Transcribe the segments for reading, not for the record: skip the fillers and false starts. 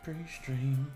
Pre-stream.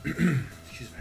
Excuse me.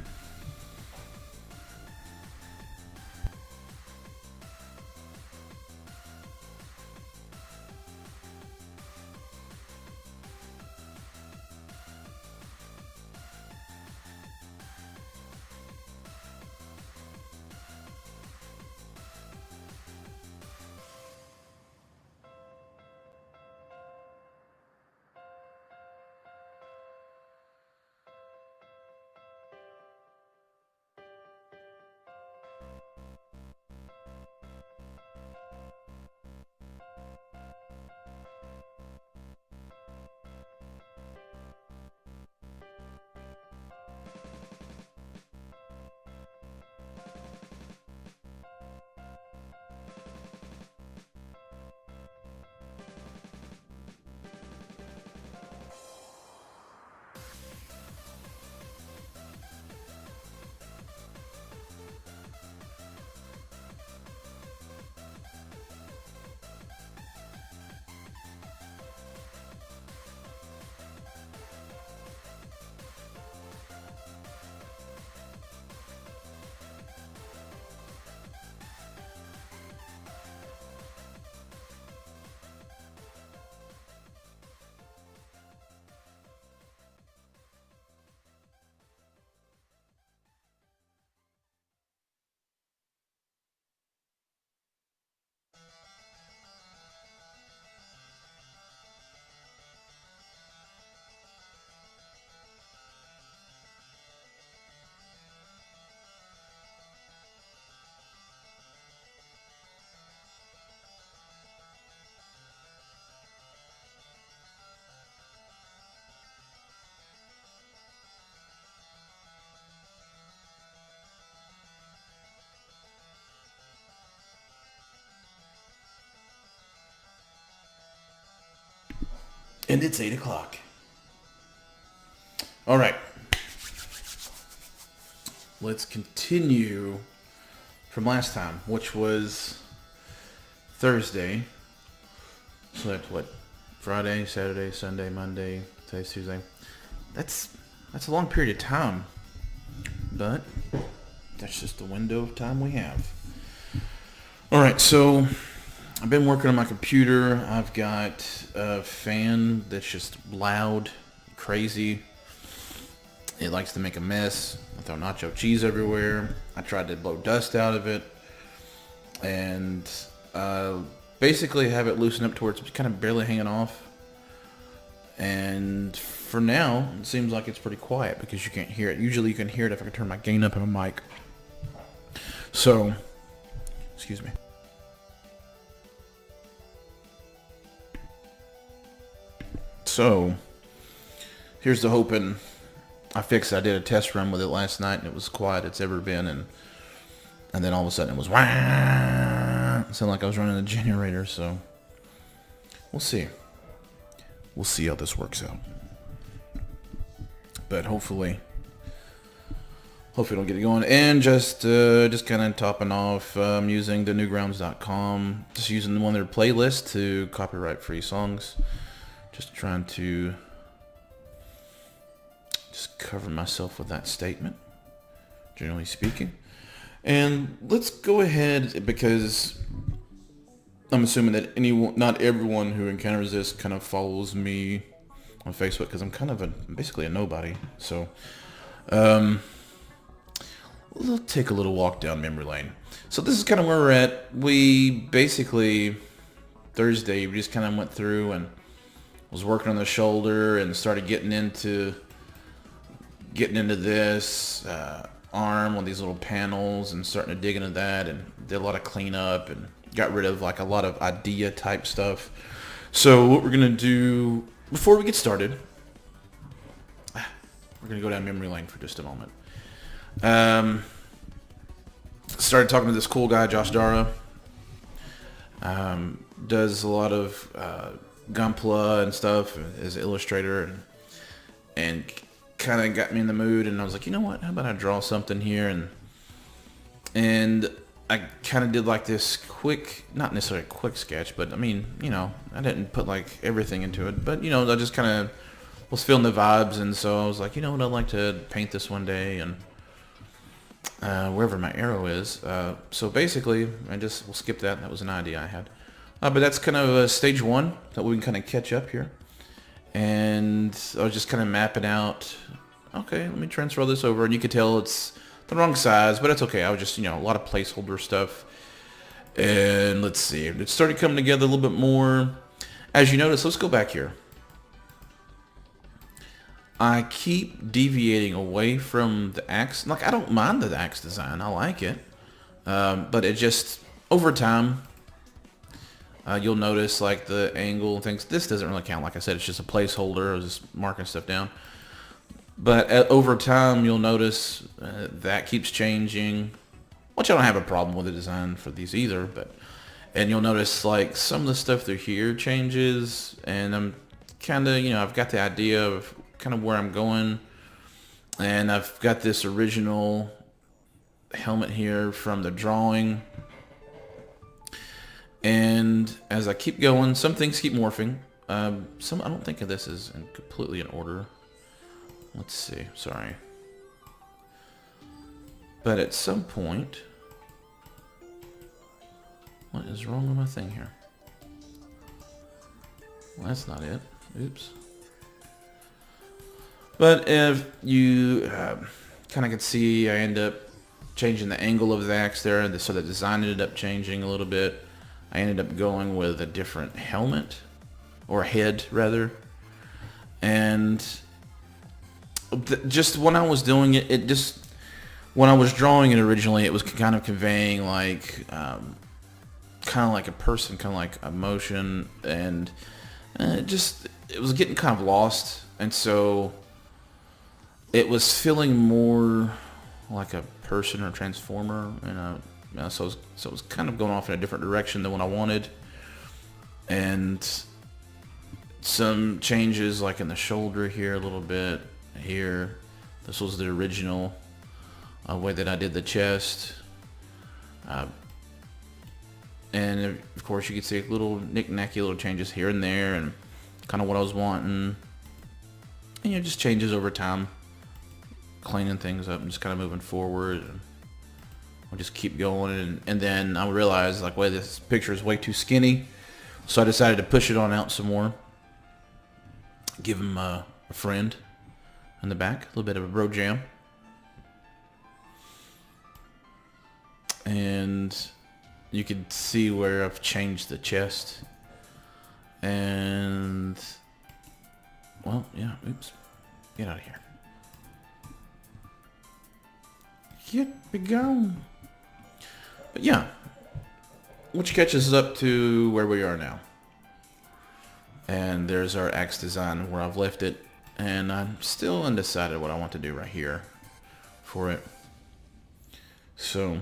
And it's 8 o'clock. All right. Let's continue from last time, which was Thursday. So that's what? Friday, Saturday, Sunday, Monday, today's Tuesday. That's a long period of time. But that's just the window of time we have. All right, so I've been working on my computer. I've got a fan that's just loud, crazy. It likes to make a mess. I throw nacho cheese everywhere. I tried to blow dust out of it. And basically have it loosen up to where it's kind of barely hanging off. And for now, it seems like it's pretty quiet because you can't hear it. Usually you can hear it if I can turn my gain up on my mic. So, excuse me. So, here's the hoping I fixed it. I did a test run with it last night and it was quiet it's ever been. And then all of a sudden it was wah! It sounded like I was running a generator, so we'll see. We'll see how this works out. But hopefully it'll get it going. And just kind of topping off, using the newgrounds.com, just using one of their playlists to copyright free songs. Just trying to just cover myself with that statement, generally speaking. And let's go ahead, because I'm assuming that not everyone who encounters this kind of follows me on Facebook, because I'm kind of basically a nobody. So, we'll take a little walk down memory lane. So this is kind of where we're at. We basically, Thursday, we just kind of went through and was working on the shoulder and started getting into this arm on these little panels and starting to dig into that, and did a lot of cleanup and got rid of like a lot of idea type stuff. So what we're gonna do before we get started, we're gonna go down memory lane for just a moment. Started talking to this cool guy, Josh Dara. Does a lot of Gunpla and stuff as an illustrator, and kind of got me in the mood, and I was like, you know what, how about I draw something here, and I kind of did like this quick, not necessarily a quick sketch, but I mean, you know, I didn't put like everything into it, but you know, I just kind of was feeling the vibes, and so I was like, you know what, I'd like to paint this one day, and wherever my arrow is. So basically, we'll skip that. That was an idea I had. But that's kind of stage one that we can kind of catch up here. And I was just kind of mapping out, okay, let me transfer this over. And you could tell it's the wrong size, but it's okay. I was just, you know, a lot of placeholder stuff. And let's see, it started coming together a little bit more. As you notice, let's go back here. I keep deviating away from the axe. Like, I don't mind the axe design. I like it. But it just, over time, you'll notice like the angle and things. This doesn't really count. Like I said, it's just a placeholder. I was just marking stuff down. But over time, you'll notice that keeps changing. Which I don't have a problem with the design for these either. And you'll notice like some of the stuff through here changes. And I'm kind of, you know, I've got the idea of kind of where I'm going. And I've got this original helmet here from the drawing. And as I keep going, some things keep morphing. I don't think of this as completely in order. Let's see. Sorry. But at some point, what is wrong with my thing here? Well, that's not it. Oops. But if you kind of can see, I end up changing the angle of the axe there, so the design ended up changing a little bit. I ended up going with a different helmet, or head rather, and just when I was doing it, when I was drawing it originally, it was kind of conveying like, kind of like a person, kind of like emotion, and it was getting kind of lost, and so it was feeling more like a person or a transformer, so it was kind of going off in a different direction than what I wanted, and some changes like in the shoulder here a little bit. Here. This was the original way that I did the chest. And of course you can see little knick-knacky little changes here and there and kind of what I was wanting. And just changes over time. Cleaning things up and just kind of moving forward. And I'll just keep going. And then I realized, like, wait, this picture is way too skinny. So I decided to push it on out some more. Give him a friend in the back. A little bit of a bro jam. And you can see where I've changed the chest. And, well, yeah, oops. Get out of here. Be gone. But yeah, which catches us up to where we are now. And there's our axe design where I've left it. And I'm still undecided what I want to do right here for it. So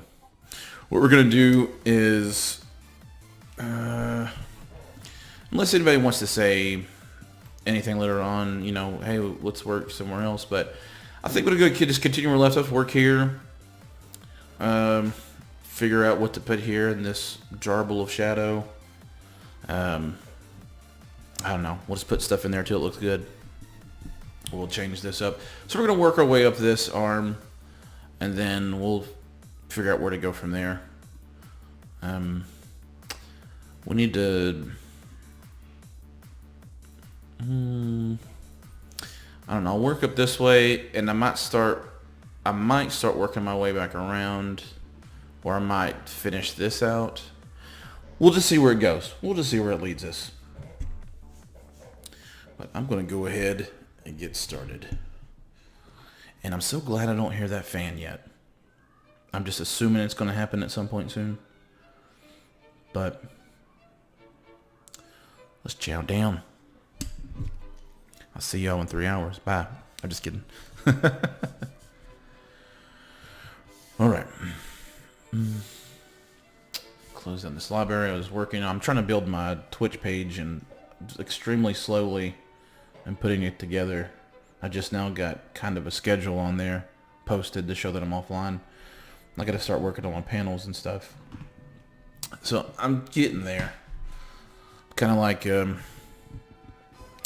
what we're going to do is, unless anybody wants to say anything later on, hey, let's work somewhere else. But I think we're going to just continue where we left off, work here. Figure out what to put here in this jarble of shadow. I don't know. We'll just put stuff in there till it looks good. We'll change this up. So we're going to work our way up this arm, and then we'll figure out where to go from there. We need to... I don't know. I'll work up this way, and I might start working my way back around, or I might finish this out. We'll just see where it goes. We'll just see where it leads us. But I'm going to go ahead and get started. And I'm so glad I don't hear that fan yet. I'm just assuming it's going to happen at some point soon. But let's chow down. I'll see y'all in 3 hours. Bye. I'm just kidding. All right. Close down this library. I was working. I'm trying to build my Twitch page and extremely slowly and putting it together. I just now got kind of a schedule on there posted to show that I'm offline. I got to start working on my panels and stuff. So I'm getting there. Kind of like, I don't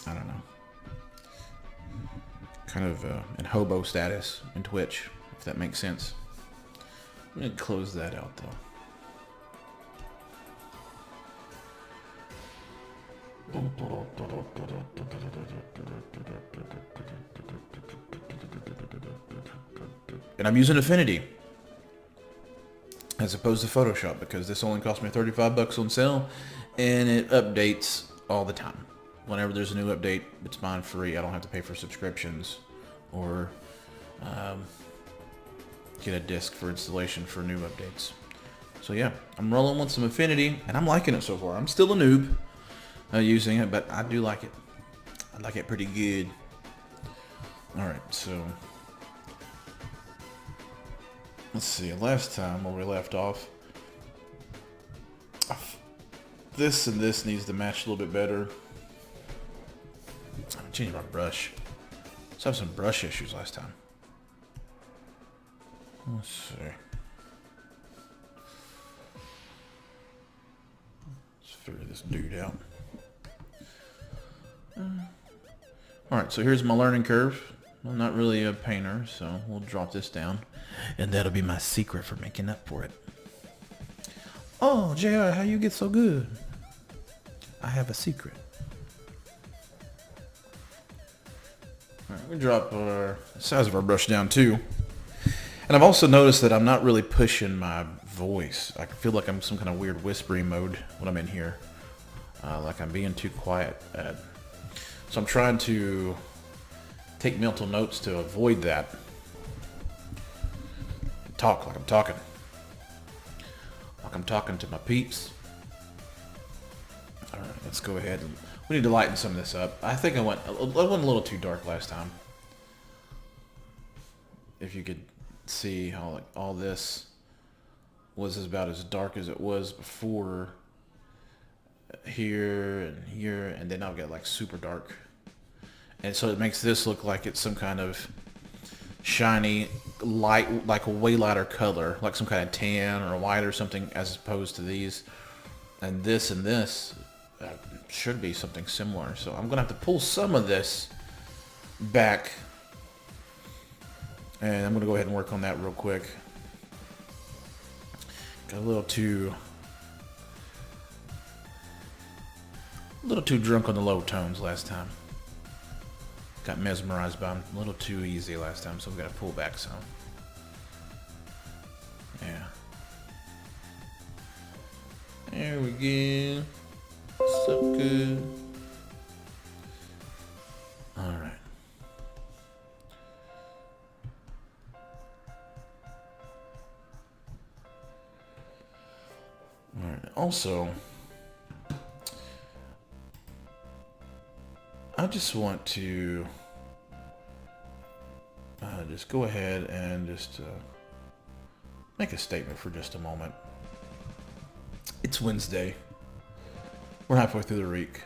know. Kind of in hobo status in Twitch, if that makes sense. I'm going to close that out, though. And I'm using Affinity as opposed to Photoshop because this only cost me $35 on sale, and it updates all the time. Whenever there's a new update, it's mine free. I don't have to pay for subscriptions or get a disc for installation for new updates. So yeah, I'm rolling with some Affinity, and I'm liking it so far. I'm still a noob using it, but I do like it. I like it pretty good. Alright, so let's see. Last time where we left off, this and this needs to match a little bit better. I'm changing my brush. Let's have some brush issues last time. Let's see. Let's figure this dude out. Alright, so here's my learning curve. I'm not really a painter, so we'll drop this down. And that'll be my secret for making up for it. Oh, JR, how you get so good? I have a secret. Alright, we drop the size of our brush down too. And I've also noticed that I'm not really pushing my voice. I feel like I'm some kind of weird whispering mode when I'm in here. Like I'm being too quiet. So I'm trying to take mental notes to avoid that. Talk like I'm talking. Like I'm talking to my peeps. Alright, let's go ahead and we need to lighten some of this up. I think I went a little too dark last time. If you could see how like all this was about as dark as it was before. here, and then I've got like super dark. And so it makes this look like it's some kind of shiny, light, like a way lighter color, like some kind of tan or white or something, as opposed to these. And this should be something similar. So I'm going to have to pull some of this back. And I'm going to go ahead and work on that real quick. Got a little too drunk on the low tones last time. Got mesmerized by them a little too easy last time, so we got to pull back some. Yeah. There we go. So good. All right. All right. Also, I just want to just go ahead and just make a statement for just a moment. It's Wednesday. We're halfway through the week.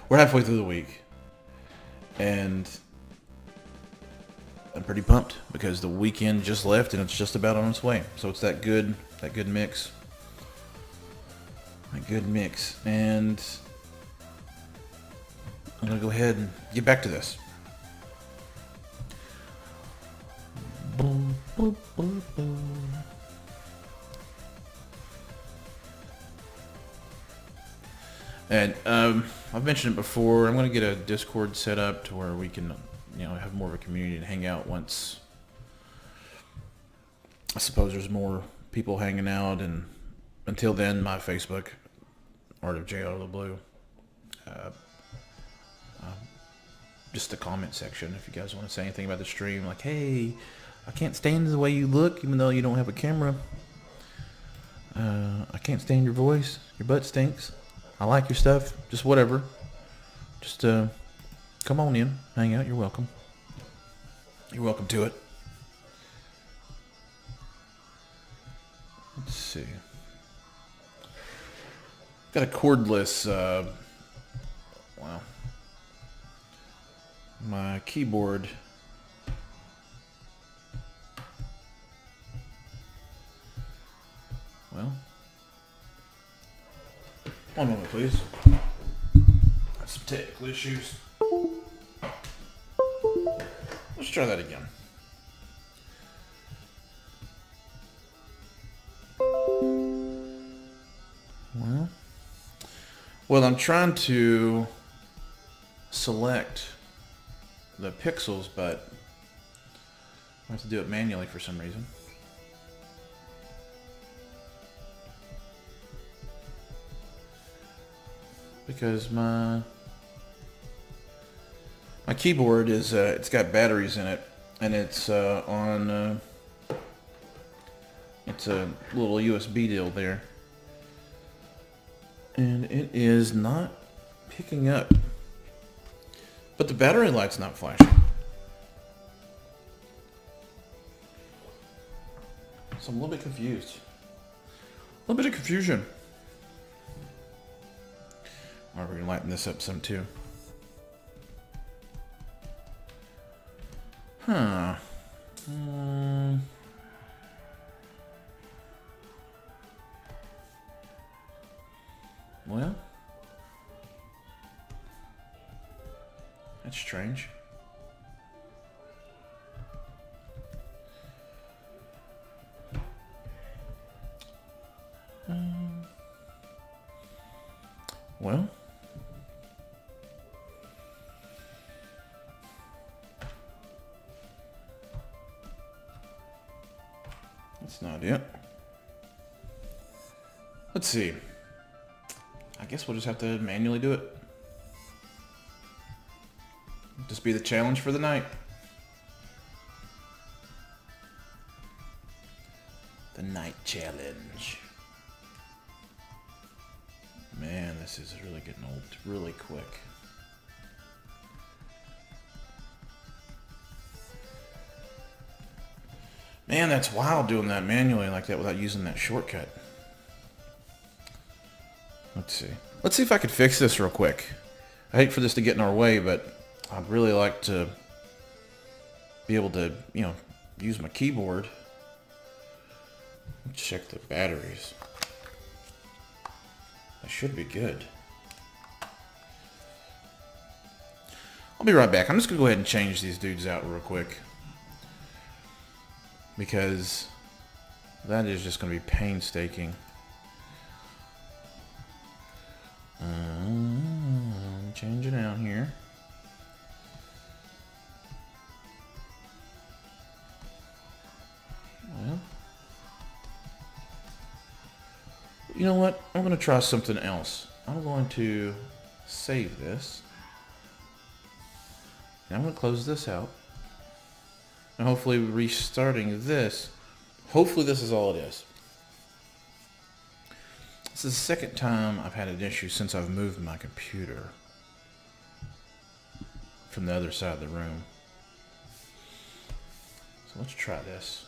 We're halfway through the week. And I'm pretty pumped because the weekend just left and it's just about on its way. So it's that good mix. That good mix. And I'm going to go ahead and get back to this. Boom, boom, boom, boom. And I've mentioned it before. I'm going to get a Discord set up to where we can, have more of a community and hang out once. I suppose there's more people hanging out, and until then, my Facebook, Art of J Out of the Blue. Just the comment section if you guys want to say anything about the stream, like, hey, I can't stand the way you look, even though you don't have a camera. I can't stand your voice. Your butt stinks. I like your stuff. Just whatever. Just come on in, hang out. You're welcome. You're welcome to it. Let's see. Got a cordless. Wow. My keyboard. Well, one moment, please. Got some technical issues. Let's try that again. Well, I'm trying to select the pixels, but I have to do it manually for some reason. Because my keyboard is it's got batteries in it, and it's on it's a little USB deal there, and it is not picking up. But the battery light's not flashing. So I'm a little bit confused. A little bit of confusion. Alright, we're going to lighten this up some too. Huh. Well. That's strange. Well. That's not it. Let's see. I guess we'll just have to manually do it. Just be the challenge for the night. The night challenge. Man, this is really getting old really quick. Man, that's wild doing that manually like that without using that shortcut. Let's see. Let's see if I could fix this real quick. I hate for this to get in our way, but I'd really like to be able to, you know, use my keyboard. Let's check the batteries. They should be good. I'll be right back. I'm just going to go ahead and change these dudes out real quick, because that is just going to be painstaking. Change it out here. Well, you know what? I'm going to try something else. I'm going to save this. And I'm going to close this out. And hopefully restarting this. Hopefully this is all it is. This is the second time I've had an issue since I've moved my computer from the other side of the room. So let's try this.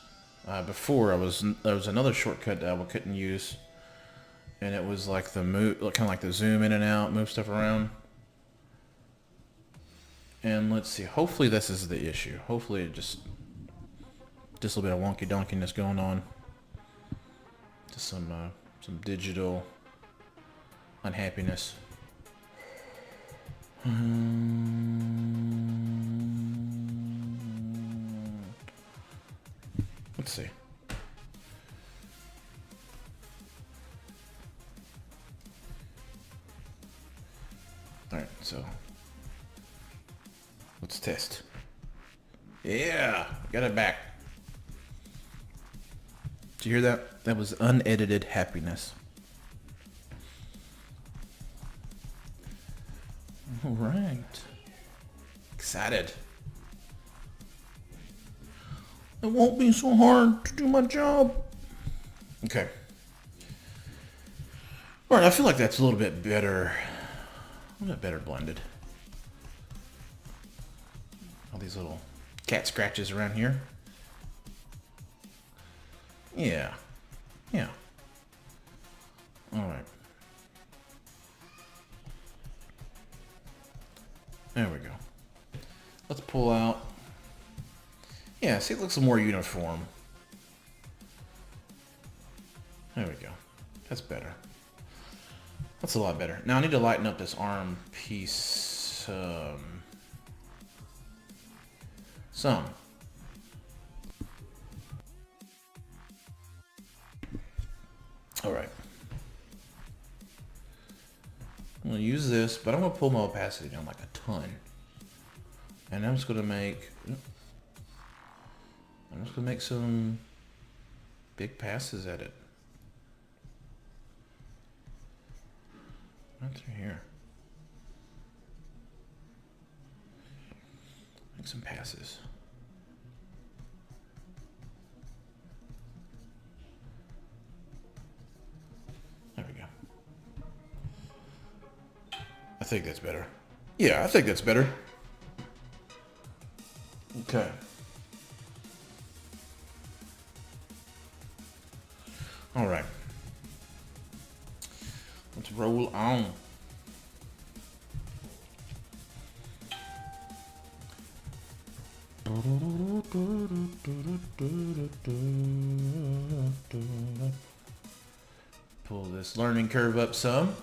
Before there was another shortcut that I couldn't use, and it was like the move, kind of like the zoom in and out, move stuff around. And let's see. Hopefully this is the issue. Hopefully it just a little bit of wonky donkiness going on. Just some digital unhappiness. Let's see. Alright, so let's test. Yeah, got it back. Did you hear that? That was unedited happiness. All right. Excited. It won't be so hard to do my job. Okay. All right, I feel like that's a little bit better. A little bit better blended. All these little cat scratches around here. Yeah. Yeah. All right. There we go. Let's pull out. Yeah, see, it looks more uniform. There we go. That's better. That's a lot better. Now I need to lighten up this arm piece some. All right. I'm going to use this, but I'm going to pull my opacity down like a ton. And I'm just going to make some big passes at it. Right through here. Make some passes. There we go. I think that's better. Yeah, I think that's better. Okay. All right. Let's roll on. Pull this learning curve up some.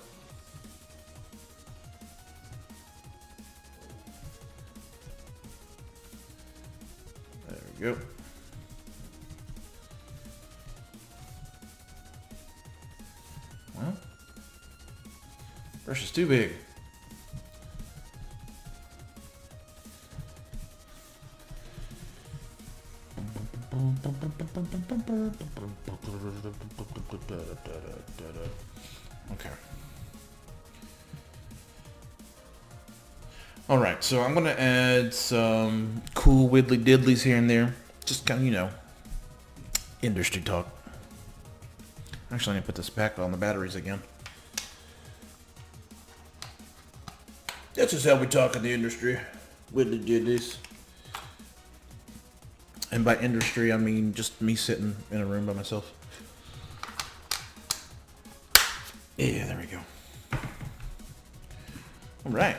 There we go. Well, brush is too big. Okay. All right, so I'm gonna add some cool widdly diddlies here and there. Just kind of, you know, industry talk. Actually, I need to put this back on the batteries again. That's just how we talk in the industry. Widdly diddlies. And by industry, I mean just me sitting in a room by myself. Yeah, there we go. All right.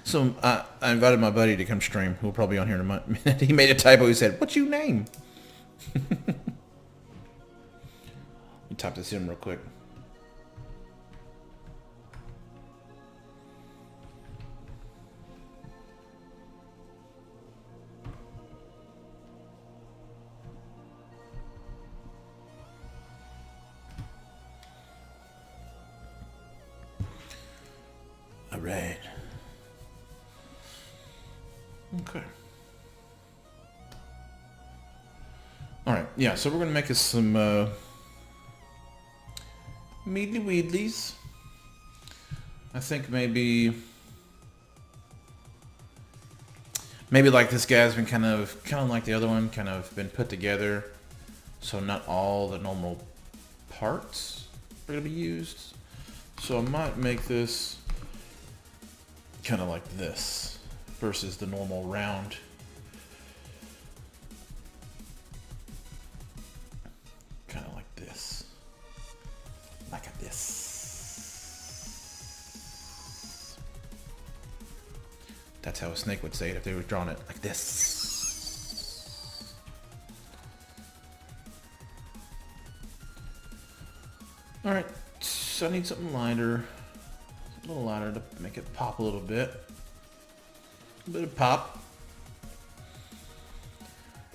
So I invited my buddy to come stream. Who'll probably be on here in a minute. He made a typo. He said, "What's your name?" Let me type this in real quick. All right. Okay. All right. Yeah. So we're gonna make us some mealy weedlies. I think maybe like this guy's been kind of like the other one, kind of been put together, so not all the normal parts are gonna be used. So I might make this kind of like this versus the normal round. Kind of like this. Like this. That's how a snake would say it if they were drawing it like this. Alright, so I need something lighter. A little lighter to make it pop a little bit. A bit of pop.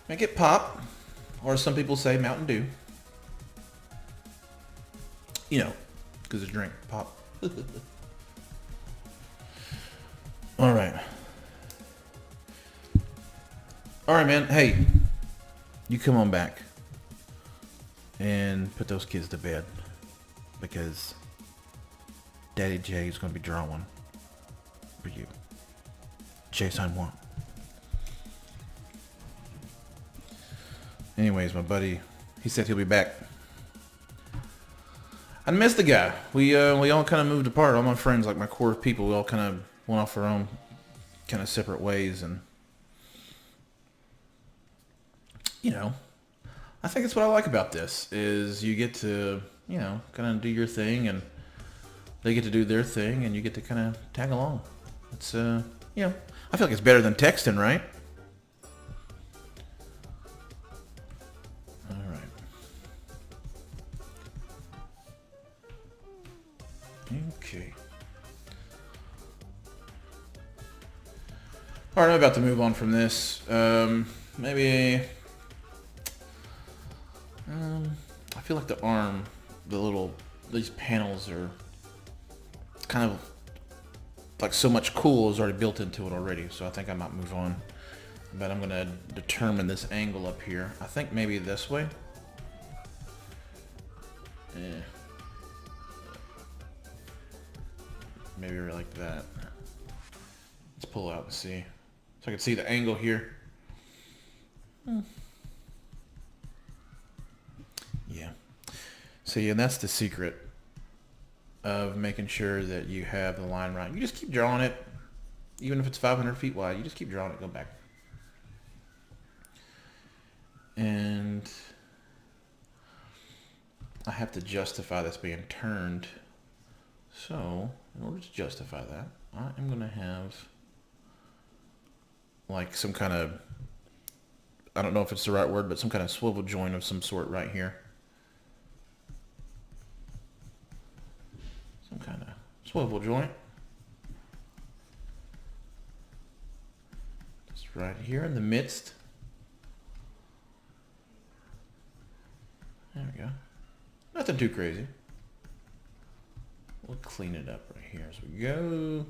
Make it pop. Or some people say Mountain Dew. You know, because it's drink. Pop. Alright. Alright, man. Hey. You come on back. And put those kids to bed. Because Daddy J is going to be drawing one for you. Jason 1. Anyways, my buddy, he said he'll be back. I missed the guy. We all kind of moved apart. All my friends, like my core people, we all kind of went off our own kind of separate ways. And, you know, I think that's what I like about this, is you get to, you know, kind of do your thing, and they get to do their thing, and you get to kind of tag along. It's, you know, I feel like it's better than texting, right? All right. Okay. All right, I'm about to move on from this. Maybe... I feel like the arm, these panels are kind of like so much cool is already built into it already, so I think I might move on. But I'm gonna determine this angle up here. I think maybe this way. Yeah. Maybe like that. Let's pull out and see. So I can see the angle here. Yeah. See, and that's the secret of making sure that you have the line right. You just keep drawing it, even if it's 500 feet wide. You just keep drawing it, go back. And I have to justify this being turned. So, in order to justify that, I am going to have like some kind of, I don't know if it's the right word, but some kind of swivel joint of some sort right here. Some kind of swivel joint. Just right here in the midst. There we go. Nothing too crazy. We'll clean it up right here as we go.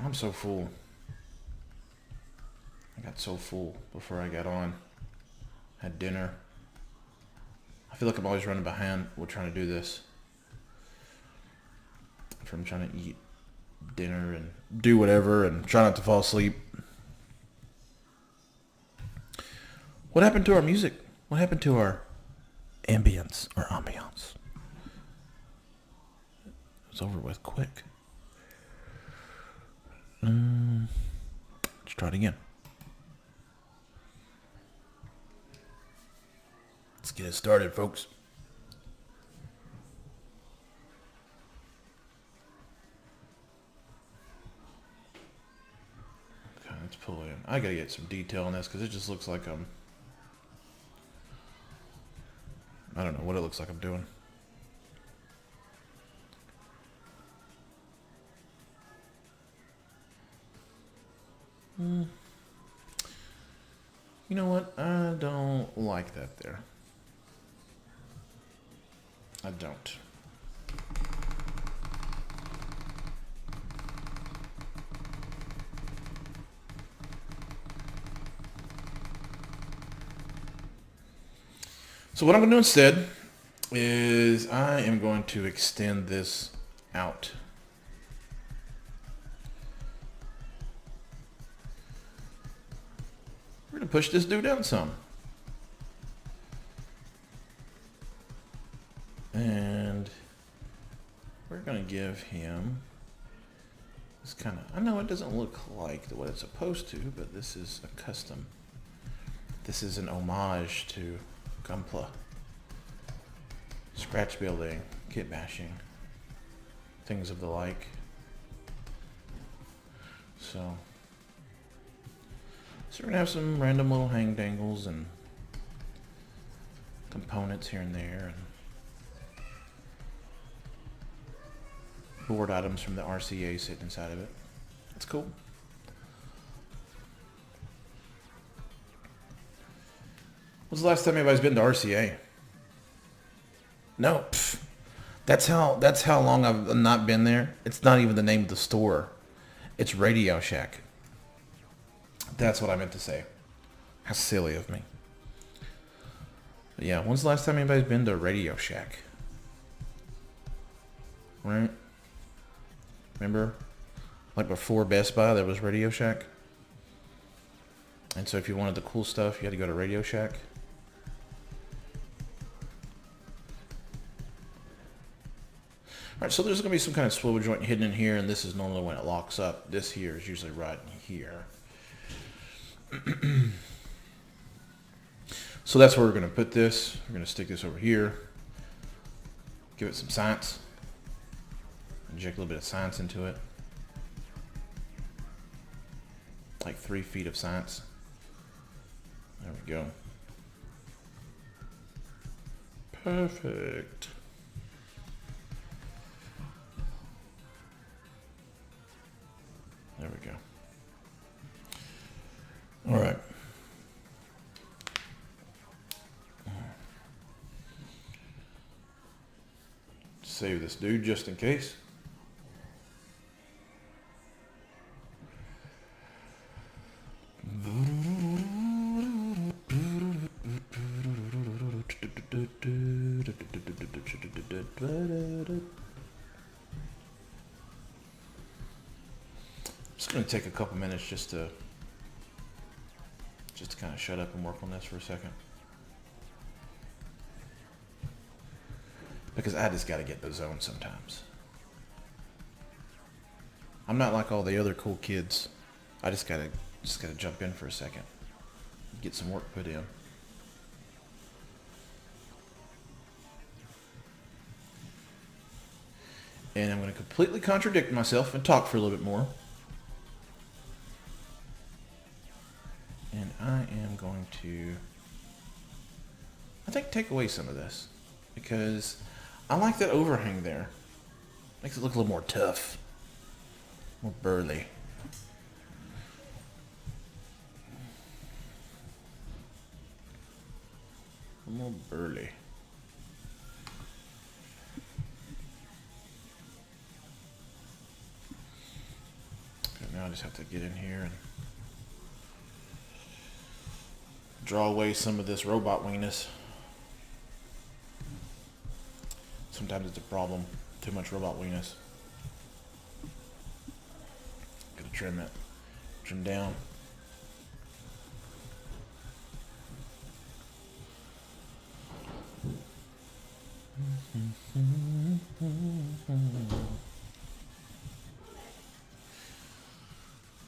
I'm so full. I got so full before I got on. Had dinner. I feel like I'm always running behind. We're trying to do this. From trying to eat dinner and do whatever and try not to fall asleep. What happened to our music? What happened to our ambience or ambiance? It's over with quick. Let's try it again. Get it started, folks. Okay, let's pull in. I gotta get some detail on this because it just looks like I don't know what it looks like I'm doing. You know what? I don't like that there. I don't. So what I'm going to do instead is I am going to extend this out. We're going to push this dude down some. And we're going to give him this kind of, I know it doesn't look like what it's supposed to, but this is a custom. This is an homage to Gunpla. Scratch building, kit bashing, things of the like. So we're going to have some random little hang dangles and components here and there, and board items from the RCA sitting inside of it. That's cool. When's the last time anybody's been to RCA? No. Pff. That's how long I've not been there. It's not even the name of the store. It's Radio Shack. That's what I meant to say. How silly of me. But yeah, when's the last time anybody's been to Radio Shack? Right? Remember? Like before Best Buy, there was Radio Shack. And so if you wanted the cool stuff, you had to go to Radio Shack. Alright, so there's going to be some kind of swivel joint hidden in here, and this is normally when it locks up. This here is usually right in here. So that's where we're going to put this. We're going to stick this over here. Give it some science. Inject a little bit of science into it. Like 3 feet of science. There we go. Perfect. There we go. All right. Save this dude just in case. It's going to take a couple minutes just to kind of shut up and work on this for a second. Because I just got to get the zone sometimes. I'm not like all the other cool kids. I just gotta jump in for a second. Get some work put in. And I'm going to completely contradict myself and talk for a little bit more. And I am going to, I think, take away some of this. Because I like that overhang there. Makes it look a little more tough. More burly. A little more burly. Okay, now I just have to get in here and draw away some of this robot winginess. Sometimes it's a problem. Too much robot winginess. Gotta trim it. Trim down.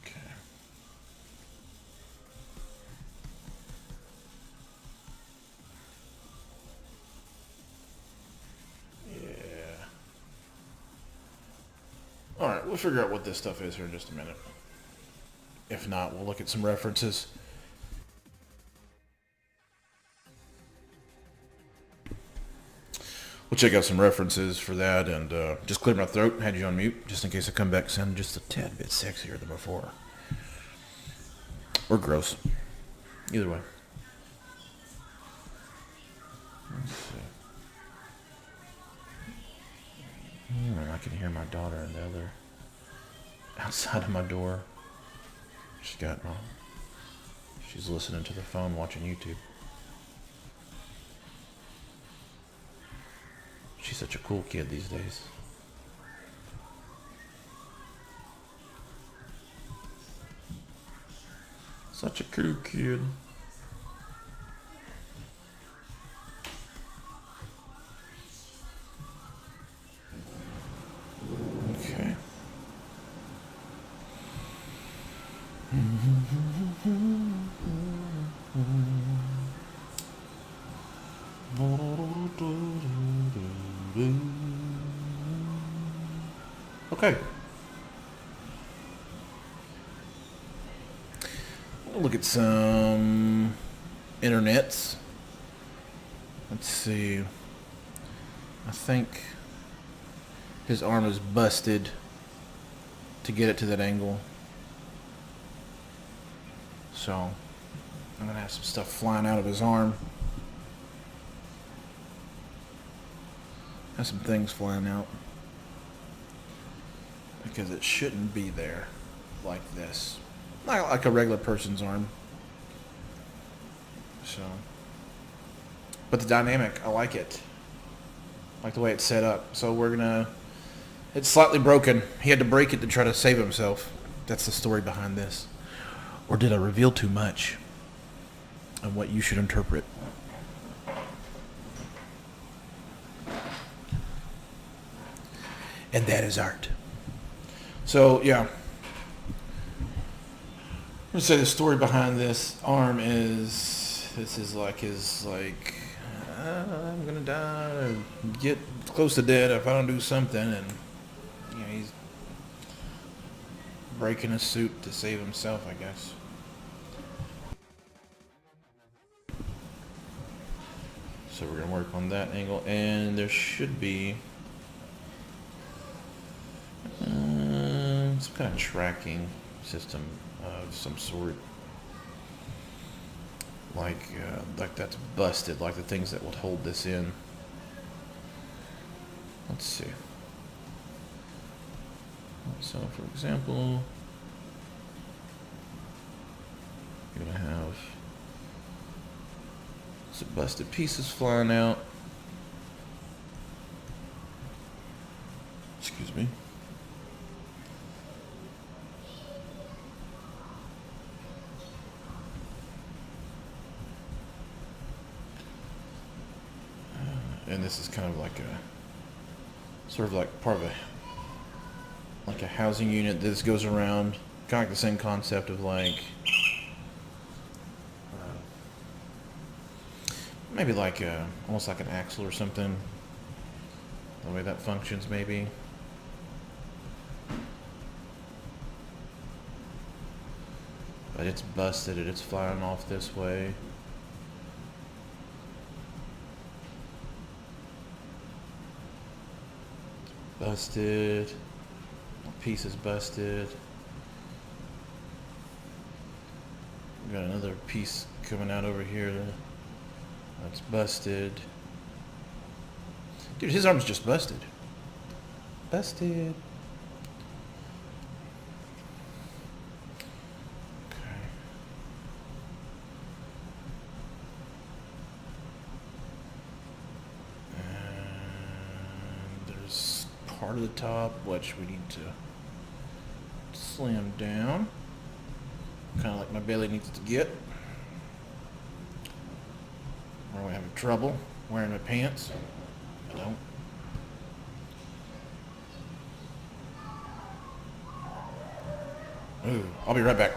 Okay. we'll figure out what this stuff is here in just a minute. If not, we'll look at some references. We'll check out some references for that, and just clear my throat. Had you on mute, just in case I come back sounding just a tad bit sexier than before. Or gross. Either way. Let's see. I can hear my daughter in the other... outside of my door. She's listening to the phone, watching YouTube. She's such a cool kid these days. Such a cool kid. Okay. Okay. We'll look at some internets. Let's see. I think his arm is busted to get it to that angle. So I'm gonna have some stuff flying out of his arm. Have some things flying out. Because it shouldn't be there like this. Not like a regular person's arm. So. But the dynamic, I like it. I like the way it's set up. So we're gonna... It's slightly broken. He had to break it to try to save himself. That's the story behind this. Or did I reveal too much on what you should interpret? And that is art. So, yeah. I'm going to say the story behind this arm is... This is like his, I'm going to die or get close to dead if I don't do something. And, he's breaking a suit to save himself, I guess. So we're going to work on that angle. And there should be... some kind of tracking system of some sort, like that's busted, like the things that would hold this in. Let's see. So, for example, you're gonna have some busted pieces flying out. Excuse me. And this is kind of like sort of like part of a housing unit. This goes around, kind of like the same concept of maybe almost like an axle or something. The way that functions, maybe. But it's busted and it's flying off this way. Busted. Piece is busted. We got another piece coming out over here. That's busted. Dude, his arm's just busted. Busted. Okay. And there's part of the top which we need to slim down, kind of like my belly needs to get, or I'm having trouble wearing my pants. I don't. Ooh, I'll be right back.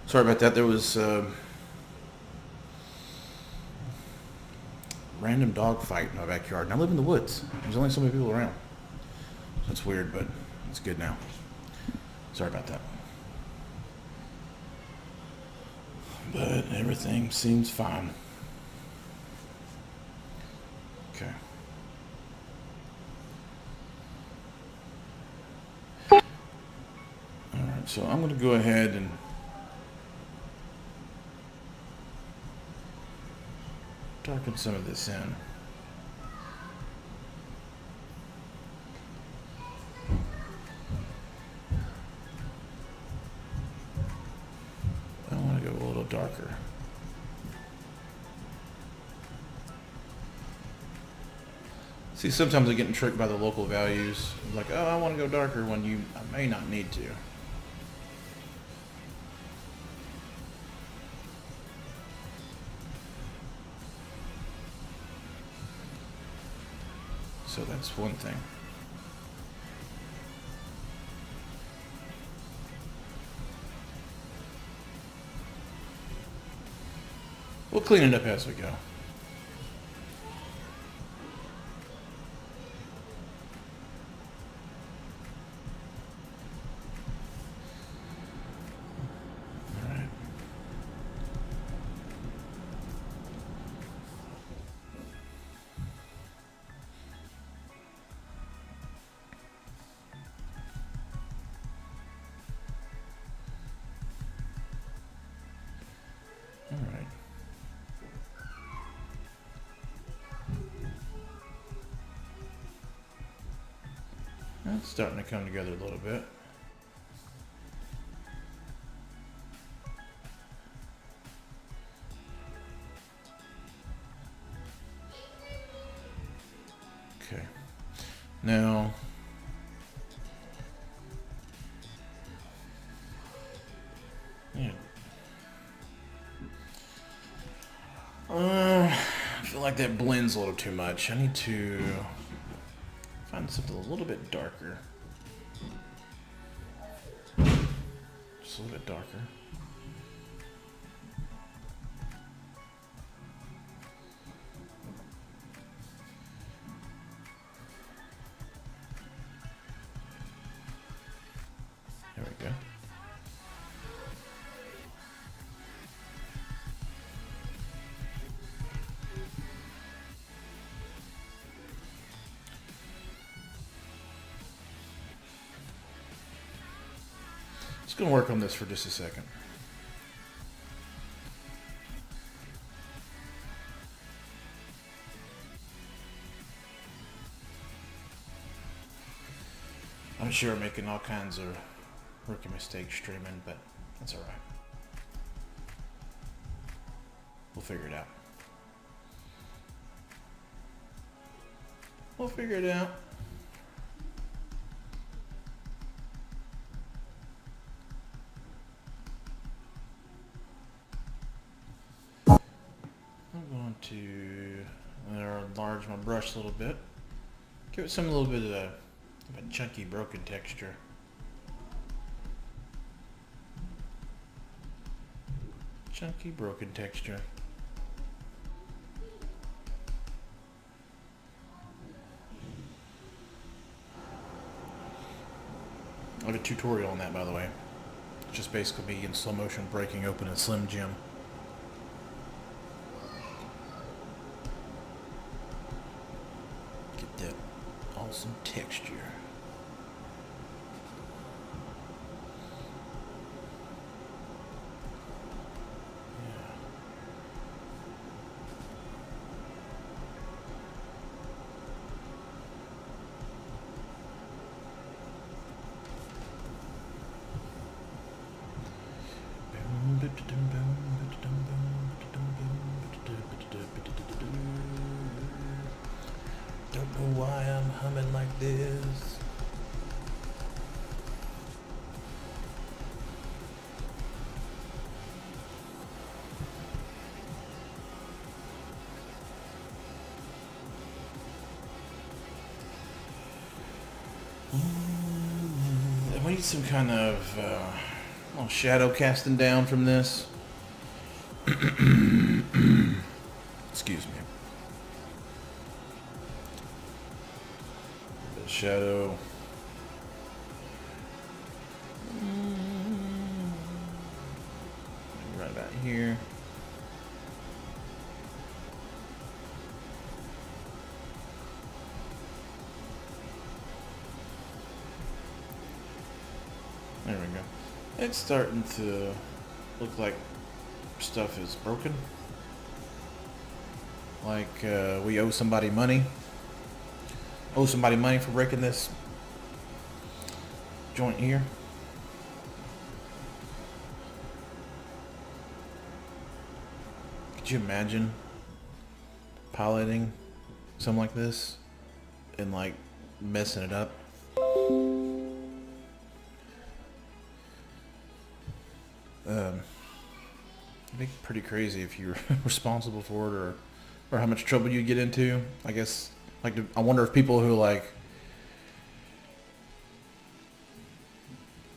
Sorry about that. There was random dog fight in my backyard. And I live in the woods. There's only so many people around. That's weird, but it's good now. Sorry about that. But everything seems fine. Okay. Alright, so I'm going to go ahead and darken some of this in. I want to go a little darker. See, sometimes I'm getting tricked by the local values. Like, oh, I want to go darker when I may not need to. So that's one thing. We'll clean it up as we go. Alright. Alright. That's starting to come together a little bit. Okay. Now, yeah. I feel like that blends a little too much. I need to find something a little bit darker. Just a little bit darker. There we go. Just gonna work on this for just a second. I'm sure I'm making all kinds of rookie mistakes streaming, but that's alright. We'll figure it out. We'll figure it out. I'm going to enlarge my brush a little bit. Give it some little bit of a chunky broken texture. Chunky broken texture. I have a tutorial on that, by the way. It's just basically me in slow motion breaking open a Slim Jim. Get that awesome texture. Don't know why I'm humming like this. We need some kind of little shadow casting down from this. Excuse me. The shadow. Right about here. There we go. It's starting to look like stuff is broken. Like we owe somebody money. Owe somebody money for breaking this joint here. Could you imagine piloting something like this and like messing it up? It'd be pretty crazy if you're responsible for it, or how much trouble you get into. I guess, like, I wonder if people who like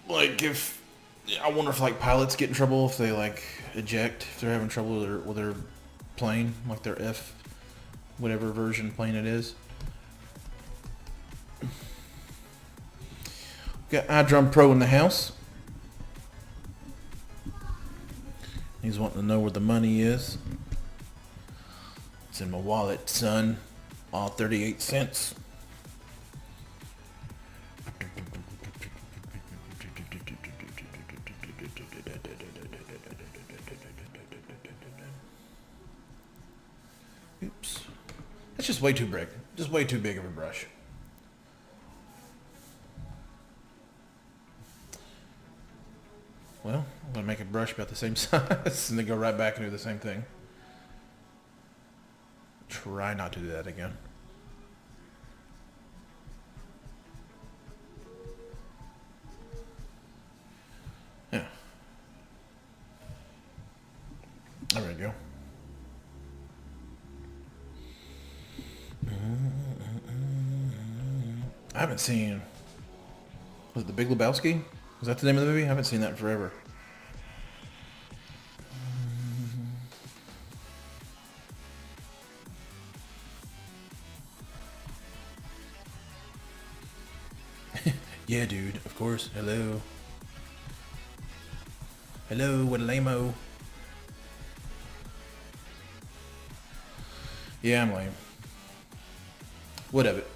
if I wonder if like pilots get in trouble if they like eject, if they're having trouble with their plane, like their F whatever version plane it is. Got iDrum Pro in the house. He's wanting to know where the money is. It's in my wallet, son. All 38 cents. Oops. That's just way too big. Just way too big of a brush. Well, I'm going to make a brush about the same size and then go right back and do the same thing. Try not to do that again. Yeah. There we go. I haven't seen... Was it The Big Lebowski? Was that the name of the movie? I haven't seen that in forever. Yeah, dude. Of course. Hello. Hello, what a lame-o. Yeah, I'm lame. What of it?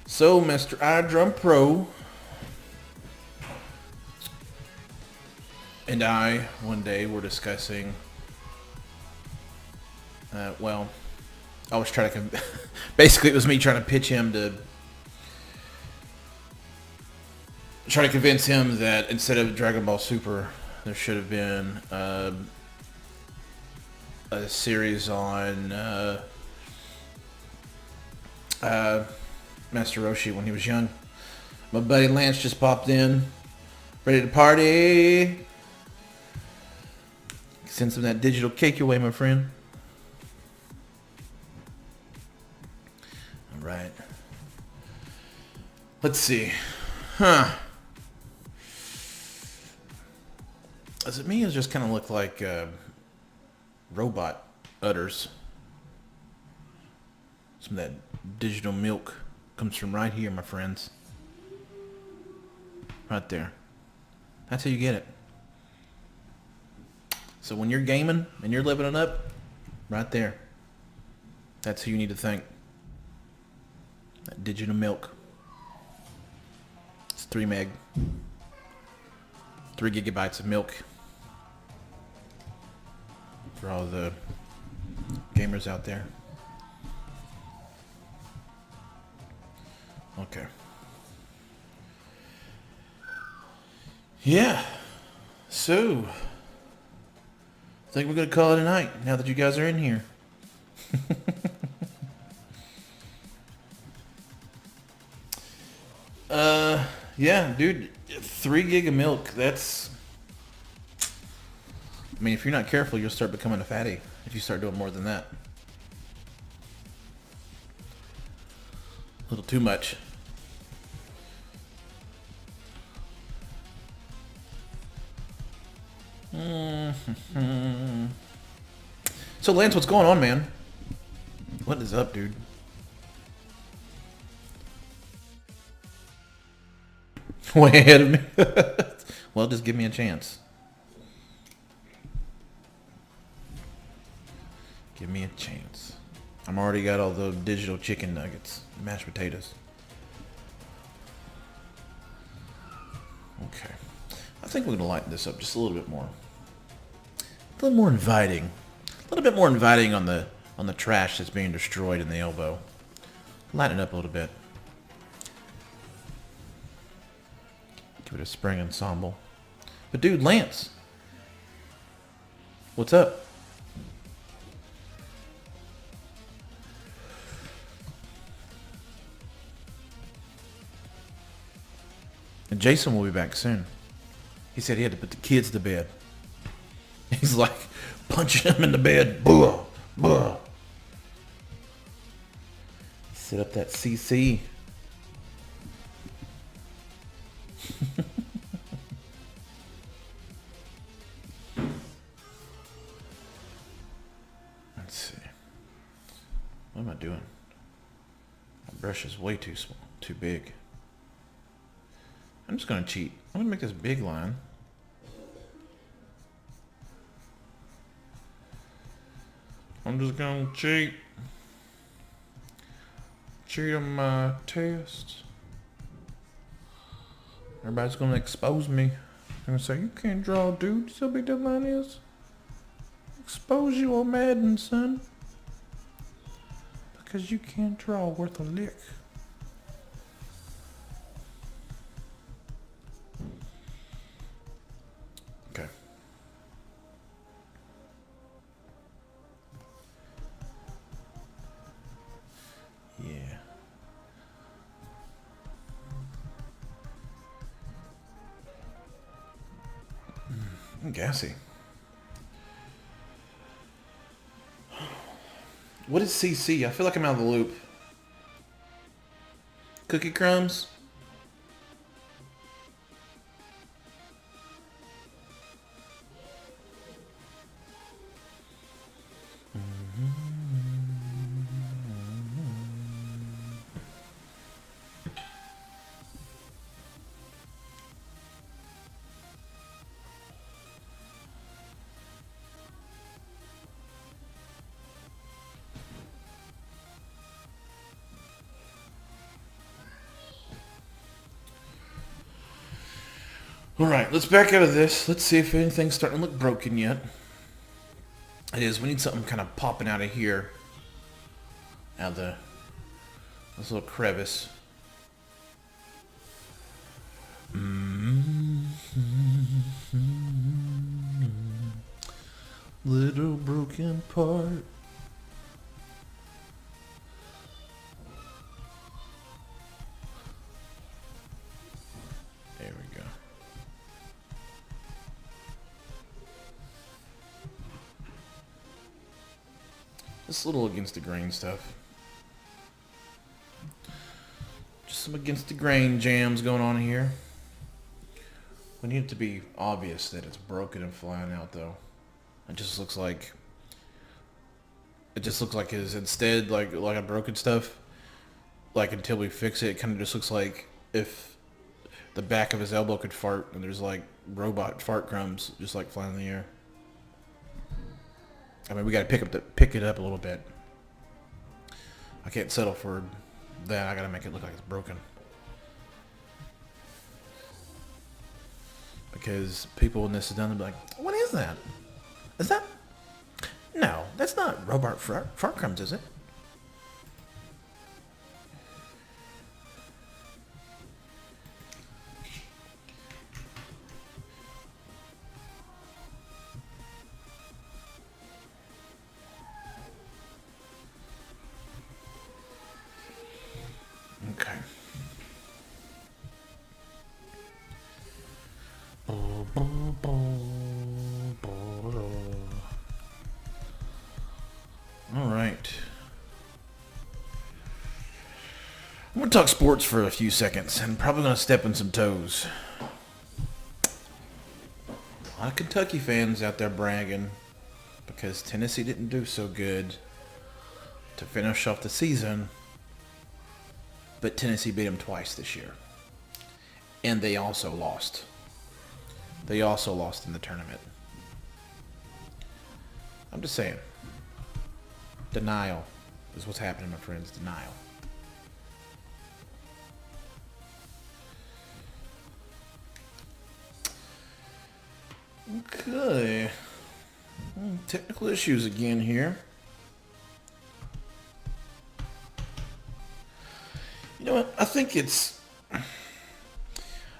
So, Mr. iDrum Pro and I, one day, were discussing, well, I was trying to, basically it was me trying to pitch him to, try to convince him that instead of Dragon Ball Super, there should have been a series on Master Roshi when he was young. My buddy Lance just popped in, ready to party. Send some of that digital cake your way, my friend. All right. Let's see. Huh. Does it me? It just kind of look like robot udders. Some of that digital milk comes from right here, my friends. Right there. That's how you get it. So when you're gaming and you're living it up, right there. That's who you need to thank. That digital milk. It's 3 meg. 3 gigabytes of milk. For all the gamers out there. Okay. Yeah. So, I think we're going to call it a night now that you guys are in here. Yeah, dude, 3 gig of milk, that's... I mean, if you're not careful, you'll start becoming a fatty if you start doing more than that. A little too much. So Lance, what's going on, man? What is up, dude? Way ahead of me. Well, just give me a chance. Give me a chance. I'm already got all the digital chicken nuggets, mashed potatoes. Okay. I think we're going to lighten this up just a little bit more. A little more inviting. A little bit more inviting on the trash that's being destroyed in the elbow. Lighten it up a little bit. Give it a spring ensemble. But dude, Lance. What's up? And Jason will be back soon. He said he had to put the kids to bed. He's like punching them in the bed. Buh, buh. Set up that CC. Let's see. What am I doing? My brush is way too small, too big. I'm just going to cheat. I'm going to make this big line. I'm just going to cheat. Cheat on my test. Everybody's going to expose me. They're going to say, you can't draw, dude. See how big that line is? Expose you on Madden, son. Because you can't draw worth a lick. Okay. Yeah. I'm gassy. What is CC? I feel like I'm out of the loop. Cookie crumbs? Alright, let's back out of this. Let's see if anything's starting to look broken yet. It is. We need something kind of popping out of here. Out of this little crevice. Little broken part. There we go. Just a little against the grain stuff. Just some against the grain jams going on here. We need it to be obvious that it's broken and flying out though. It just looks like it's instead like a broken stuff. Like until we fix it, it kind of just looks like if the back of his elbow could fart and there's like robot fart crumbs just like flying in the air. I mean, we got to pick it up a little bit. I can't settle for that. I got to make it look like it's broken. Because people when this is done, they'll be like, "What is that? Is that? No, that's not robot fart crumbs, is it?" Okay. All right. I'm going to talk sports for a few seconds and probably going to step on some toes. lot of Kentucky fans out there bragging because Tennessee didn't do so good to finish off the season. But Tennessee beat them twice this year. And they also lost. They also lost in the tournament. I'm just saying. Denial is what's happening, my friends. Denial. Okay. Technical issues again here. You know what? I think it's...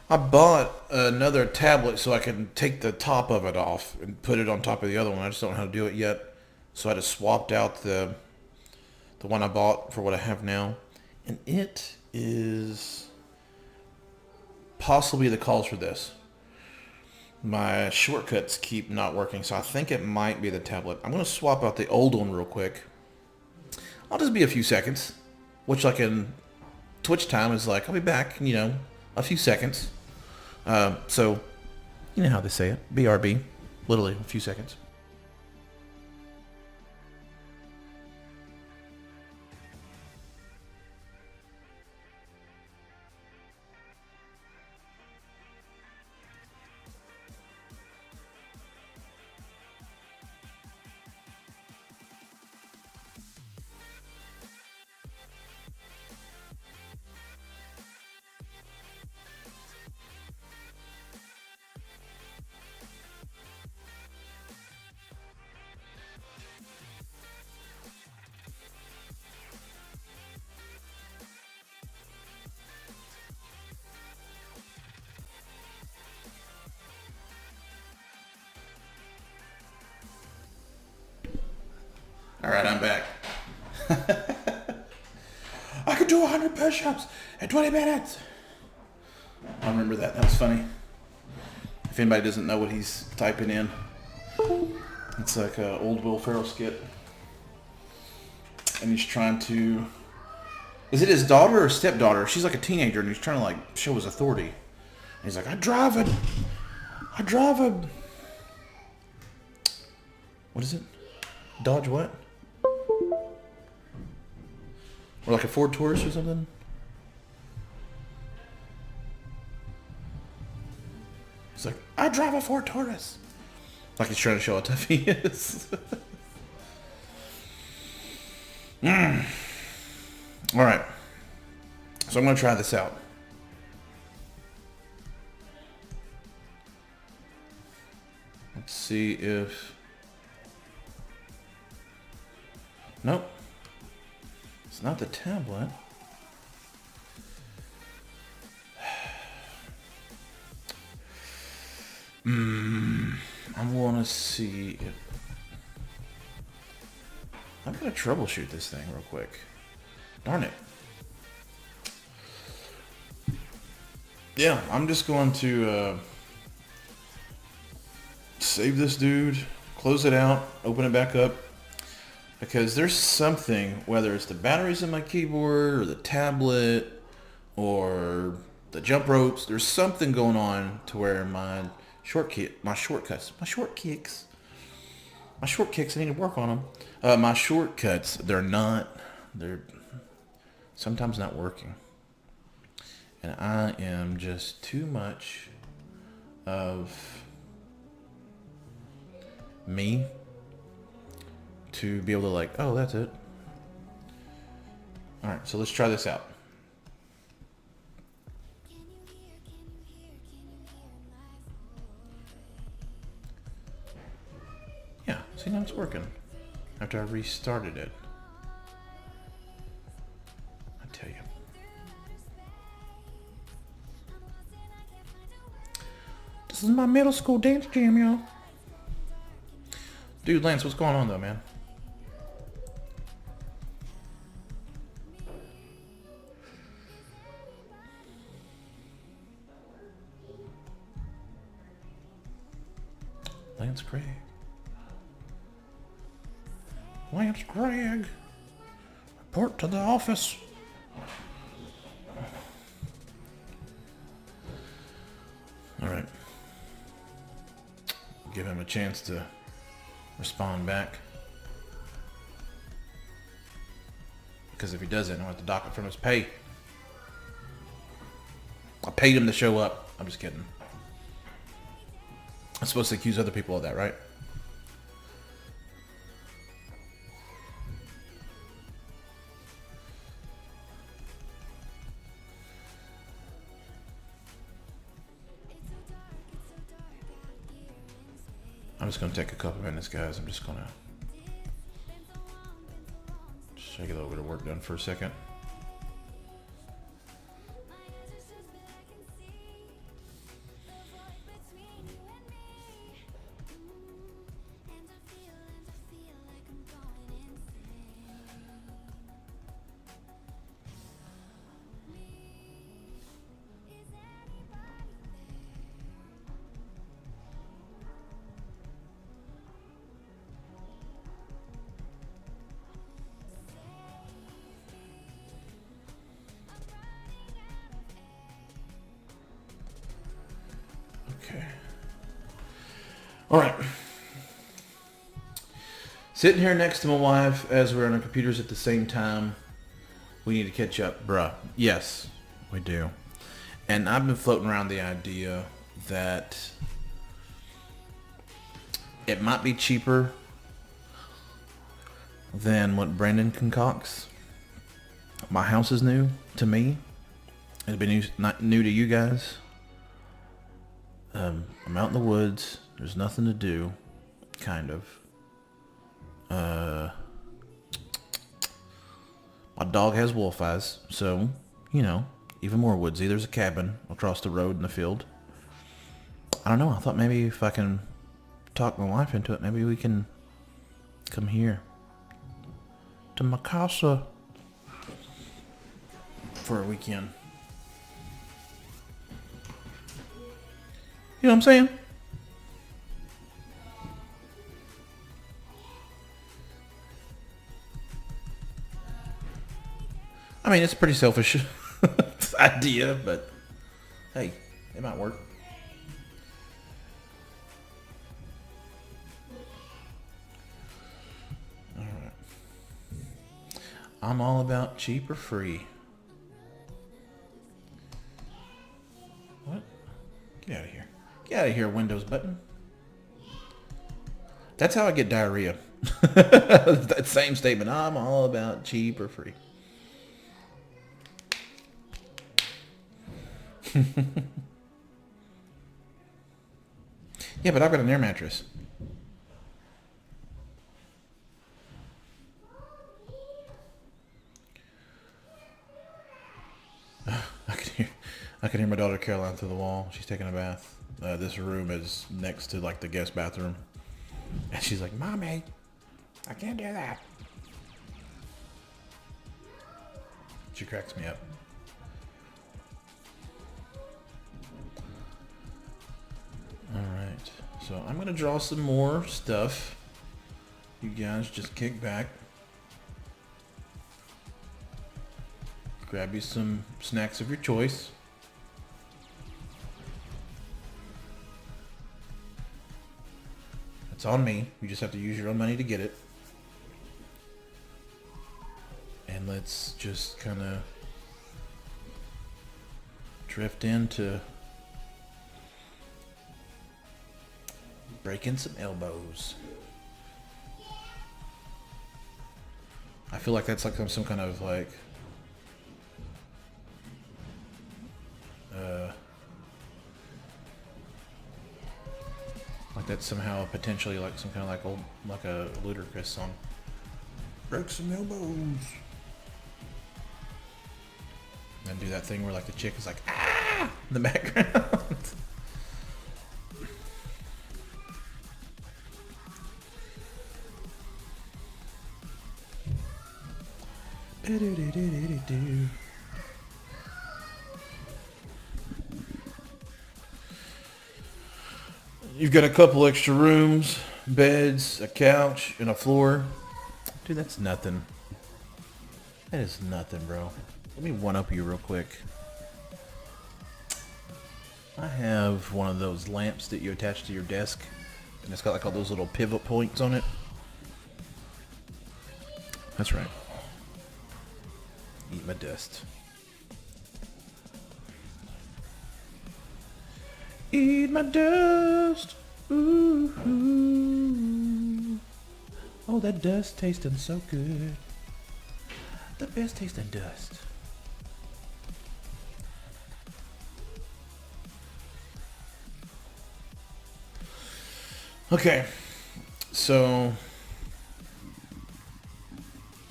I bought another tablet so I can take the top of it off and put it on top of the other one. I just don't know how to do it yet. So I just swapped out the one I bought for what I have now. And it is possibly the cause for this. My shortcuts keep not working, so I think it might be the tablet. I'm going to swap out the old one real quick. I'll just be a few seconds, which like in Twitch time is like, I'll be back in, a few seconds. So, you know how they say it. BRB. Literally a few seconds. All right, I'm back. I could do 100 push-ups in 20 minutes. I remember that. That was funny. If anybody doesn't know what he's typing in, it's like an old Will Ferrell skit. And he's trying to... Is it his daughter or stepdaughter? She's like a teenager, and he's trying to like show his authority. And he's like, I drive a... What is it? Dodge what? Or like a Ford Taurus or something? It's like, I drive a Ford Taurus. Like he's trying to show how tough he is. Alright. So I'm going to try this out. Let's see if... Nope. It's not the tablet. I want to see if... I'm going to troubleshoot this thing real quick. Darn it. Yeah, I'm just going to save this dude, close it out, open it back up. Because there's something, whether it's the batteries in my keyboard or the tablet or the jump ropes, there's something going on to where my short kicks, I need to work on them. My shortcuts, they're sometimes not working. And I am just too much of me to be able to like, oh, that's it. All right, so let's try this out. Yeah, see, now it's working after I restarted it. I tell you. This is my middle school dance jam, y'all. Dude, Lance, what's going on though, man? Lance Craig. Lance Craig. Report to the office. All right. give him a chance to respond back. Because if he doesn't, I'll have to dock it from his pay. I paid him to show up. I'm just kidding. I'm supposed to accuse other people of that, right? I'm just going to take a couple minutes, guys. I'm just going to take a little bit of work done for a second. Okay. All right. Sitting here next to my wife as we're on our computers at the same time. We need to catch up, bruh. Yes, we do. And I've been floating around the idea that it might be cheaper than what Brandon concocts. My house is new to me. It'll be not new to you guys. I'm out in the woods. There's nothing to do, kind of. My dog has wolf eyes, so, you know, even more woodsy. There's a cabin across the road in the field. I don't know. I thought maybe if I can talk my wife into it, maybe we can come here to my casa for a weekend. You know what I'm saying? I mean, it's a pretty selfish idea, but hey, it might work. All right. I'm all about cheap or free. What? Get out of here. Get out of here, Windows button. That's how I get diarrhea. That same statement. I'm all about cheap or free. Yeah, but I've got an air mattress. I can hear my daughter Caroline through the wall. She's taking a bath. This room is next to like the guest bathroom, and she's like, "Mommy, I can't do that." She cracks me up. All right, so I'm gonna draw some more stuff. You guys just kick back, grab you some snacks of your choice. It's on me. You just have to use your own money to get it. And let's just kind of drift into breaking some elbows. I feel like that's like some kind of like that's somehow potentially like some kind of like old, like a Ludacris song. Break some elbows. And do that thing where like the chick is like, ah, in the background. You've got a couple extra rooms, beds, a couch, and a floor. Dude, that's nothing. That is nothing, bro. Let me one-up you real quick. I have one of those lamps that you attach to your desk And it's got like all those little pivot points on it. That's right. Eat my dust. Eat my dust. Ooh, ooh. Oh, that dust tasting so good. The best tasting dust. Okay, so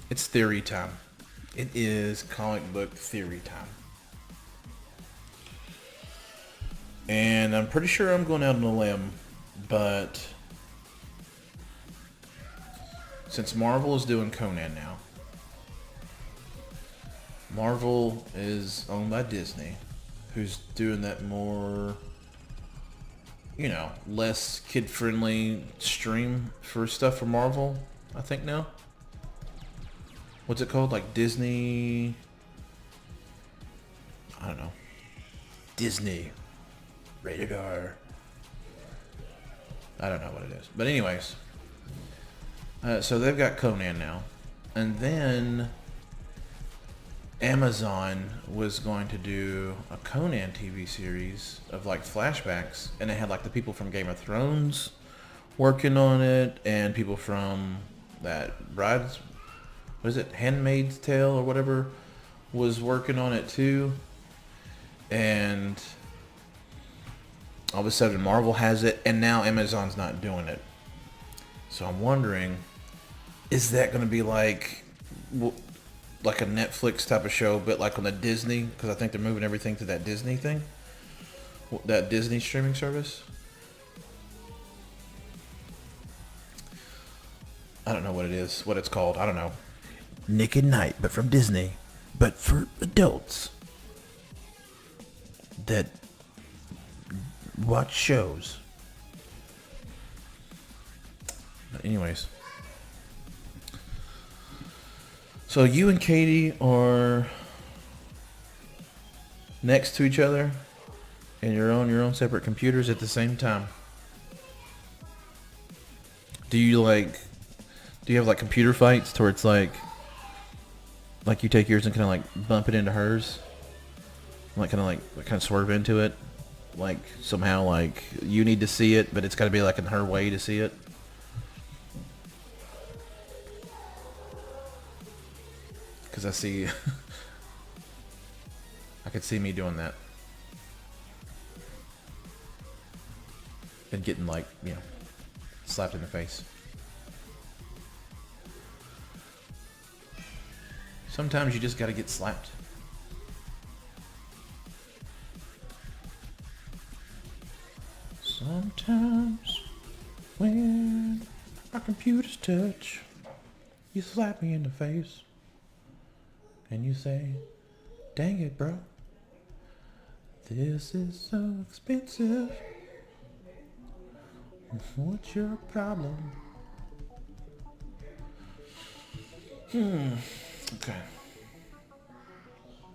it's theory time. It is comic book theory time. And I'm pretty sure I'm going out on a limb, but since Marvel is doing Conan now, Marvel is owned by Disney, who's doing that more, you know, less kid-friendly stream for stuff for Marvel, I think now. What's it called? Like Disney... I don't know. Disney. Rated R. I don't know what it is. But anyways. So they've got Conan now. And then Amazon was going to do a Conan TV series of like flashbacks. And it had like the people from Game of Thrones working on it. And people from that Bride's... What is it? Handmaid's Tale or whatever was working on it too. And all of a sudden Marvel has it and now Amazon's not doing it. So I'm wondering, is that going to be like a Netflix type of show, but like on the Disney? Because I think they're moving everything to that Disney thing. That Disney streaming service. I don't know what it is, what it's called. I don't know. Nick at Night, but from Disney, but for adults that watch shows. But anyways, so you and Katie are next to each other, and you're on your own separate computers at the same time. Do you have like computer fights to where it's like you take yours and kind of like bump it into hers, like kind of swerve into it, like somehow like you need to see it, but it's got to be like in her way to see it. Because I could see me doing that and getting like, you know, slapped in the face. Sometimes you just gotta get slapped. Sometimes when our computers touch, you slap me in the face and you say, dang it, bro. This is so expensive. What's your problem?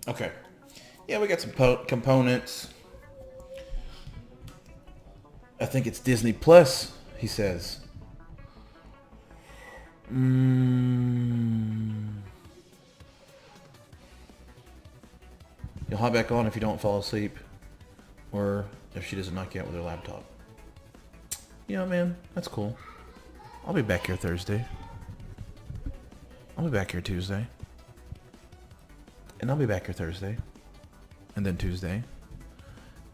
Okay. Yeah, we got some components. I think it's Disney Plus, he says. You'll hop back on if you don't fall asleep. Or if she doesn't knock you out with her laptop. Yeah, man, that's cool. I'll be back here Thursday. I'll be back here Tuesday. And I'll be back here Thursday. And then Tuesday.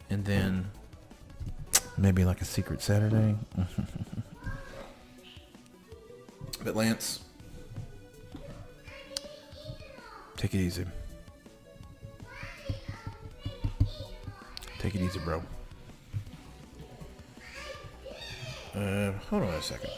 And then maybe like a secret Saturday. But Lance, take it easy. Take it easy, bro. Hold on a second.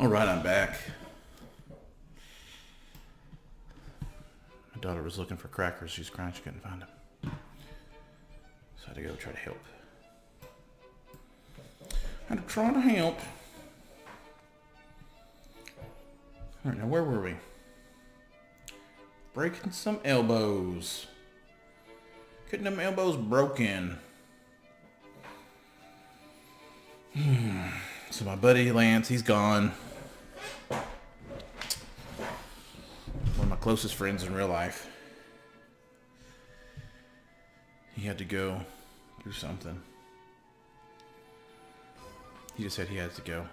All right, I'm back. My daughter was looking for crackers. She's crying she couldn't find them. So I had to go try to help. I had to try to help. All right, now where were we? Breaking some elbows. Getting them elbows broken. So my buddy Lance, he's gone. One of my closest friends in real life. He had to go do something. He just said he has to go.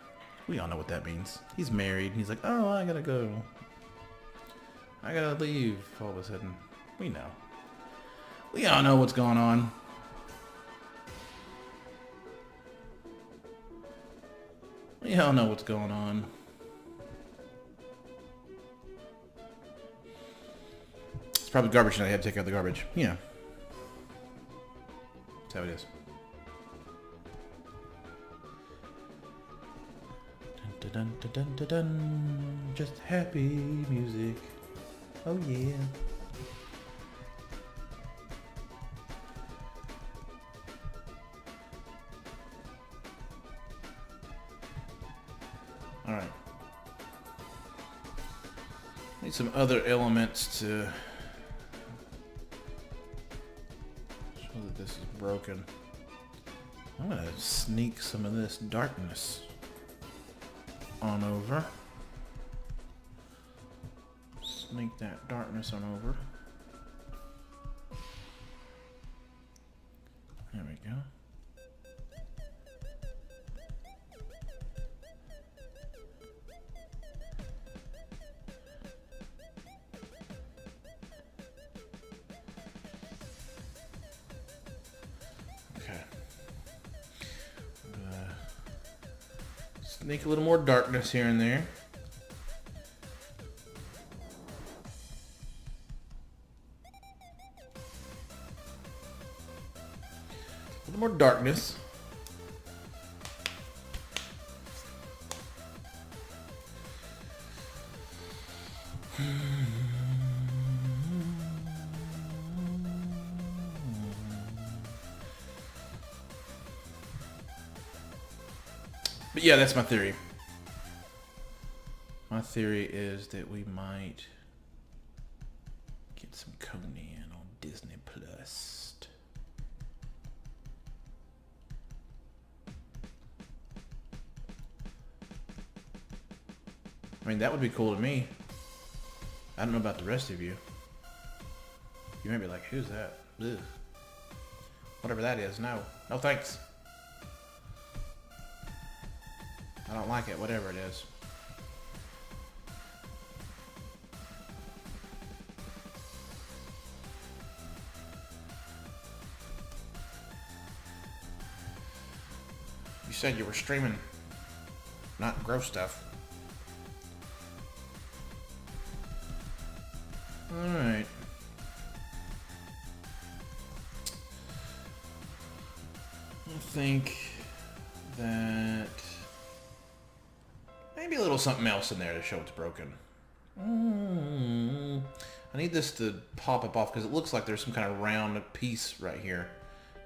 We all know what that means. He's married. He's like, oh, I gotta go. I gotta leave all of a sudden. We know. We all know what's going on. We all know what's going on. It's probably garbage and I had to take out the garbage. Yeah. That's how it is. Dun, dun, dun, dun, dun, dun. Just happy music. Oh yeah. All right. Need some other elements to show that this is broken. I'm gonna sneak some of this darkness on over. Sneak that darkness on over. There we go. Okay. Sneak a little more darkness here and there. A little more darkness. But yeah, that's my theory. My theory is that we might get some Conan on Disney Plus. I mean, that would be cool to me. I don't know about the rest of you. You might be like, who's that? Ugh. Whatever that is, no. No thanks. I don't like it, whatever it is. You said you were streaming, not gross stuff. Alright. I think that maybe a little something else in there to show it's broken. I need this to pop up off because it looks like there's some kind of round piece right here.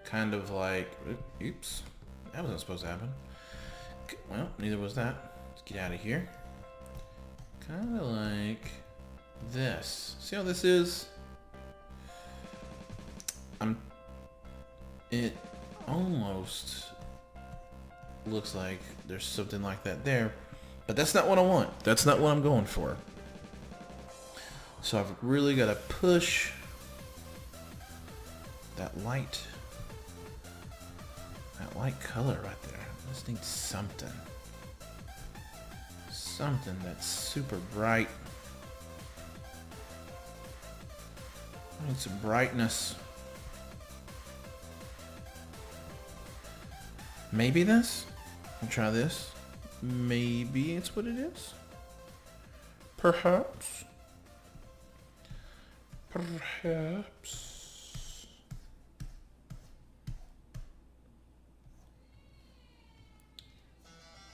Kind of like, oops, that wasn't supposed to happen. Well, neither was that. Let's get out of here. Kind of like this. See how this is? It almost looks like there's something like that there, but that's not what I want. That's not what I'm going for. So I've really got to push that light color right there. I just need something that's super bright. I need some brightness. Maybe this? I'll try this. Maybe it's what it is. Perhaps. Perhaps.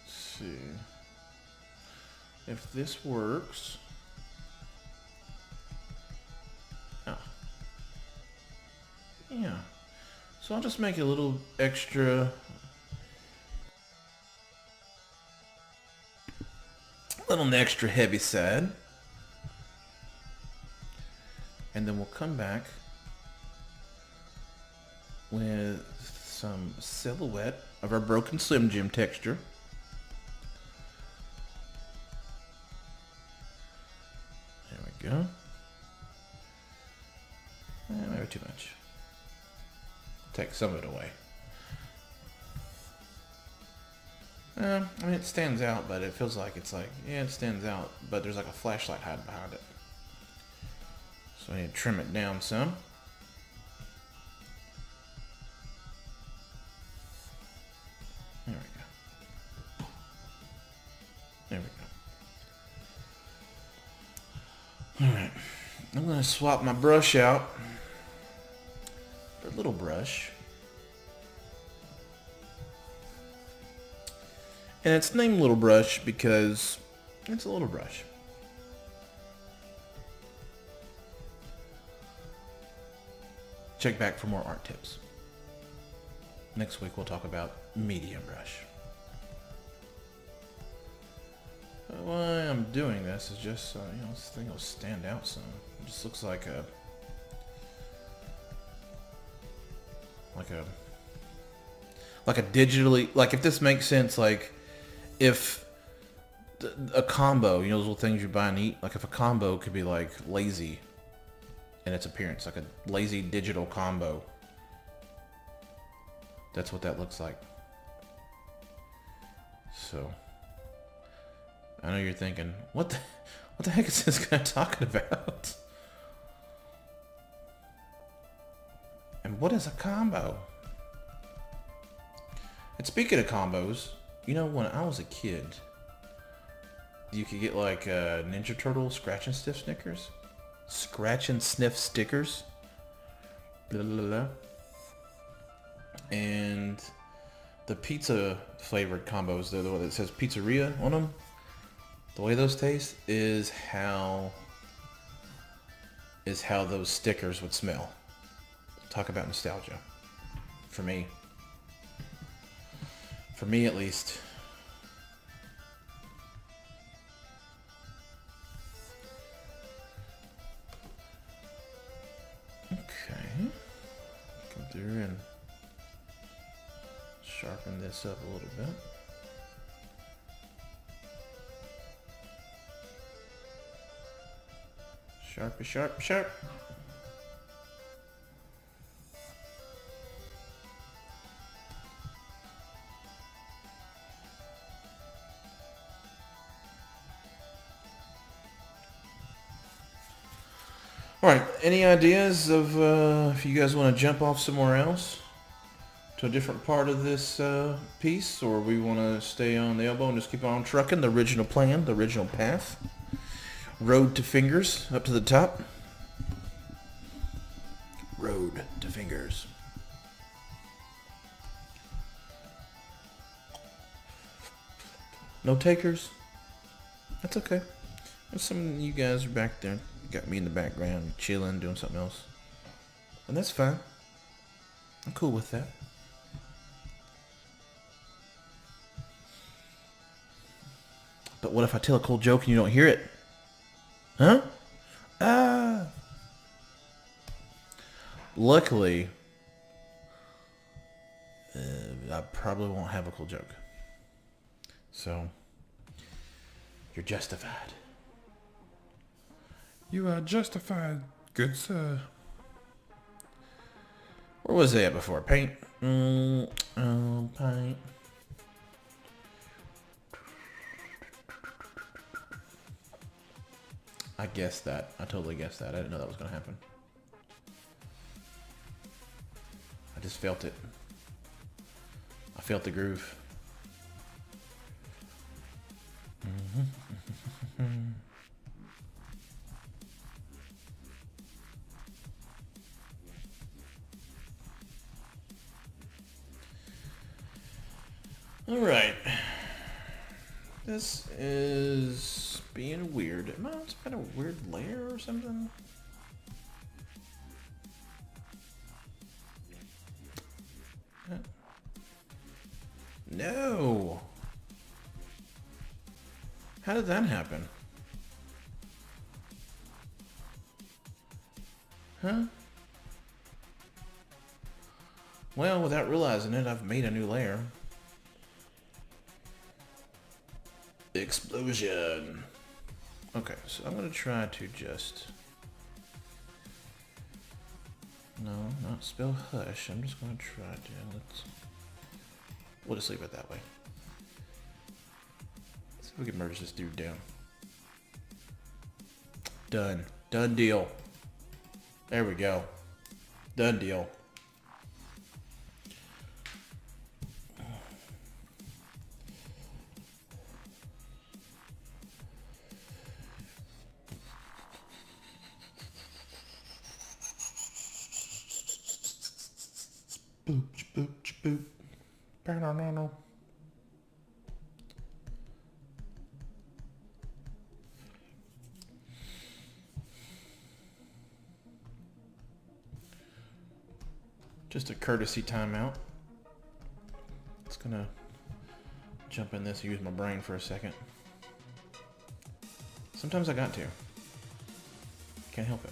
Let's see. if this works. Oh. Yeah. So I'll just make a little extra heavy side. And then we'll come back with some silhouette of our broken Slim Jim texture. There we go. Maybe too much. Take some of it away. I mean, it stands out, but it feels like it's like, yeah, it stands out, but there's like a flashlight hiding behind it. So I need to trim it down some. There we go. There we go. Alright. I'm going to swap my brush out for a little brush. And it's named Little Brush because it's a little brush. Check back for more art tips. Next week we'll talk about medium brush. Why I'm doing this is just so this thing will stand out some. It just looks like a digitally, like, if this makes sense, like if a combo, those little things you buy and eat, like if a combo could be like lazy in its appearance, like a lazy digital combo. That's what that looks like. So I know you're thinking, what the heck is this guy talking about? And what is a combo? And speaking of combos, when I was a kid, you could get like Ninja Turtle scratch and sniff stickers. Scratch and sniff stickers. Blah, blah, blah. And the pizza flavored combos, the one that says pizzeria on them, the way those taste is how those stickers would smell. Talk about nostalgia. For me at least. Okay. Come through and sharpen this up a little bit. Sharp, sharp, sharp. All right, any ideas of if you guys want to jump off somewhere else to a different part of this piece, or we want to stay on the elbow and just keep on trucking the original plan, the original path? Road to fingers, up to the top. Road to fingers. No takers? That's okay. Some of you guys are back there. Got me in the background, chilling, doing something else. And that's fine. I'm cool with that. But what if I tell a cool joke and you don't hear it? Huh? Luckily, I probably won't have a cool joke. So, you're justified. You are justified, good sir. Where was they at before? Paint? Paint. I guessed that. I totally guessed that. I didn't know that was going to happen. I just felt it. I felt the groove. All right. This is being weird. Am I on some kind of weird layer or something? No! How did that happen? Huh? Well, without realizing it, I've made a new layer. Explosion! Okay, so I'm gonna try to just... No, not spell hush. I'm just gonna try to... We'll just leave it that way. Let's see if we can merge this dude down. Done. Done deal. There we go. Done deal. Boop, boop, boop. No. Just a courtesy timeout. Just gonna jump in this and use my brain for a second. Sometimes I got to. Can't help it.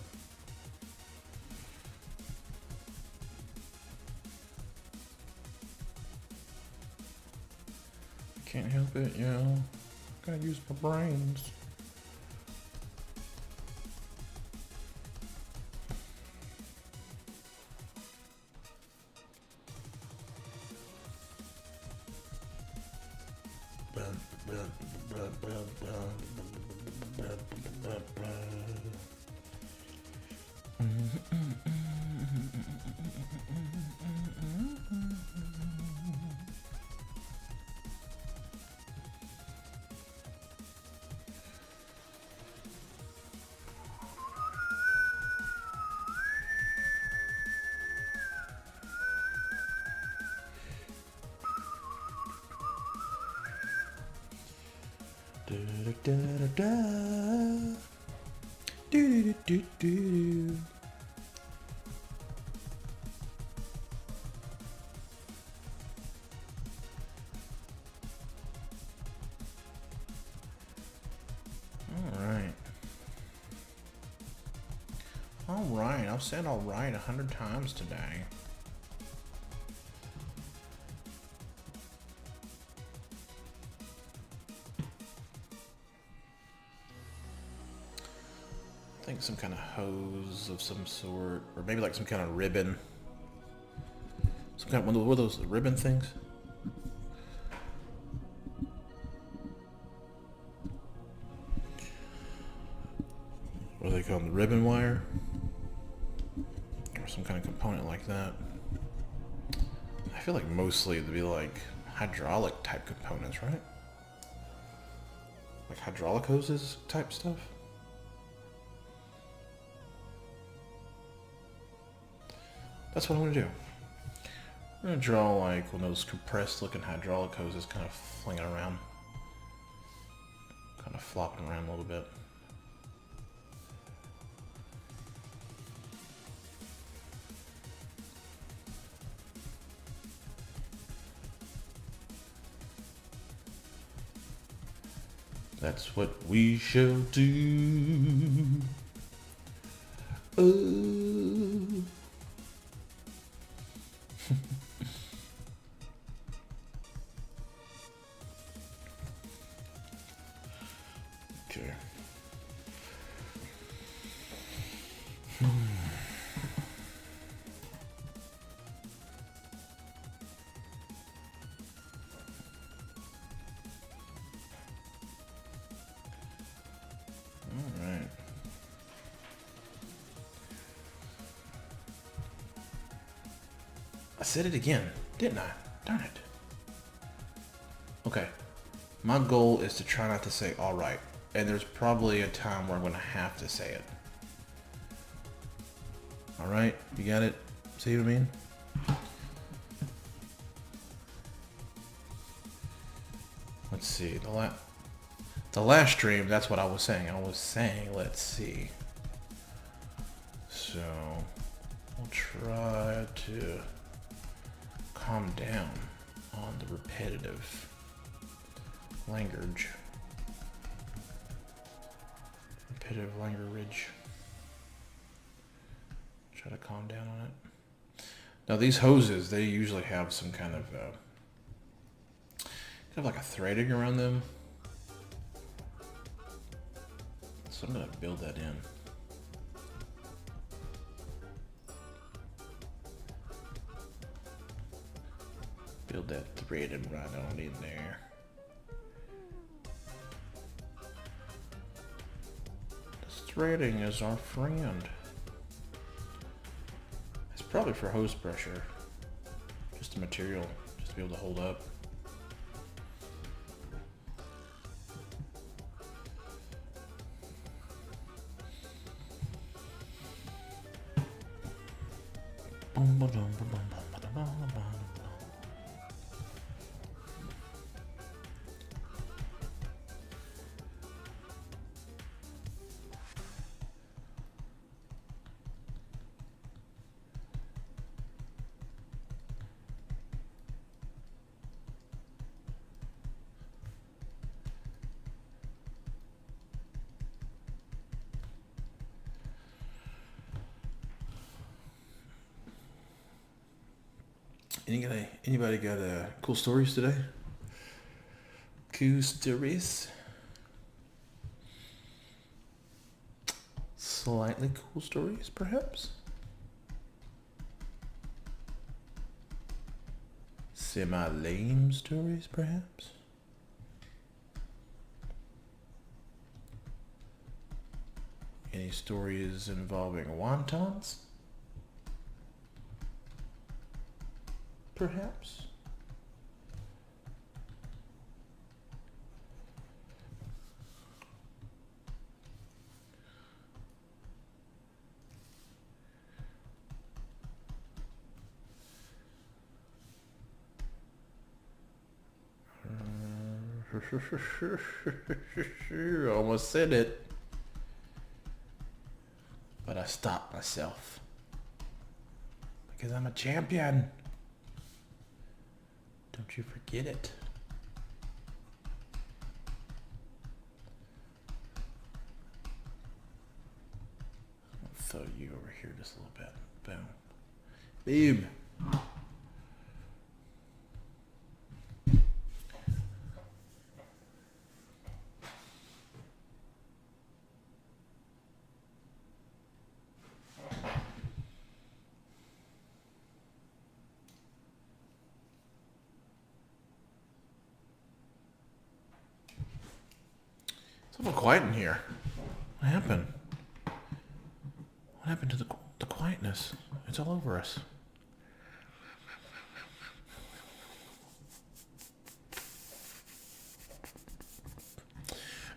Can't help it, you know. Gotta use my brains. Alright, I've said alright 100 times today. I think some kind of hose of some sort, or maybe like some kind of ribbon. Some kind of one of those ribbon things. What do they call them? The ribbon wire? Or some kind of component like that. I feel like mostly it'd be like hydraulic type components, right? Like hydraulic hoses type stuff. That's what I'm gonna do. I'm gonna draw like one of those compressed looking hydraulic hoses kind of flinging around. Kind of flopping around a little bit. That's what we shall do. Oh. Okay. All right. I said it again, didn't I? Darn it. Okay. My goal is to try not to say all right. And there's probably a time where I'm going to have to say it. All right? You got it? See what I mean? Let's see. the last stream, that's what I was saying. I was saying, let's see. So, we'll try to calm down on the repetitive language. Repetitive language. Try to calm down on it. Now these hoses, they usually have some kind of like a threading around them. So I'm gonna build that in. Build that threading right on in there. This threading is our friend. It's probably for hose pressure. Just a material, just to be able to hold up. Anybody got cool stories today? Cool stories? Slightly cool stories, perhaps? Semi-lame stories, perhaps? Any stories involving wontons? Perhaps? Almost said it, but I stopped myself because I'm a champion. Don't you forget it. I'll throw you over here just a little bit. Boom. Boom. It's a little quiet in here. What happened? What happened to the quietness? It's all over us.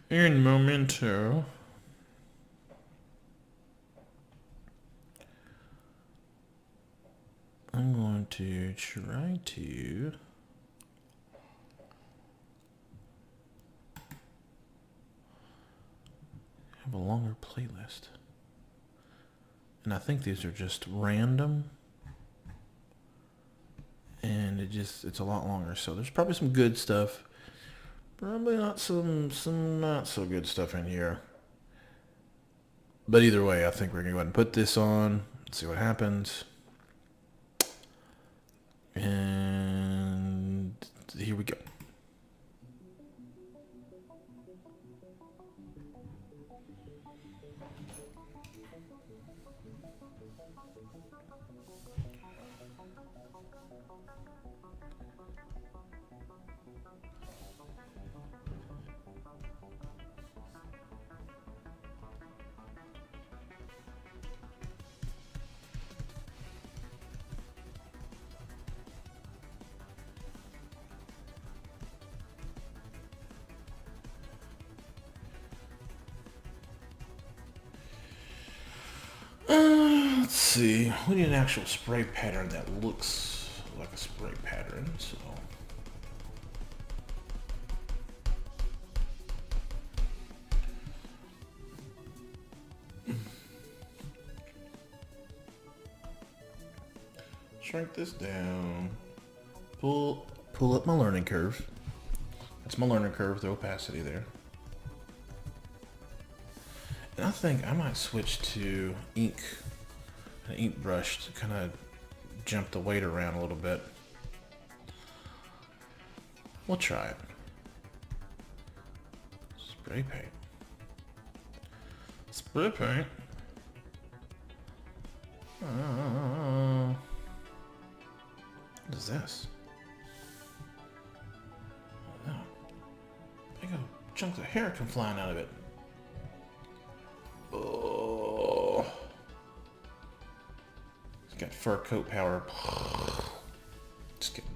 In Memento. I'm going to try to have a longer playlist. And I think these are just random. And it's a lot longer. So there's probably some good stuff. Probably not some not so good stuff in here. But either way, I think we're going to go ahead and put this on. See what happens. And here we go. Let's see. We need an actual spray pattern that looks like a spray pattern, so. shrink this down. Pull up my learning curve. That's my learning curve, the opacity there. And I think I might switch to an ink brush to kind of jump the weight around a little bit. We'll try it. Spray paint. Spray paint. What is this? Oh, big old chunks of hair come flying out of it. Oh, it's got fur coat power. Just kidding.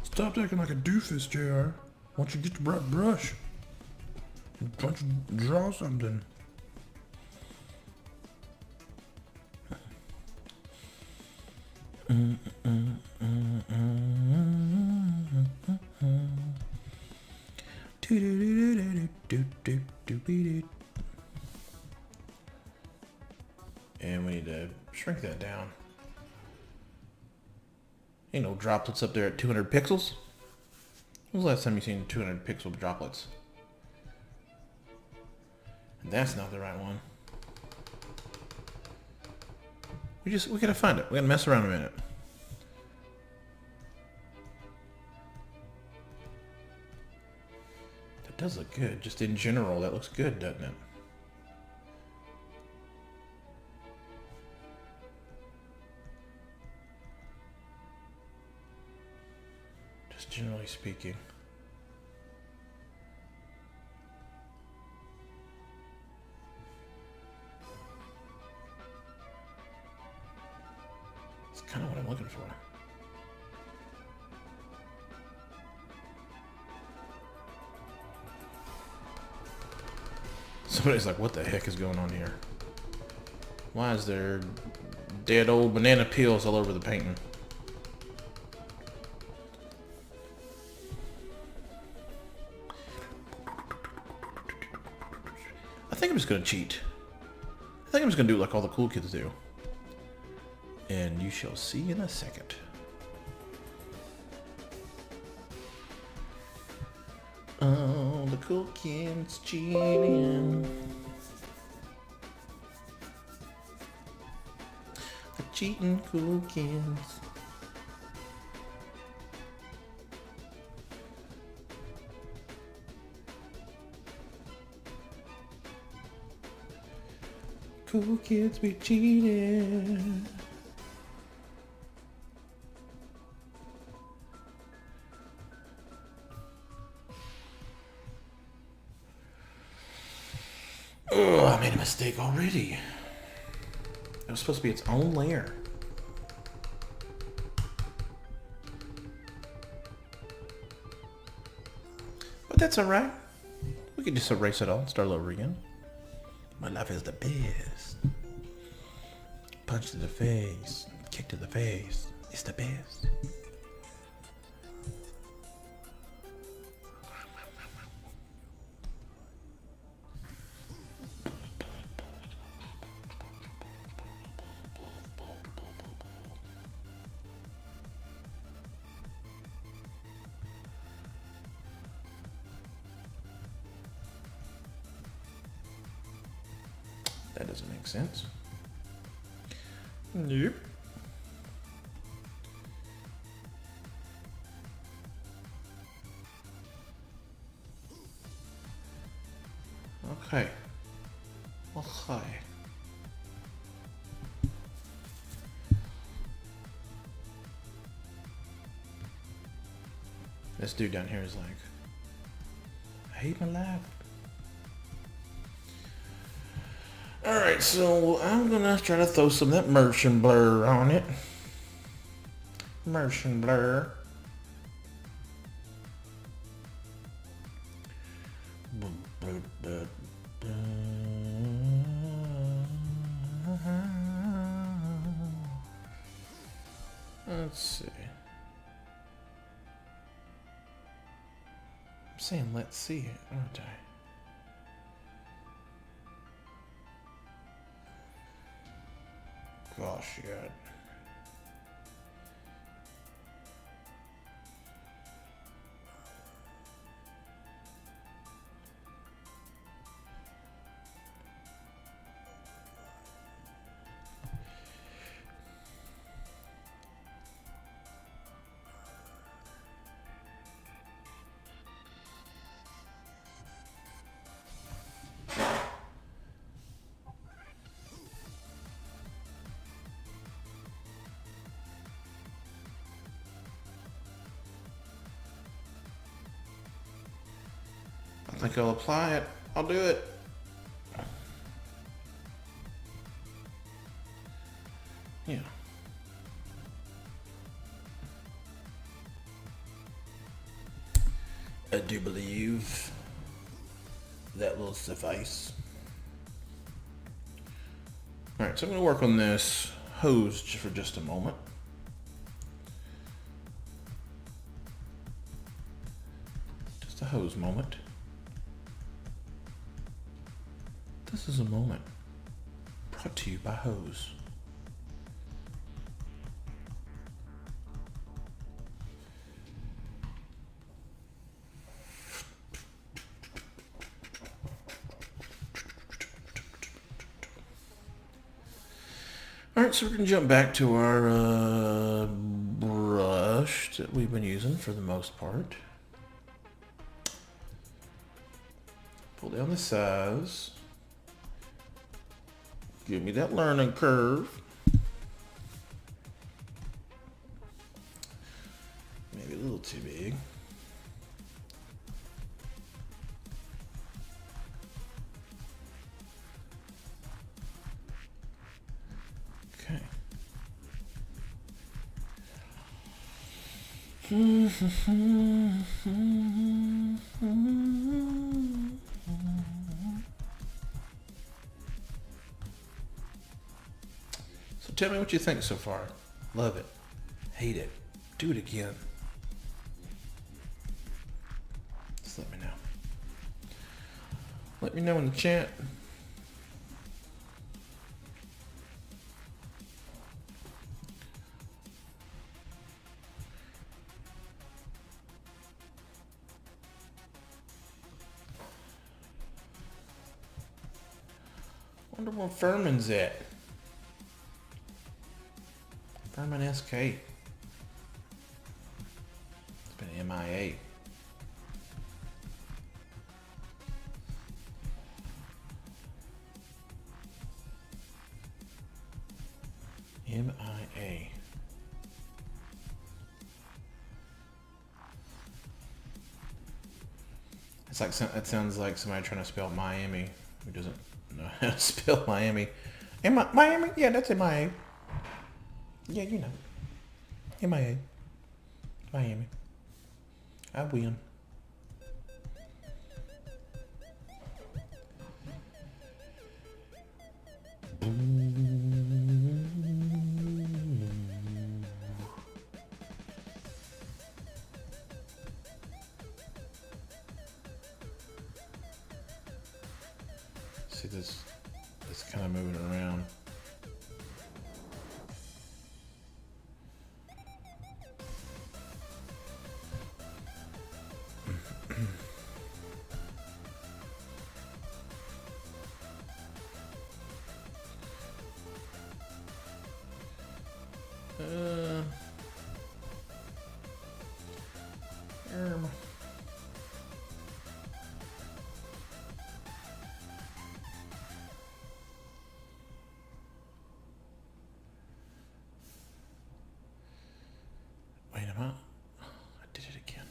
Stop acting like a doofus, JR. Why don't you get the bright brush? Why don't you draw something? And we need to shrink that down. Ain't no droplets up there at 200 pixels. When was the last time you seen 200 pixel droplets? And that's not the right one. We gotta find it. We gotta mess around a minute. That does look good. Just in general, that looks good, doesn't it? Just generally speaking. It's kind of what I'm looking for. Somebody's like, what the heck is going on here? Why is there dead old banana peels all over the painting? I think I'm just gonna cheat. I think I'm just gonna do like all the cool kids do. And you shall see in a second. Oh, the cool kids cheating. The cheating cool kids. Cool kids be cheating. Oh, I made a mistake already. It was supposed to be its own layer. But that's alright. We can just erase it all and start all over again. My life is the best. Punch to the face. Kick to the face. It's the best. That doesn't make sense. Nope. Okay. Okay. This dude down here is like, I hate my life. Alright, so I'm gonna try to throw some of that motion blur on it. Motion blur. Let's see. I'm saying let's see, aren't I? Gosh, yeah. Like I'll apply it. I'll do it. Yeah. I do believe that will suffice. Alright, so I'm going to work on this hose for just a moment. Just a hose moment. This is a moment brought to you by Hose. Alright, so we're going to jump back to our brush that we've been using for the most part. Pull down the size. Give me that learning curve. Maybe a little too big. Okay. So tell me what you think so far. Love it. Hate it. Do it again. Just let me know. Let me know in the chat. Wonder where Furman's at. Furman SK. It's been MIA. MIA. It's like that sounds like somebody trying to spell Miami who doesn't know how to spell Miami. Miami? Yeah, that's MIA. Yeah, you know. MIA. Miami. I win. See this? It's kind of moving around. Wait a minute. I did it again.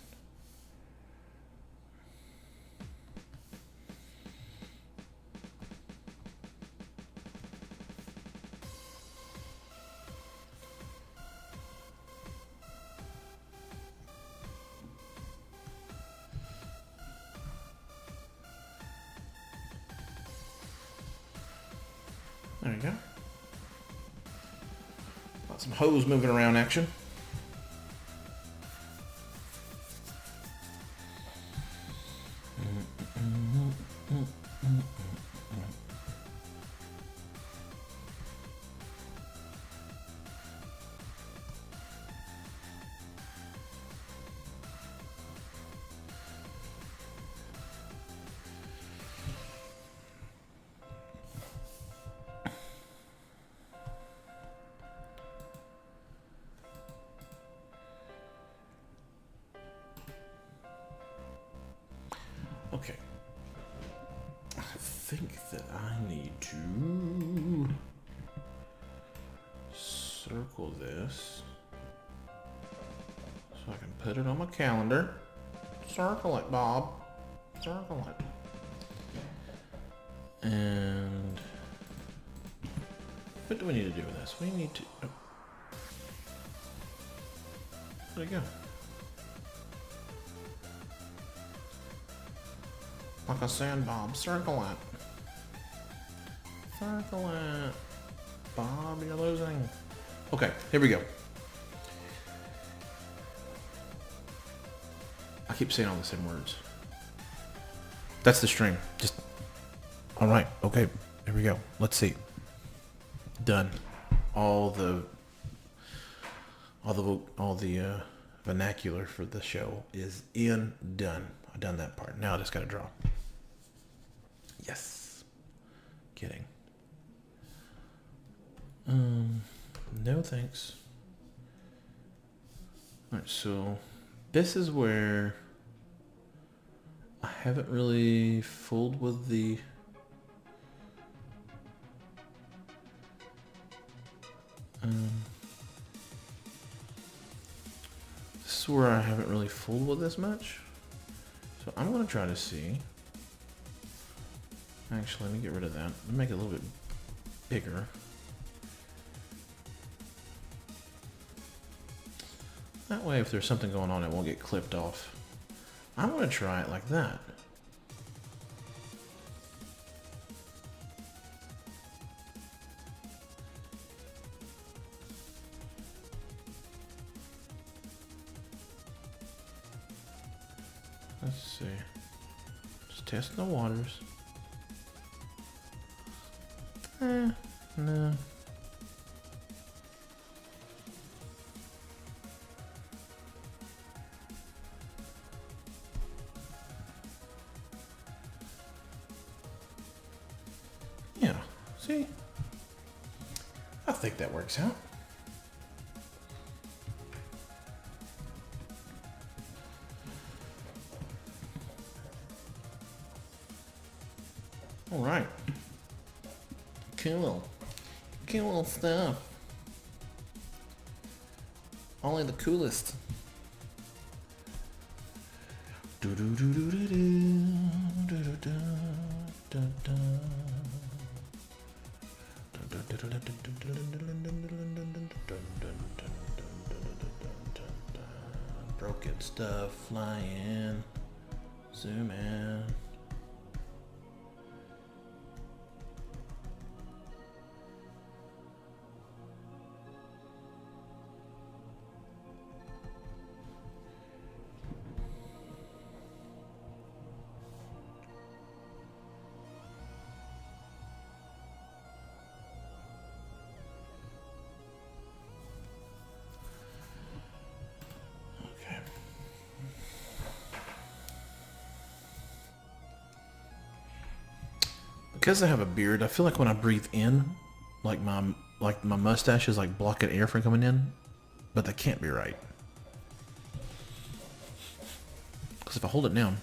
There you go. Got some hose moving around action. Okay. I think that I need to circle this so I can put it on my calendar. Circle it, Bob. Circle it. And what do we need to do with this? We need to. Oh. Where'd it go? Like a sand bomb. Circle it. Circle it. Bob, you're losing. Okay, here we go. I keep saying all the same words. That's the stream. Just. All right. Okay. Here we go. Let's see. Done. All the vernacular for the show is done. I've done that part. Now I just got to draw. Yes. Kidding. No thanks. All right. So this is where I haven't really fooled with the. This is where I haven't really fooled with this much. So I'm going to try to see. Actually, let me get rid of that. Let me make it a little bit bigger. That way, if there's something going on, it won't get clipped off. I'm going to try it like that. Let's see. Just testing the waters. No. Yeah, see? I think that works out. All right. Cool. Cool stuff. Only the coolest. Broken stuff flying. Zoom in. Because I have a beard, I feel like when I breathe in, like my mustache is like blocking air from coming in, but that can't be right. Because if I hold it down,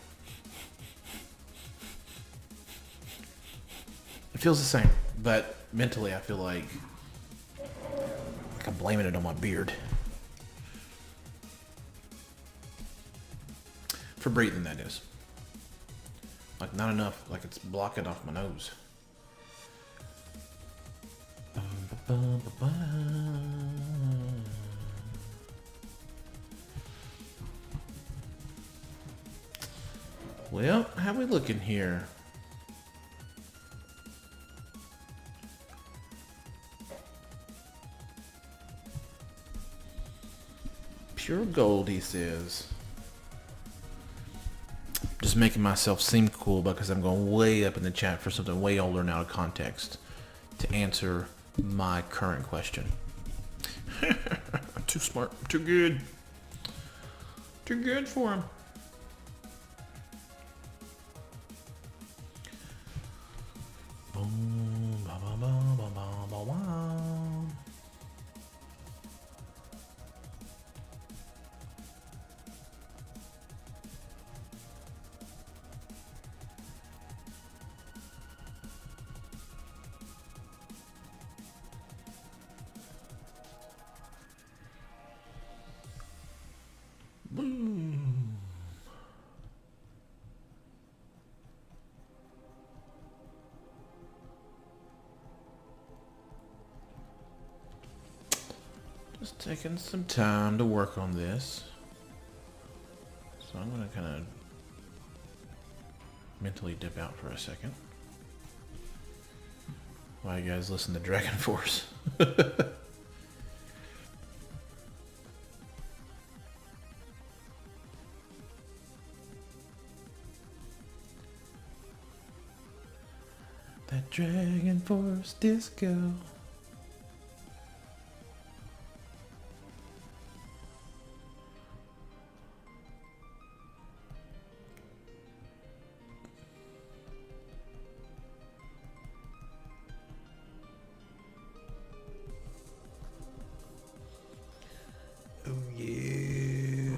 it feels the same. But mentally, I feel like I'm blaming it on my beard for breathing. That is. Like, not enough. Like, it's blocking off my nose. Well, how we looking here? Pure gold, he says. Just making myself seem cool because I'm going way up in the chat for something way older and out of context to answer my current question. I'm too smart, too good. Too good for him. Boom, ba, ba, ba, ba, ba, ba, ba. Boom. Just taking some time to work on this. So I'm gonna kind of mentally dip out for a second while you guys listen to Dragon Force. That Dragon Force disco. Oh yeah.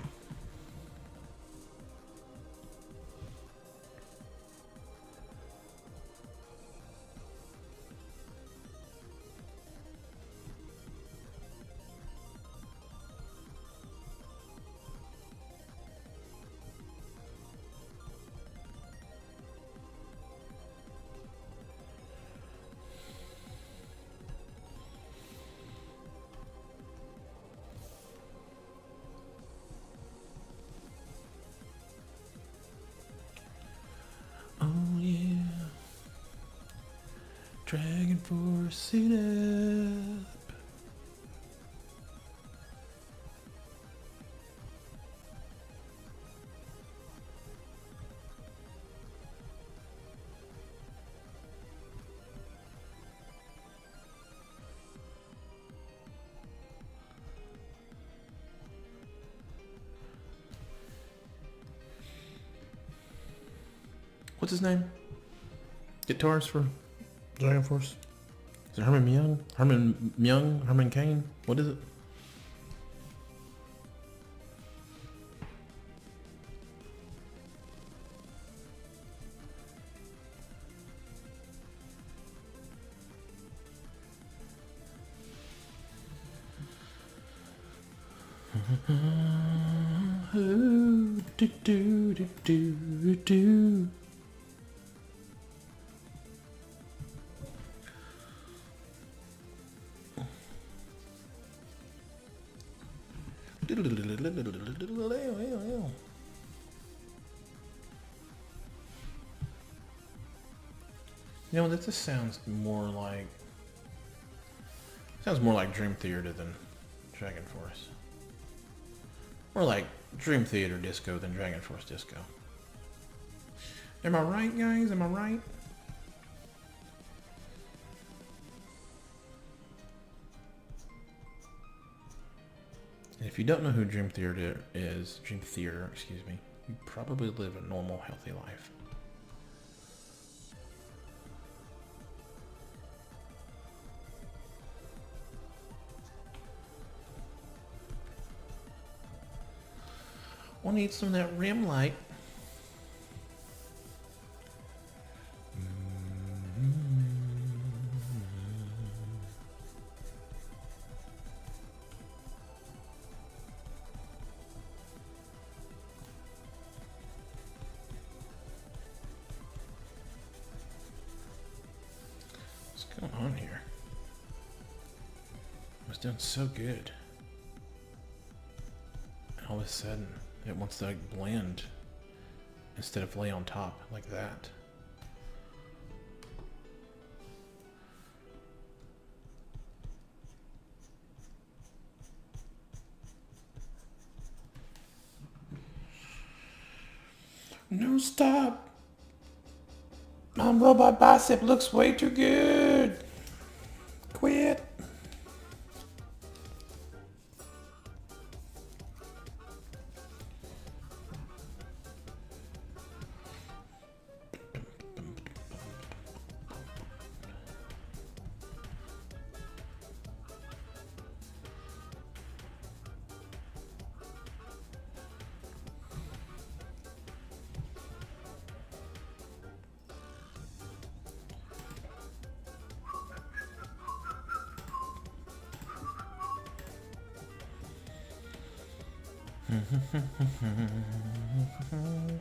Oh yeah. Dragon Force, sit up. What's his name? Guitarist for Dragon Force? Is it Herman Myung? Herman Myung? Herman Cain? What is it? Do, do, do, do, do. You know, that just sounds more like Dream Theater than Dragon Force. More like Dream Theater Disco than Dragon Force Disco. Am I right, guys? Am I right? And if you don't know who Dream Theater is, you probably live a normal, healthy life. We'll need some of that rim light. What's going on here? I was doing so good. And all of a sudden, it wants to like blend instead of lay on top like that. No, stop. My robot bicep looks way too good. Quit.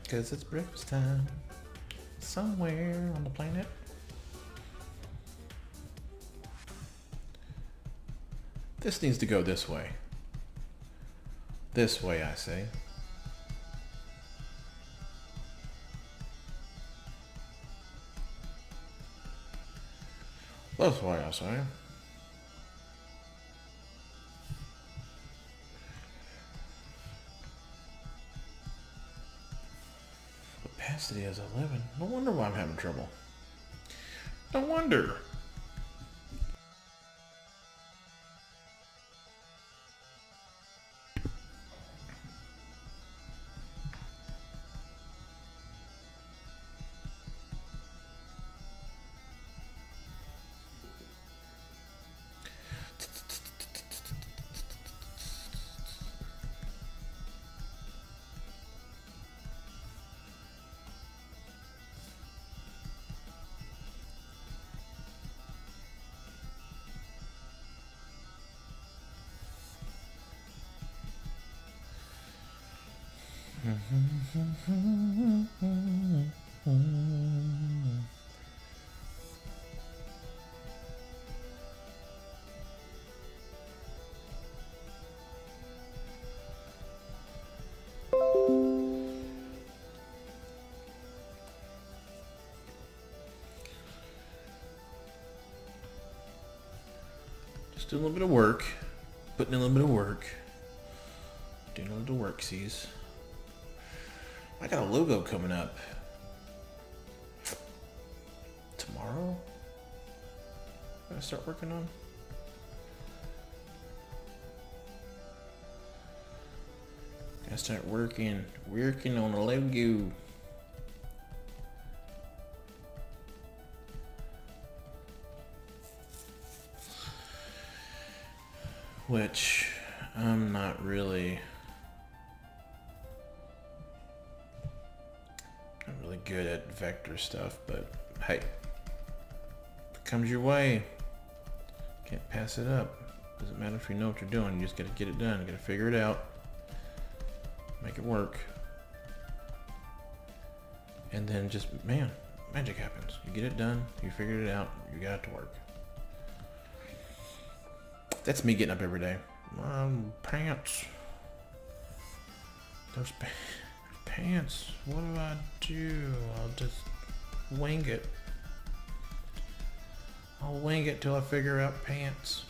Cause it's breakfast time somewhere on the planet. This needs to go this way. This way, I say. This way, I say. Opacity is 11. No wonder why I'm having trouble. No wonder. Just doing a little bit of work. Putting in a little bit of work. Doing a little worksies. I got a logo coming up. Tomorrow? I'm gonna start working on. Gotta start working on a logo. Which I'm not really good at vector stuff, but hey, if it comes your way, can't pass it up. Doesn't matter if you know what you're doing, you just gotta get it done, you gotta figure it out, make it work, and then just, man, magic happens. You get it done, you figured it out, you got it to work. That's me getting up every day. Pants. Those pants. What do I do? I'll just wing it. I'll wing it till I figure out pants.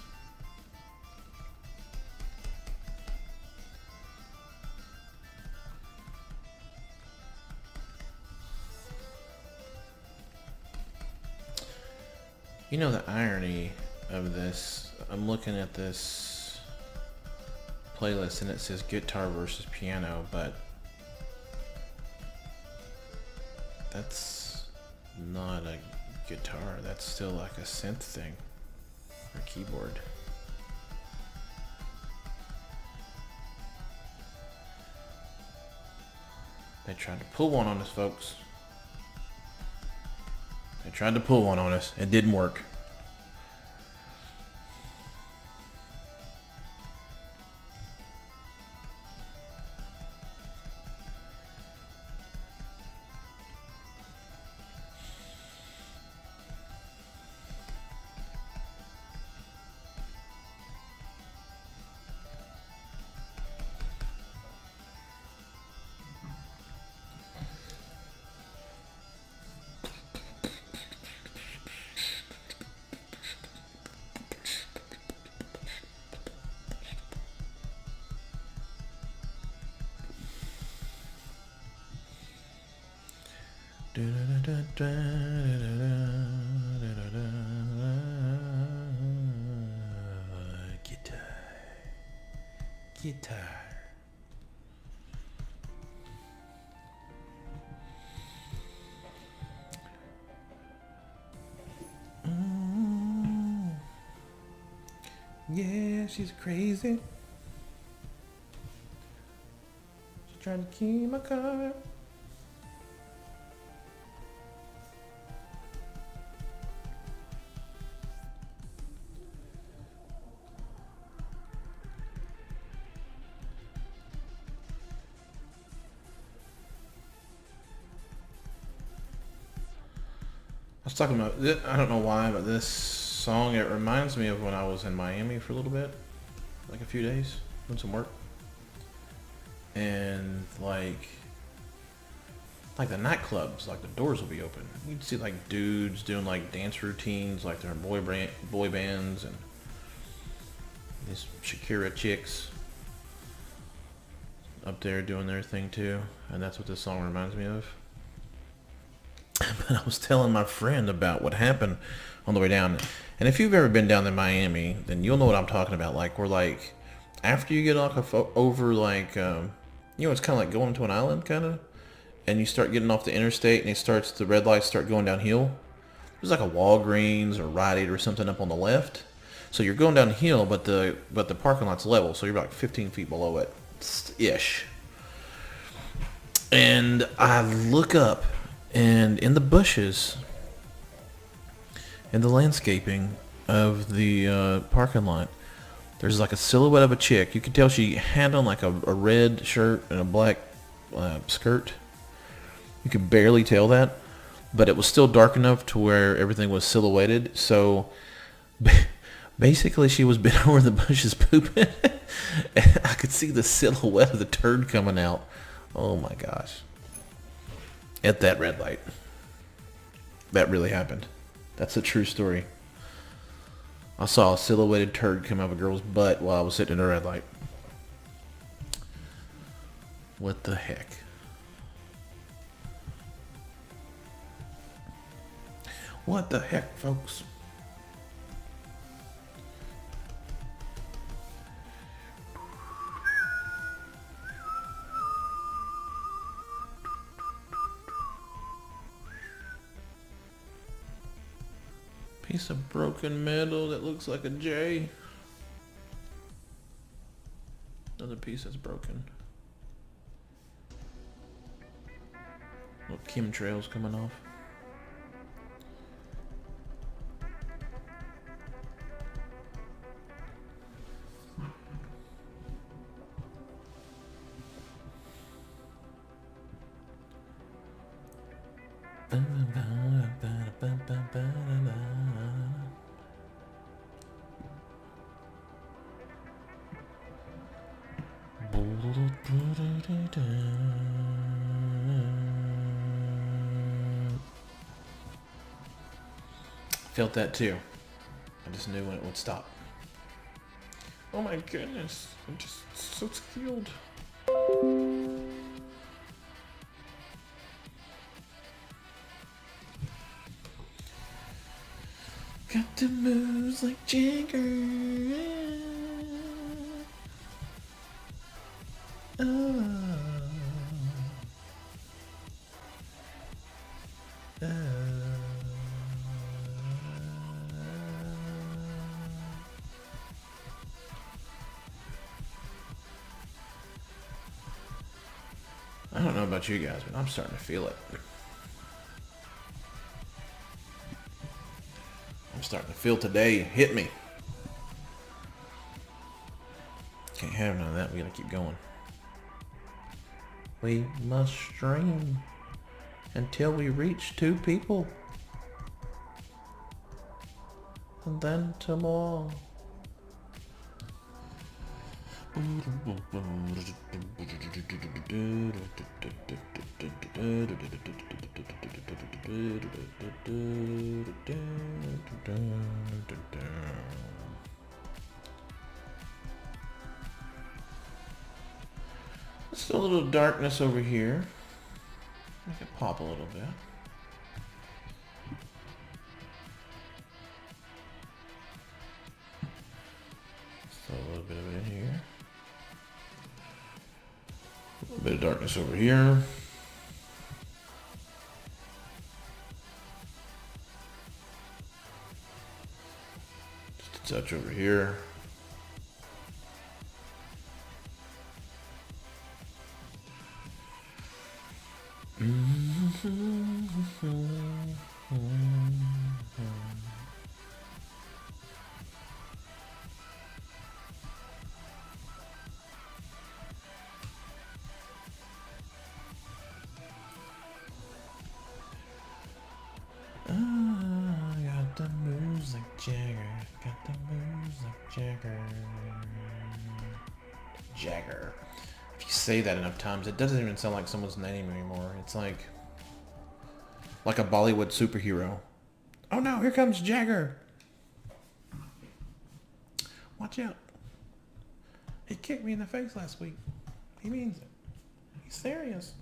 You know the irony of this, I'm looking at this playlist and it says guitar versus piano, but that's not a guitar, that's still like a synth thing, or keyboard. They tried to pull one on us, folks. They tried to pull one on us. It didn't work. Guitar. Yeah, she's crazy. She's trying to keep my car. I was talking about, I don't know why, but this song, it reminds me of when I was in Miami for a little bit. like a few days, doing some work, and like the nightclubs, like the doors will be open. You'd see like dudes doing like dance routines, like their boy bands, and these Shakira chicks up there doing their thing too. And that's what this song reminds me of. But I was telling my friend about what happened on the way down. And if you've ever been down to Miami, then you'll know what I'm talking about. Like, we're like, after you get off over like, it's kind of like going to an island, kind of, and you start getting off the interstate, and the red lights start going downhill. There's like a Walgreens or Rite Aid or something up on the left. So you're going downhill, but the parking lot's level, so you're like 15 feet below it, ish. And I look up, and in the bushes, in the landscaping of the parking lot, there's like a silhouette of a chick. You can tell she had on like a red shirt and a black skirt. You could barely tell that, but it was still dark enough to where everything was silhouetted. So basically she was bent over the bushes pooping. And I could see the silhouette of the turd coming out. Oh my gosh. At that red light. That really happened. That's a true story. I saw a silhouetted turd come out of a girl's butt while I was sitting in a red light. What the heck? What the heck, folks? Piece of broken metal that looks like a J. Another piece that's broken. Little chemtrails coming off. Felt that too. I just knew when it would stop. Oh my goodness, I'm just so skilled. Got the moves like Jagger. Oh. I don't know about you guys, but I'm starting to feel it. I'm starting to feel today hit me. Can't have none of that. We gotta keep going. We must stream until we reach 2 people. And then tomorrow. Still a little darkness over here. Make it pop a little bit. Still a little bit of it in here. A little bit of darkness over here. Just a touch over here. Got the moves like Jagger. Got the moves like Jagger. Jagger. If you say that enough times, it doesn't even sound like someone's name anymore. It's like a Bollywood superhero. Oh no, here comes Jagger. Watch out. He kicked me in the face last week. He means it. He's serious.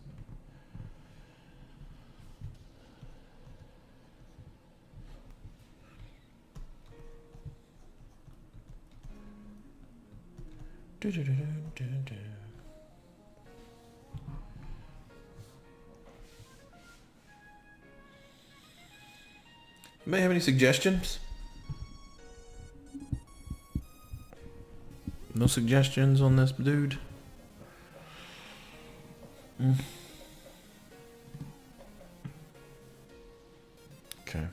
Anybody have any suggestions? No suggestions on this dude? Okay.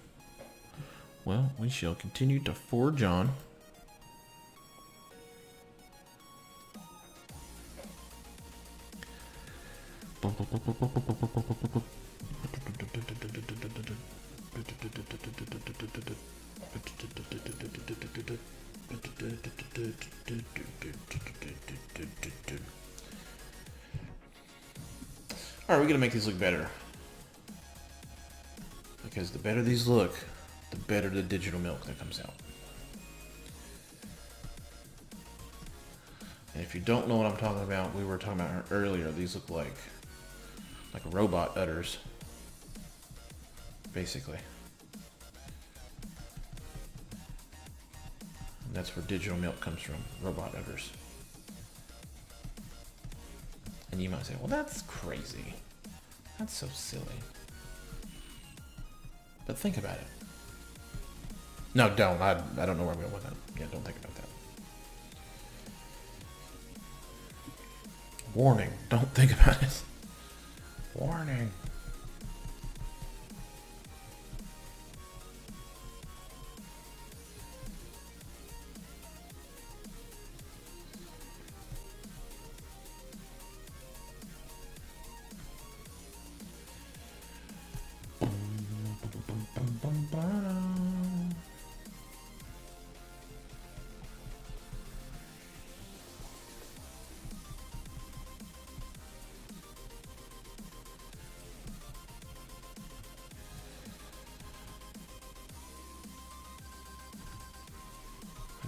Well, we shall continue to forge on. Alright, we're gonna make these look better. Because the better these look, the better the digital milk that comes out. And if you don't know what I'm talking about, we were talking about earlier, these look like robot udders. Basically. And that's where digital milk comes from, robot udders. And you might say, well, that's crazy. That's so silly. But think about it. No, don't. I don't know where I'm going with that. Yeah, don't think about that. Warning, don't think about it. Warning.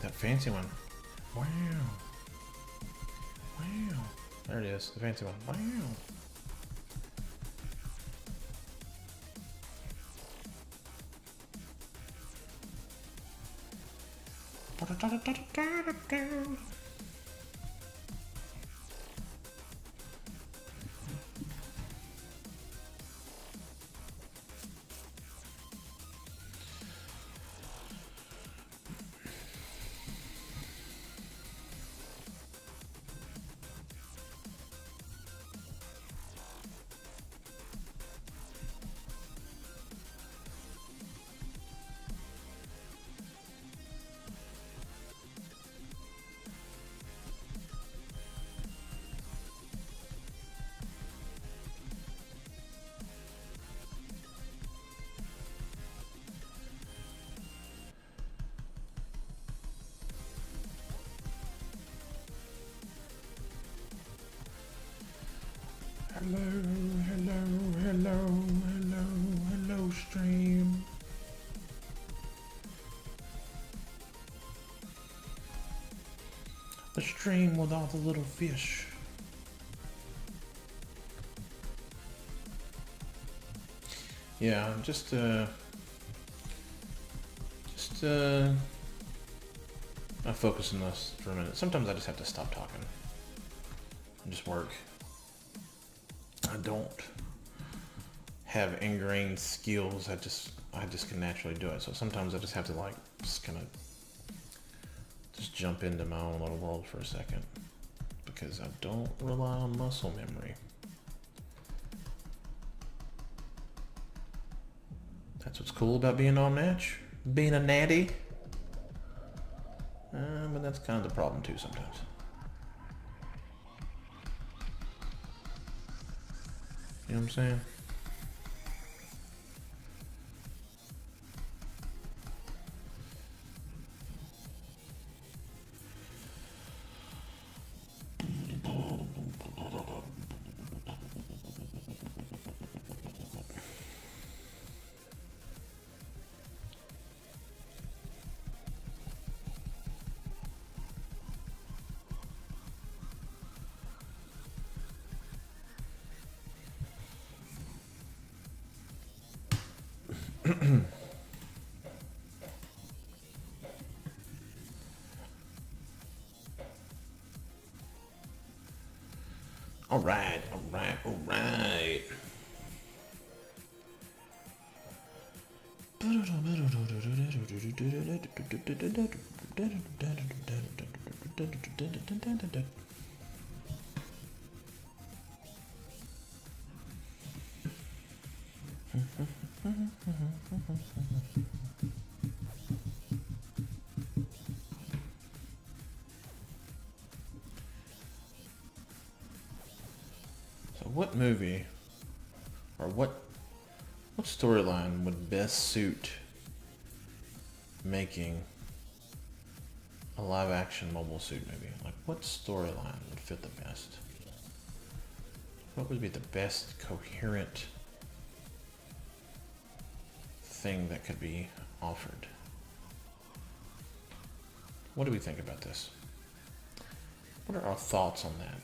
That fancy one. Wow. Wow. There it is, the fancy one. Wow. Hello, stream. The stream with all the little fish. Yeah, just I focus on this for a minute. Sometimes I just have to stop talking and just work. I don't have ingrained skills. I just can naturally do it. So sometimes I just have to just kind of jump into my own little world for a second because I don't rely on muscle memory. That's what's cool about being on Natch, being a natty. But that's kind of the problem too sometimes. You know what I'm saying? All right, all right, all right. So what movie or what storyline would best suit making a live action mobile suit movie? Like what storyline would fit the best? What would be the best coherent thing that could be offered? What do we think about this? What are our thoughts on that?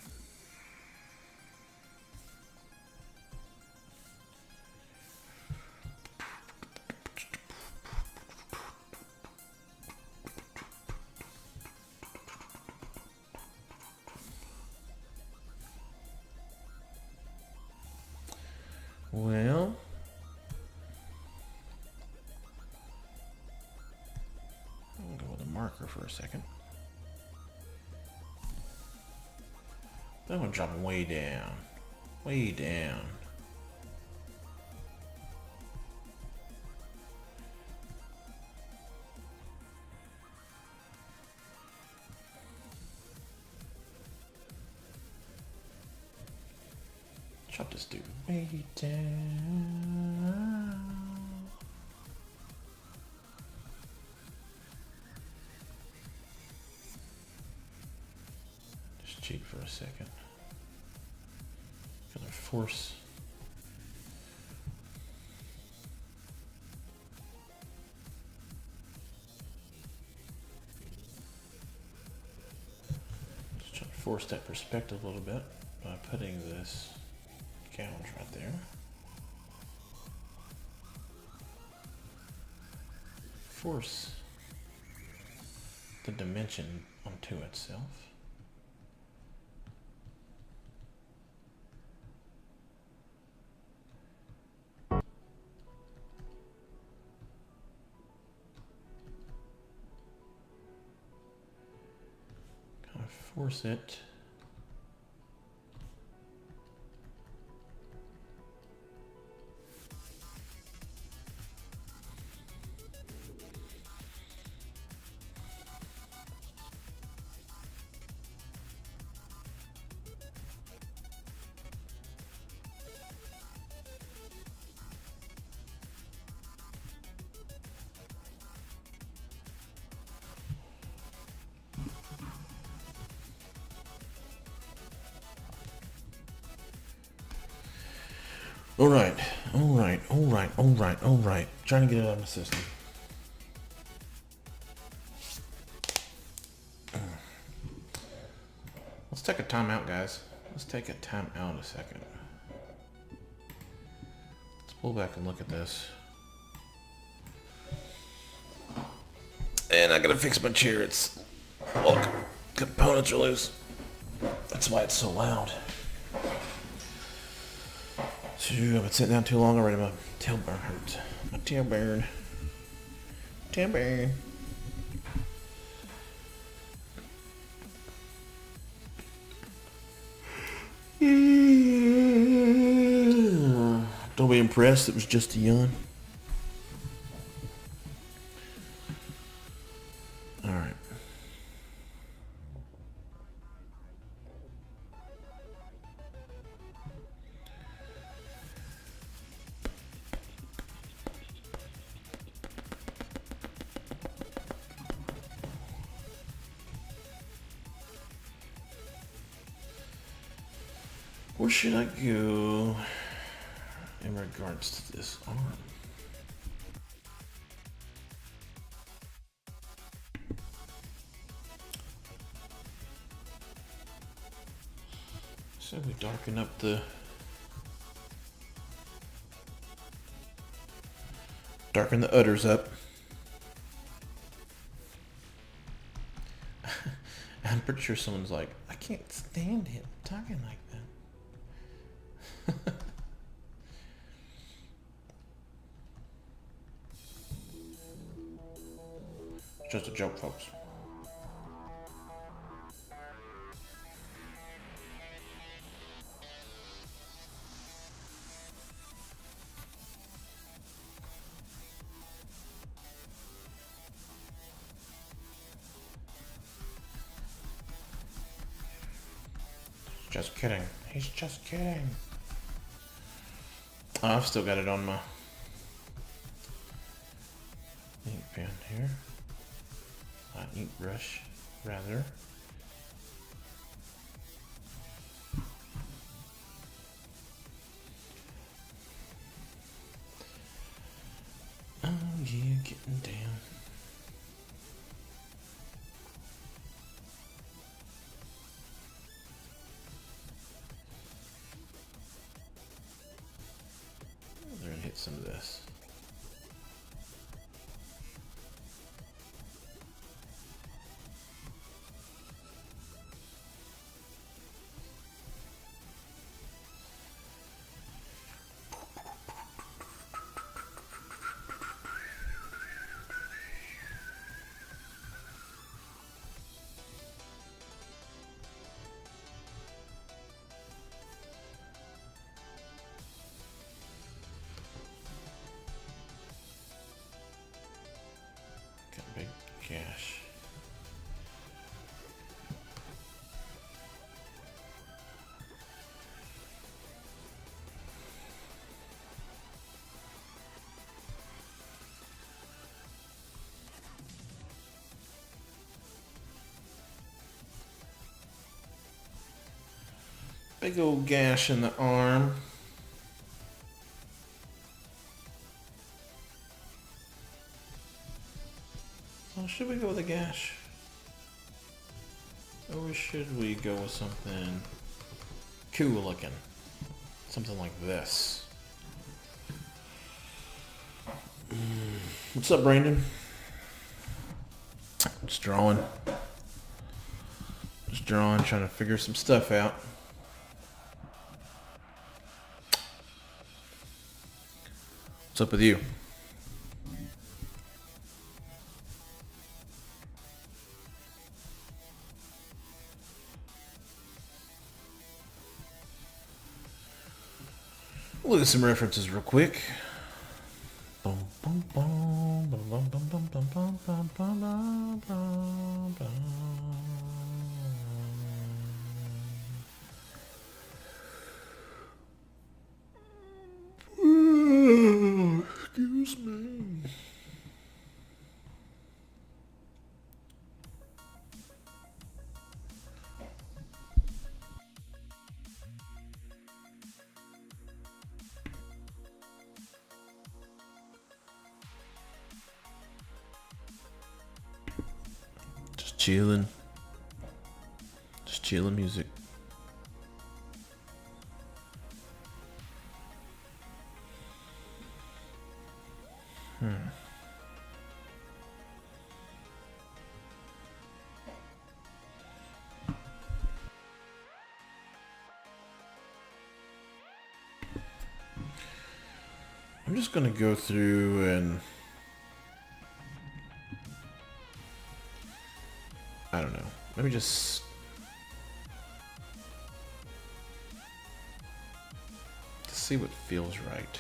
Well, I'll go with a marker for a second. Then I'm gonna drop them way down. Way down. Chop this dude way down. Just cheat for a second. Gonna force. Just try to force that perspective a little bit by putting this gouge right there. Force the dimension onto itself. Kind of force it. All right. Trying to get it out of the system. Let's take a time out, guys. Let's take a time out a second. Let's pull back and look at this. And I gotta fix my chair. It's, look, components are loose. That's why it's so loud. I've been sitting down too long already. My tailbone hurts. My tailbone. Tailbone. Don't be impressed. It was just a yawn. All right. Where should I go in regards to this arm? So we darken up Darken the udders up. I'm pretty sure someone's like, I can't stand him talking like that. Just a joke, folks. Just kidding. He's just kidding. Oh, I've still got it on my ink pen here. Ink brush, rather. Oh yeah, getting down. We're gonna hit some of this. Got a big gash. Big old gash in the arm. Well, should we go with a gash? Or should we go with something cool looking? Something like this. What's up, Brandon? Just drawing. Just drawing, trying to figure some stuff out. What's up with you? Look at some references real quick. Boom, boom, boom, boom, boom, boom, boom, boom, boom, boom, boom, boom, boom. Excuse me. Just chilling. Just chilling music. I'm just going to go through and I don't know. Let me just see what feels right.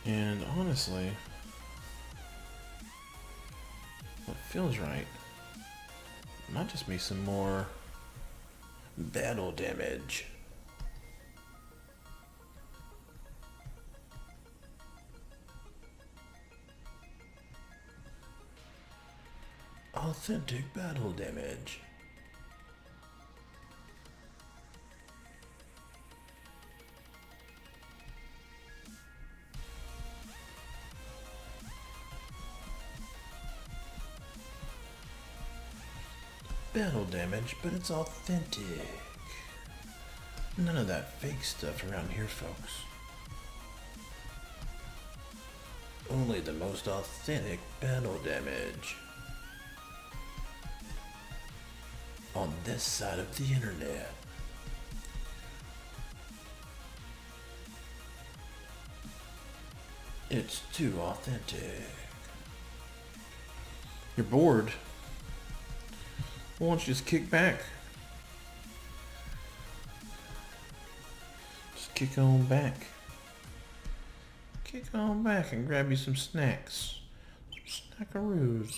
And honestly, what feels right might just be some more battle damage. Authentic battle damage. Battle damage, but it's authentic. None of that fake stuff around here, folks. Only the most authentic battle damage. On this side of the internet. It's too authentic. You're bored? Why don't you just kick back? Just kick on back. Kick on back and grab you some snacks. Some snackaroos.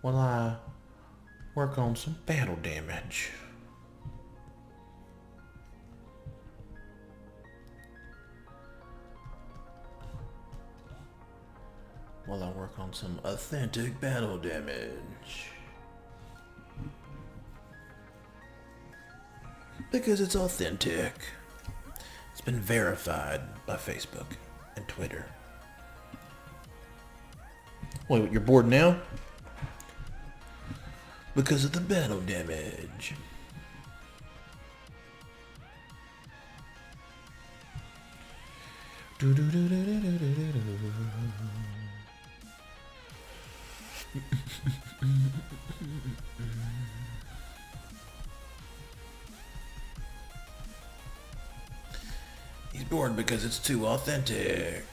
While I work on some battle damage. While I work on some authentic battle damage. Because it's authentic. It's been verified by Facebook and Twitter. Wait, you're bored now? Because of the battle damage. He's bored because it's too authentic.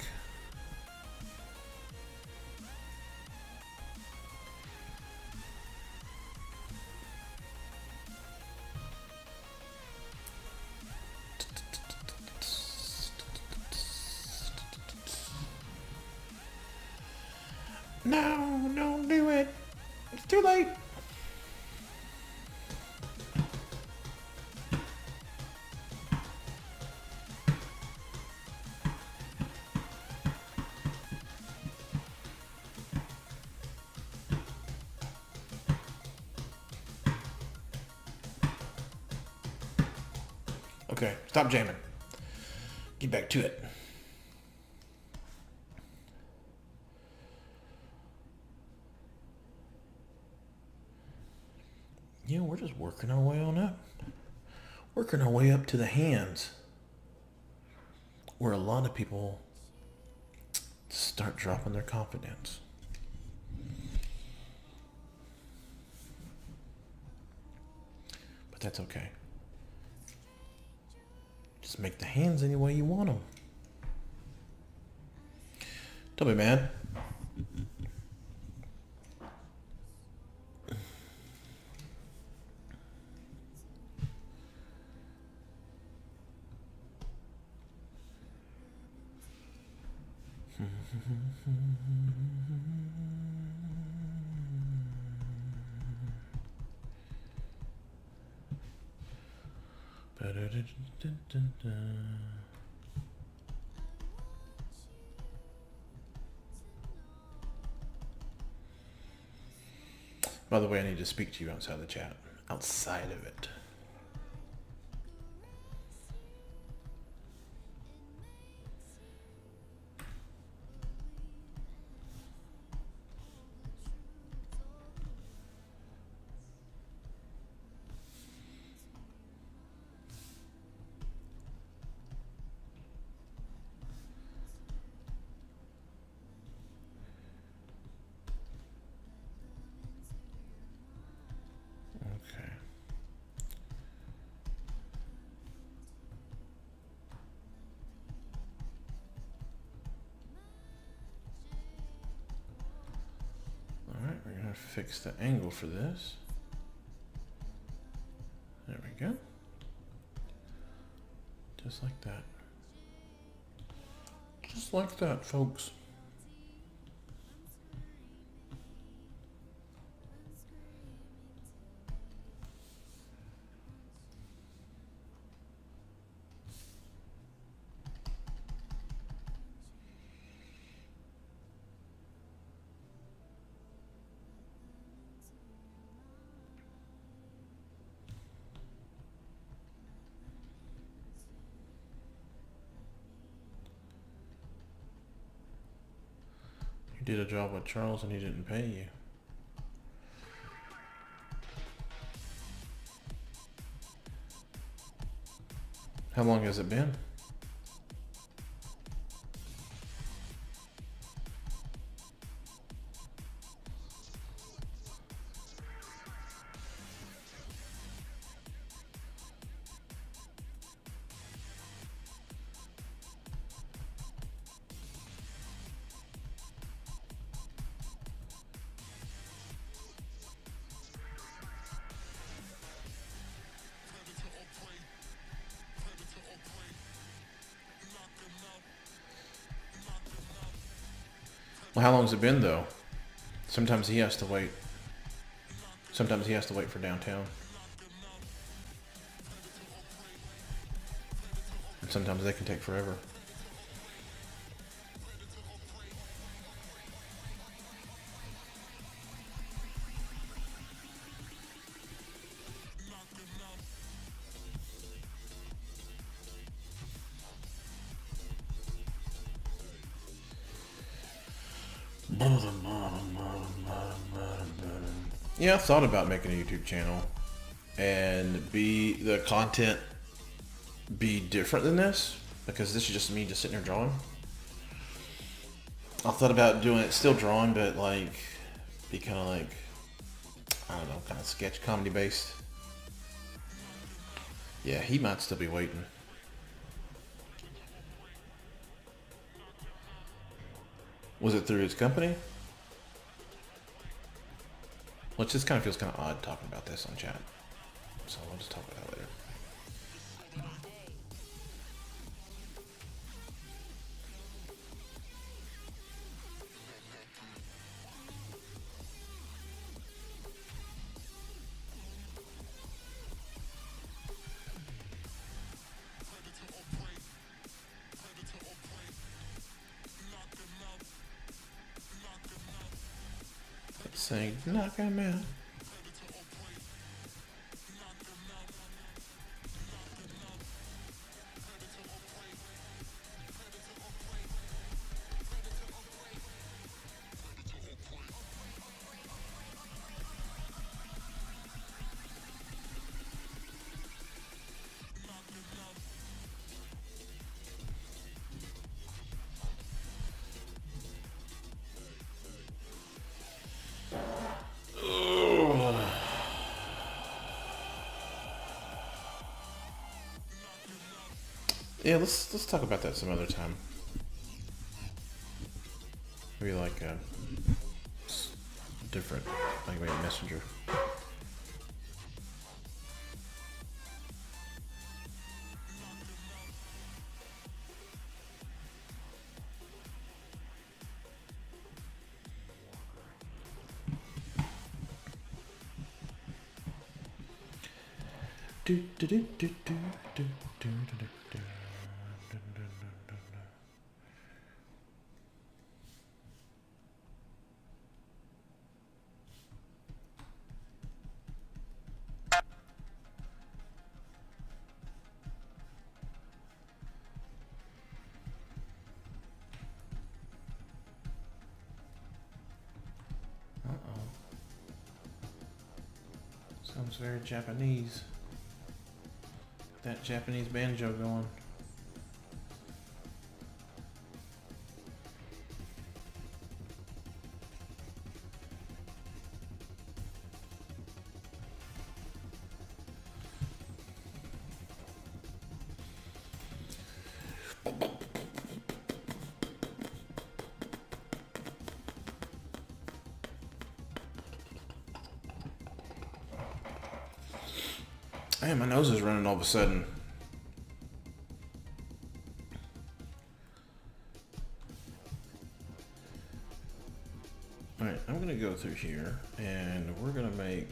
No, don't do it. It's too late. Okay, stop jamming. Get back to it. Yeah, we're just working our way on up. Working our way up to the hands. Where a lot of people start dropping their confidence. But that's okay. Just make the hands any way you want them. Don't be mad. By the way, I need to speak to you outside the chat. Outside of it. Okay. Alright, we're going to fix the angle for this. There we go. Just like that. Just like that, folks. You did a job with Charles and he didn't pay you. How long has it been? Well, how long's it been though? Sometimes he has to wait. Sometimes he has to wait for downtown. And sometimes they can take forever. Yeah, I thought about making a YouTube channel and be the content be different than this, because this is just me just sitting there drawing. I thought about doing it still drawing, but like be kind of like, I don't know, kind of sketch comedy based. Yeah, he might still be waiting. Was it through his company? Which just kind of feels kind of odd talking about this on chat. So we'll just talk about that later. Let's say knock him out. Yeah, let's talk about that some other time. Maybe like a different, like maybe Messenger. Do do do do do do do do do. Sounds very Japanese. That Japanese banjo going. Man, my nose is running all of a sudden. Alright, I'm gonna go through here and we're gonna make...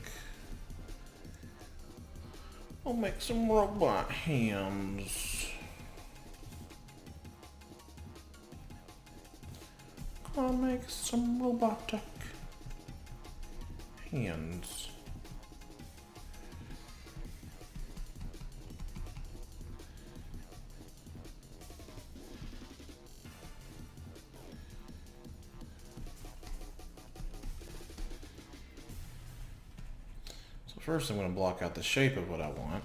I'll make some robot hands. I'll make some robotic hands. First, I'm going to block out the shape of what I want.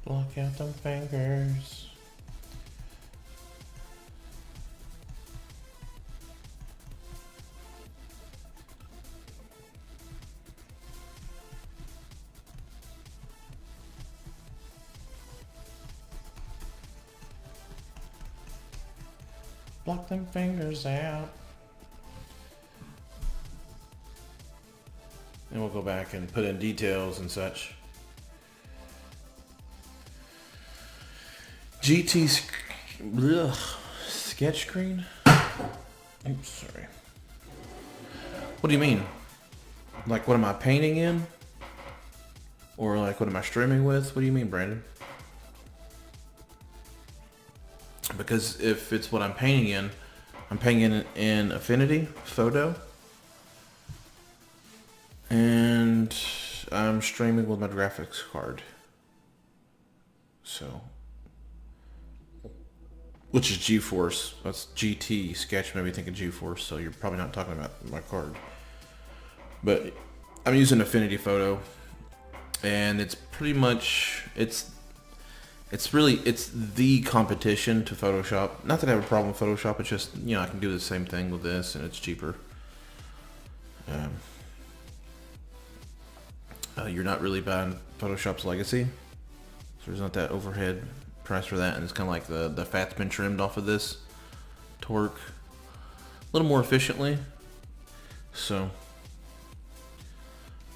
Block out them fingers. Block them fingers out. And we'll go back and put in details and such. Sketch screen? Oops, sorry. What do you mean? Like, what am I painting in? Or like, what am I streaming with? What do you mean, Brandon? Because if it's what I'm painting in Affinity Photo. And I'm streaming with my graphics card. So, which is GeForce. That's GT. Sketch made me think of GeForce, so you're probably not talking about my card. But I'm using Affinity Photo, and it's pretty much it's the competition to Photoshop. Not that I have a problem with Photoshop. It's just, I can do the same thing with this, and it's cheaper. You're not really buying Photoshop's legacy, so there's not that overhead price for that, and it's kind of like the fat's been trimmed off of this to work a little more efficiently. So,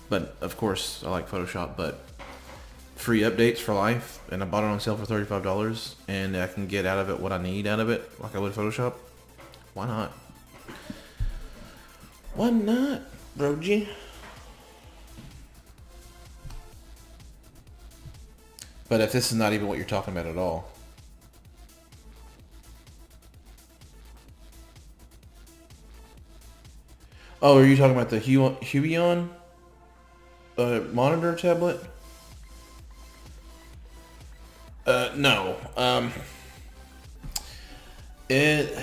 but of course I like Photoshop, but free updates for life, and I bought it on sale for $35, and I can get out of it what I need out of it, like I would Photoshop. Why not? Why not, broji? But if this is not even what you're talking about at all. Oh, are you talking about the Huion monitor tablet? No. It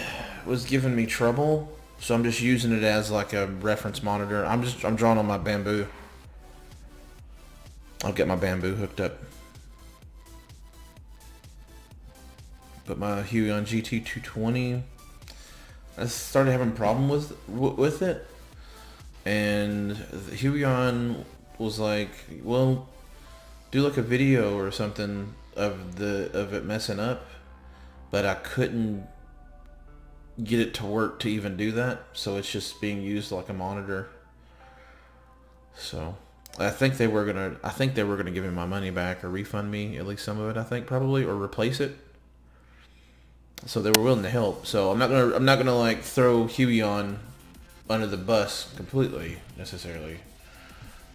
was giving me trouble, so I'm just using it as like a reference monitor. I'm drawing on my Bamboo. I'll get my Bamboo hooked up. But my Huion GT220, I started having a problem with it, and the Huion was like, well, do like a video or something of it messing up, but I couldn't get it to work to even do that, so it's just being used like a monitor. So I think they were gonna give me my money back or refund me at least some of it, I think, probably, or replace it. So they were willing to help. So I'm not gonna like throw Huion under the bus completely necessarily.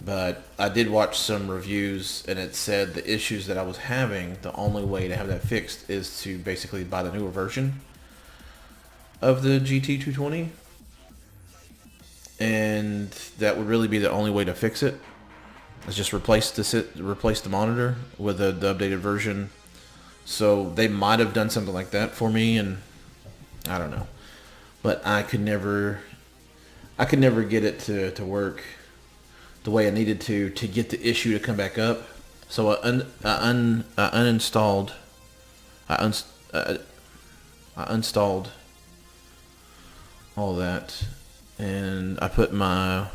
But I did watch some reviews, and it said the issues that I was having, the only way to have that fixed is to basically buy the newer version of the GT220. And that would really be the only way to fix it. Is just replace the monitor with the updated version. So they might have done something like that for me, and I don't know. But I could never get it to work the way I needed to get the issue to come back up. So I uninstalled all that, and I put my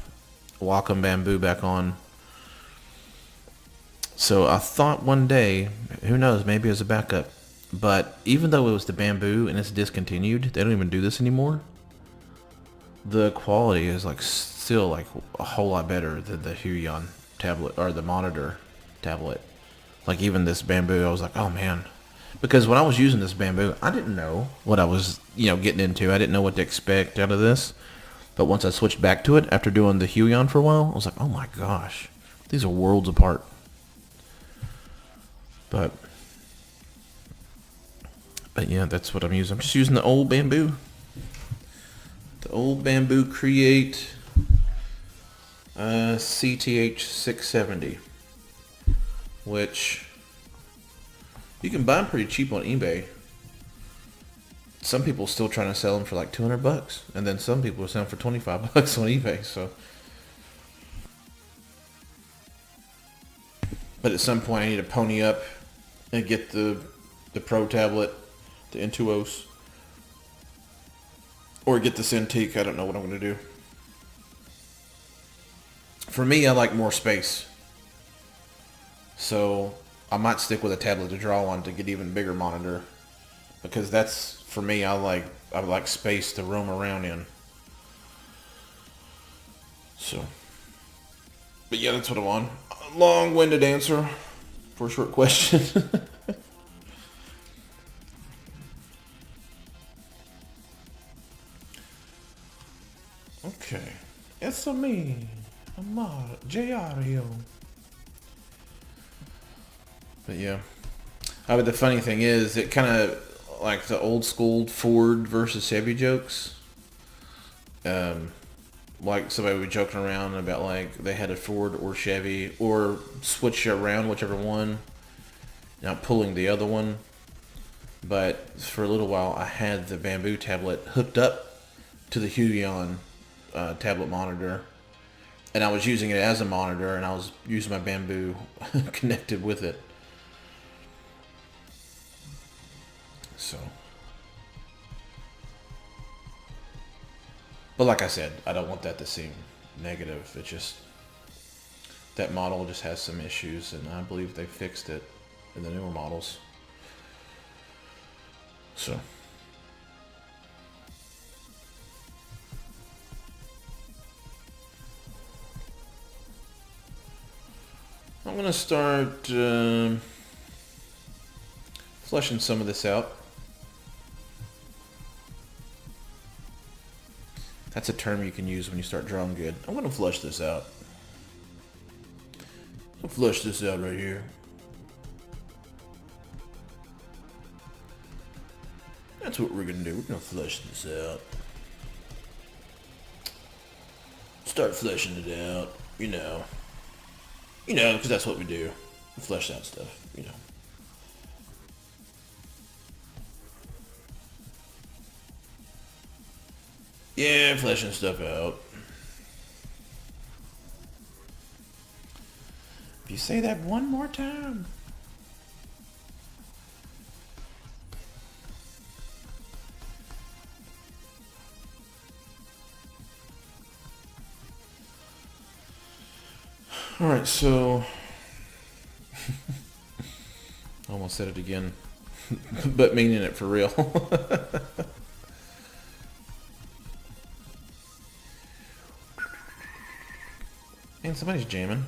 Wacom Bamboo back on. So I thought one day, who knows, maybe as a backup. But even though it was the Bamboo and it's discontinued, they don't even do this anymore. The quality is like still like a whole lot better than the Huion tablet or the monitor tablet. Like even this Bamboo, I was like, oh man. Because when I was using this Bamboo, I didn't know what I was, getting into. I didn't know what to expect out of this. But once I switched back to it after doing the Huion for a while, I was like, oh my gosh, these are worlds apart. But yeah, that's what I'm using. I'm just using the old Bamboo. The old Bamboo Create CTH 670, which you can buy them pretty cheap on eBay. Some people still trying to sell them for like $200, and then some people are selling for $25 on eBay. So, but at some point I need to pony up and get the Pro tablet, the Intuos, or get the Cintiq. I don't know what I'm going to do. For me, I like more space. So I might stick with a tablet to draw on to get even bigger monitor. Because that's, for me, I like space to roam around in. So, but yeah, that's what I want. Long-winded answer for a short question. Okay. It's me, Amar, J.R.O. But yeah. But the funny thing is, it kind of, like the old school Ford versus Chevy jokes. Like somebody would be joking around about like they had a Ford or Chevy or switch around whichever one, not pulling the other one. But for a little while, I had the Bamboo tablet hooked up to the Huion tablet monitor, and I was using it as a monitor, and I was using my Bamboo connected with it. So, but like I said, I don't want that to seem negative. It just, that model just has some issues, and I believe they fixed it in the newer models. So, I'm going to start fleshing some of this out. That's a term you can use when you start drawing good. I'm going to flush this out. I'll flush this out right here. That's what we're going to do. We're going to flush this out. Start fleshing it out. You know, because that's what we do. We flesh out stuff, you know. Yeah, fleshing stuff out. If you say that one more time. Alright, so I almost said it again, but meaning it for real. And somebody's jamming.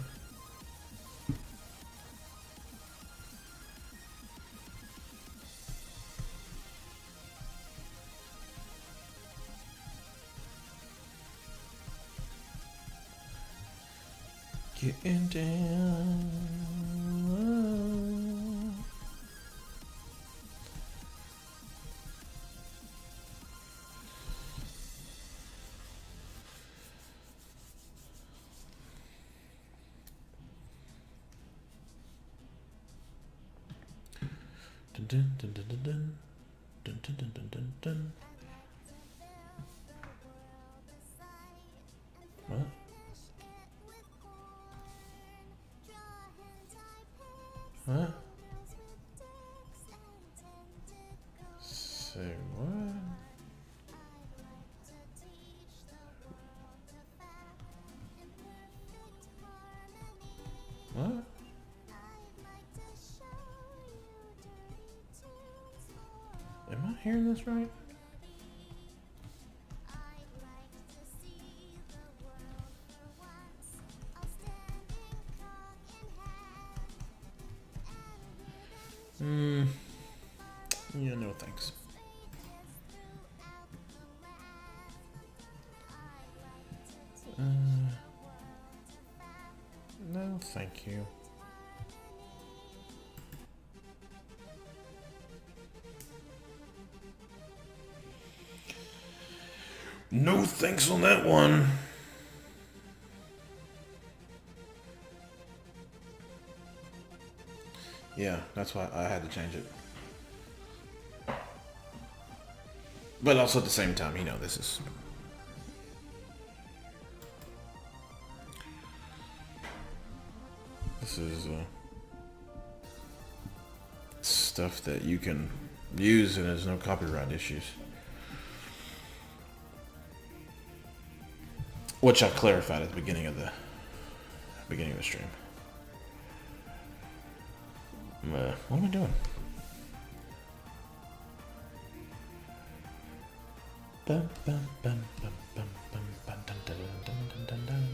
Getting down. Dun, dun, dun, dun, dun, dun. Dun, dun, dun, dun, dun, dun. What? What? Say what? What? Am I hearing this right? Yeah, no thanks. No, thank you. No thanks on that one. Yeah, that's why I had to change it. But also at the same time, this is... stuff that you can use and there's no copyright issues. Which I clarified at the beginning of the stream. What am I doing? Bum, bum, bum, bum, bum, bum, bum, dun, dun, dun, dun, dun, dun.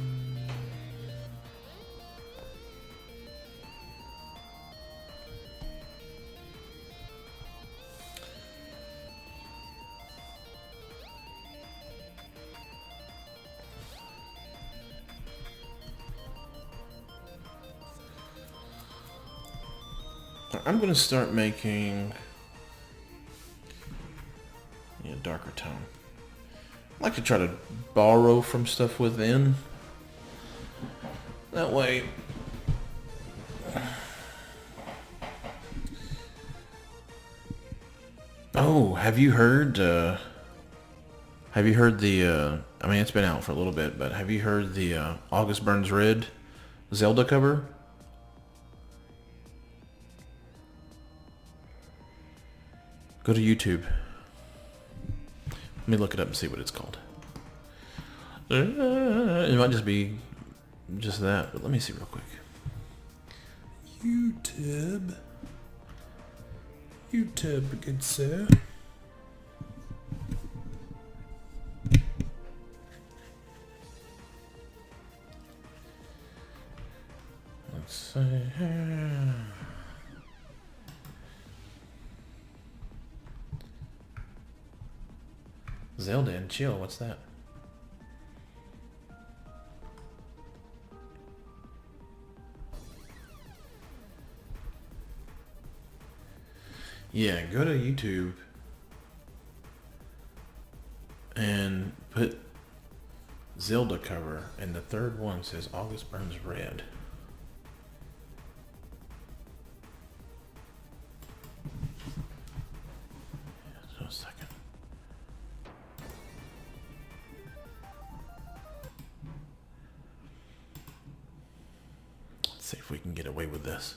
I'm gonna start making a darker tone. I like to try to borrow from stuff within. That way, oh, have you heard? Have you heard the? I mean, it's been out for a little bit, but have you heard the August Burns Red Zelda cover? Go to YouTube. Let me look it up and see what it's called. It might just be just that, but let me see real quick. YouTube. YouTube, good sir. Let's see here. Zelda and Chill, what's that? Yeah, go to YouTube and put Zelda cover, and the third one says August Burns Red. So a second. Let's see if we can get away with this.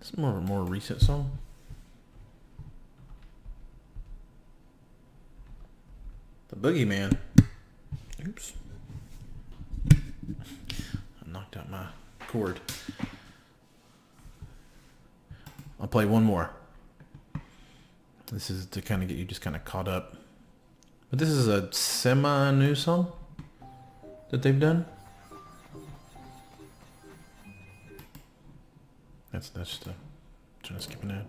It's more of a more recent song. The Boogeyman. Oops. I knocked out my cord. I'll play one more. This is to kind of get you just kind of caught up. But this is a semi-new song that they've done. That's just a... trying to skip an ad.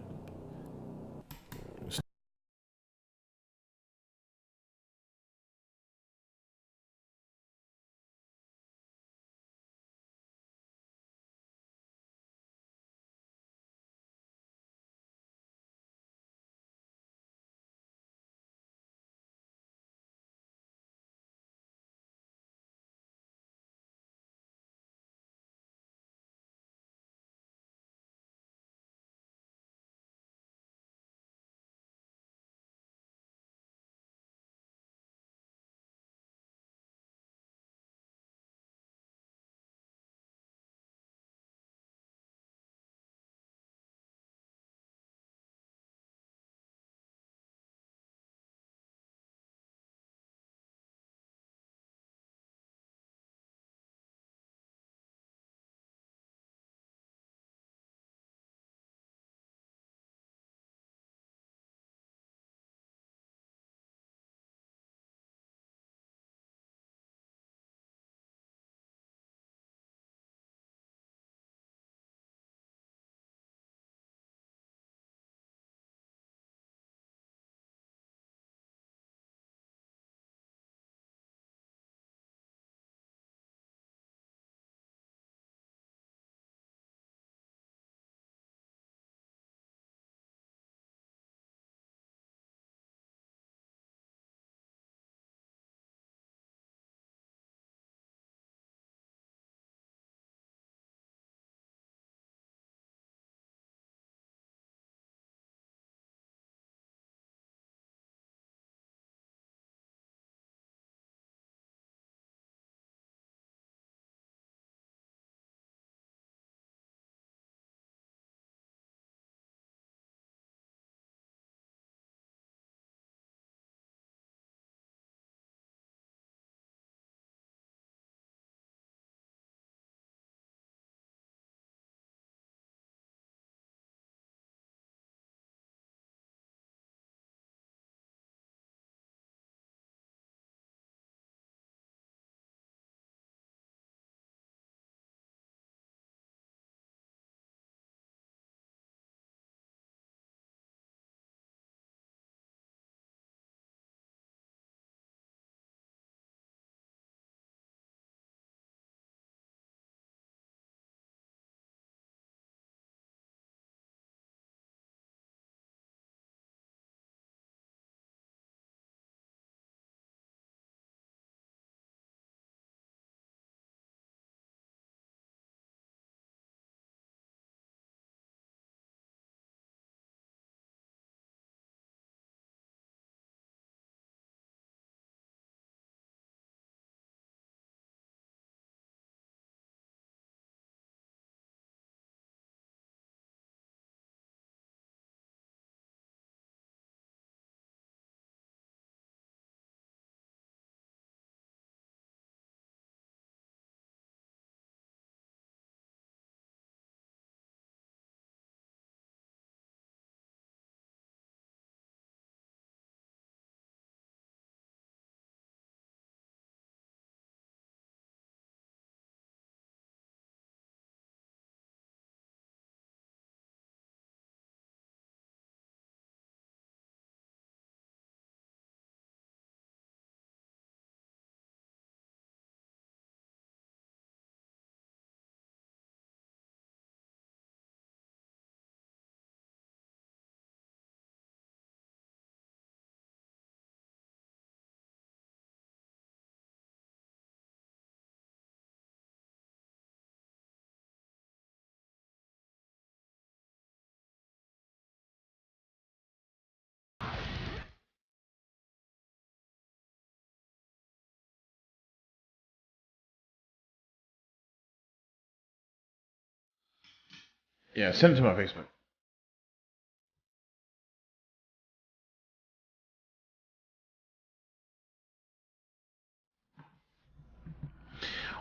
Yeah, send it to my Facebook.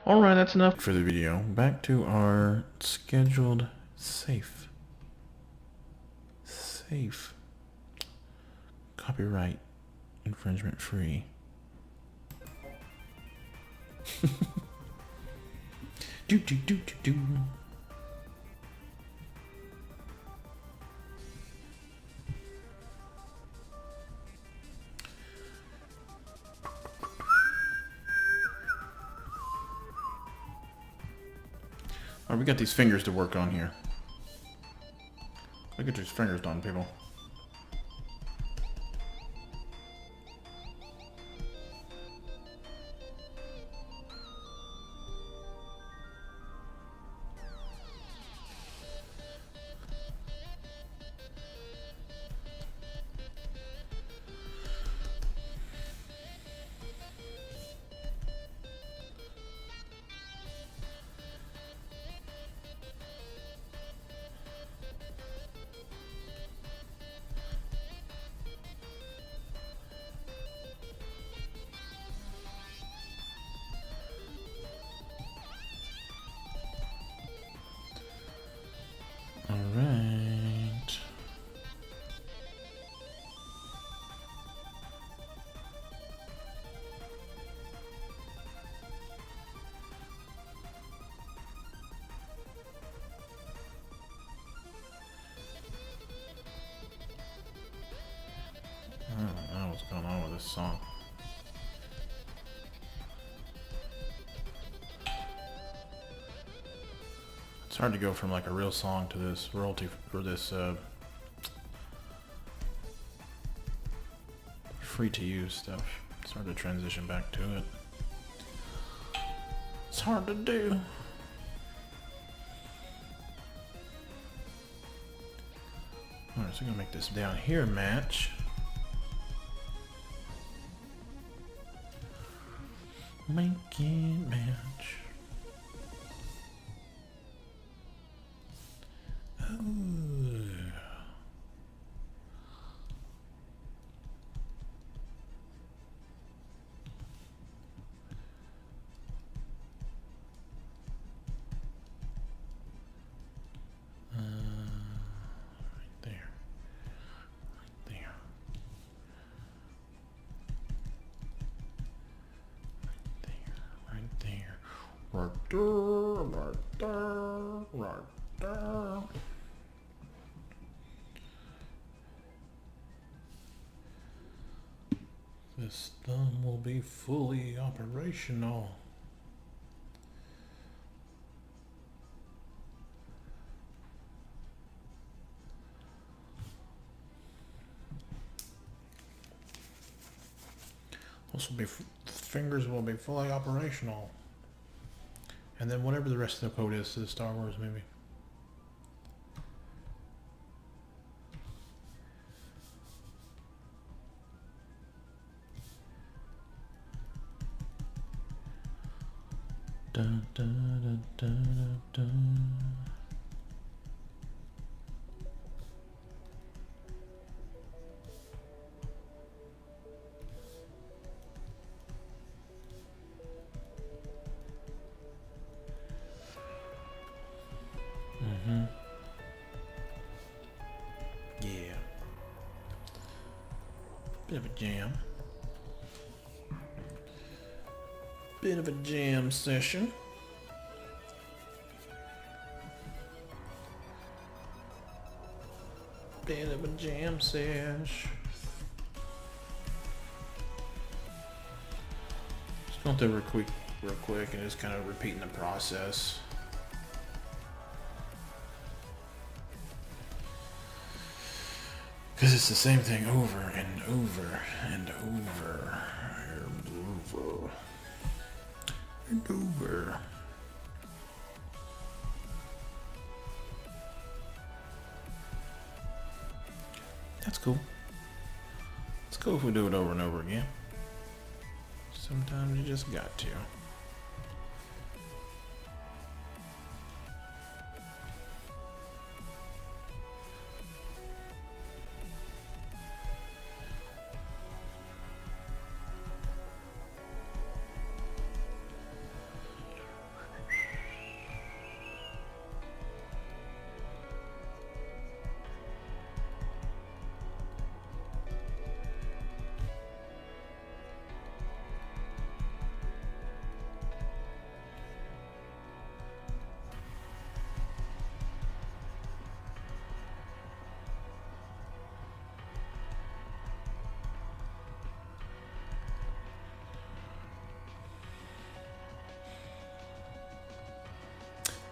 Alright, that's enough for the video. Back to our scheduled safe. Safe. Copyright infringement free. do do do do do. Alright, we got these fingers to work on here. Look at these fingers done, people. Alright. I don't know what's going on with this song. It's hard to go from like a real song to this royalty or this free to use stuff. It's hard to transition back to it. It's hard to do. Alright, so I'm gonna make this down here match. Make it match. Right there. This thumb will be fully operational. This will be fingers will be fully operational. And then whatever the rest of the code is to the Star Wars movie. Dun, dun, dun, dun, dun. Yeah. Bit of a jam. Bit of a jam session. Bit of a jam sesh. Just going through real quick and just kind of repeating the process. Because it's the same thing over and over and over and over and over. That's cool. It's cool if we do it over and over again. Sometimes you just got to.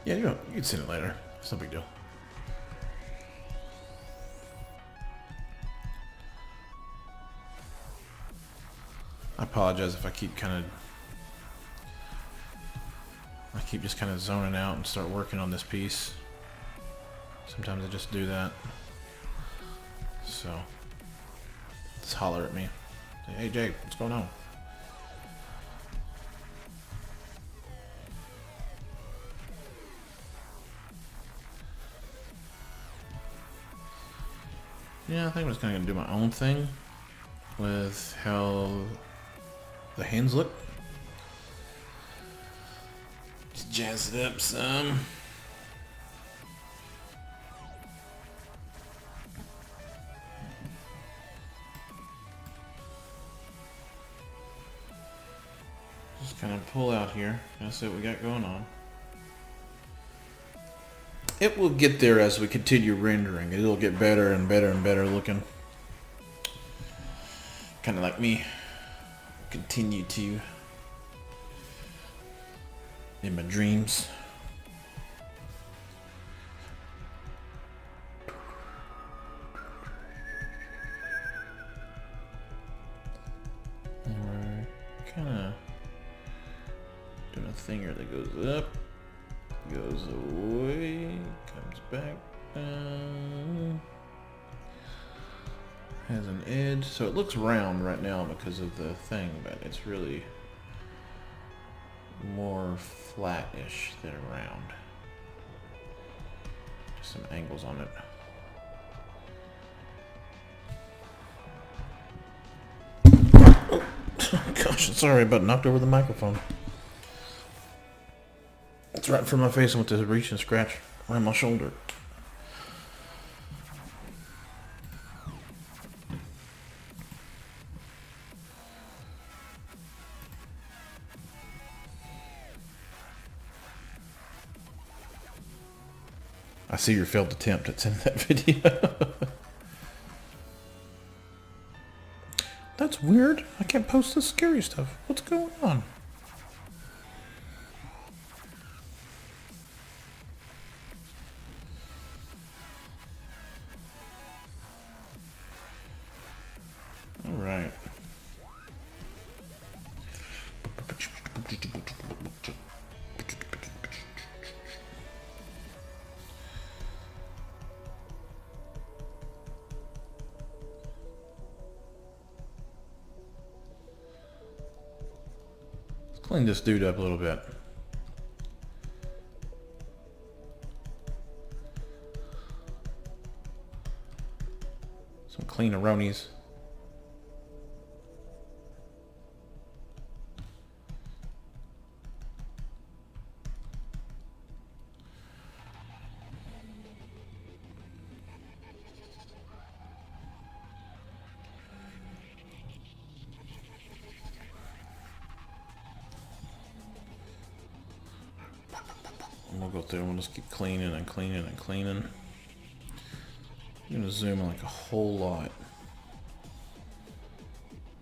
Yeah, you can send it later. It's no big deal. I apologize if I keep just kind of zoning out and start working on this piece. Sometimes I just do that. So, just holler at me. Say, hey Jake, what's going on? Yeah, I think I'm just kind of gonna do my own thing with how the hands look. Just jazz it up some. Just kind of pull out here. That's what we got going on. It will get there as we continue rendering. It'll get better and better and better looking. Kind of like me. Continue to in my dreams. And we're kind of doing a thing here that goes up, goes away, comes back down. Has an edge, so it looks round right now because of the thing, but it's really more flat-ish than round. Just some angles on it. Oh, gosh, sorry about knocked over the microphone. It's right in front of my face and went to reach and scratch around my shoulder. I see your failed attempt at sending that video. That's weird. I can't post this scary stuff. What's going on? All right. Clean this dude up a little bit. Some clean aronies. We'll go through and we'll just keep cleaning and cleaning and cleaning. I'm gonna zoom in like a whole lot.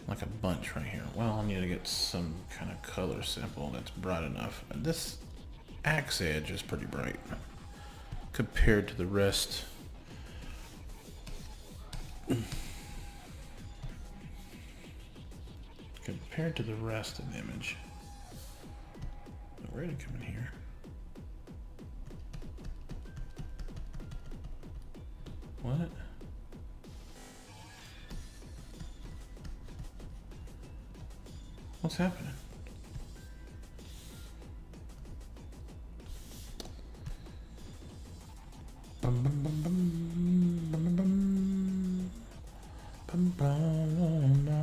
Like a bunch right here. Well, I need to get some kind of color sample that's bright enough. This axe edge is pretty bright compared to the rest. Compared to the rest of the image. Where did it come in here? What? What's happening? Bum, bum, bum, bum, bum, bum, bum, bum, bum.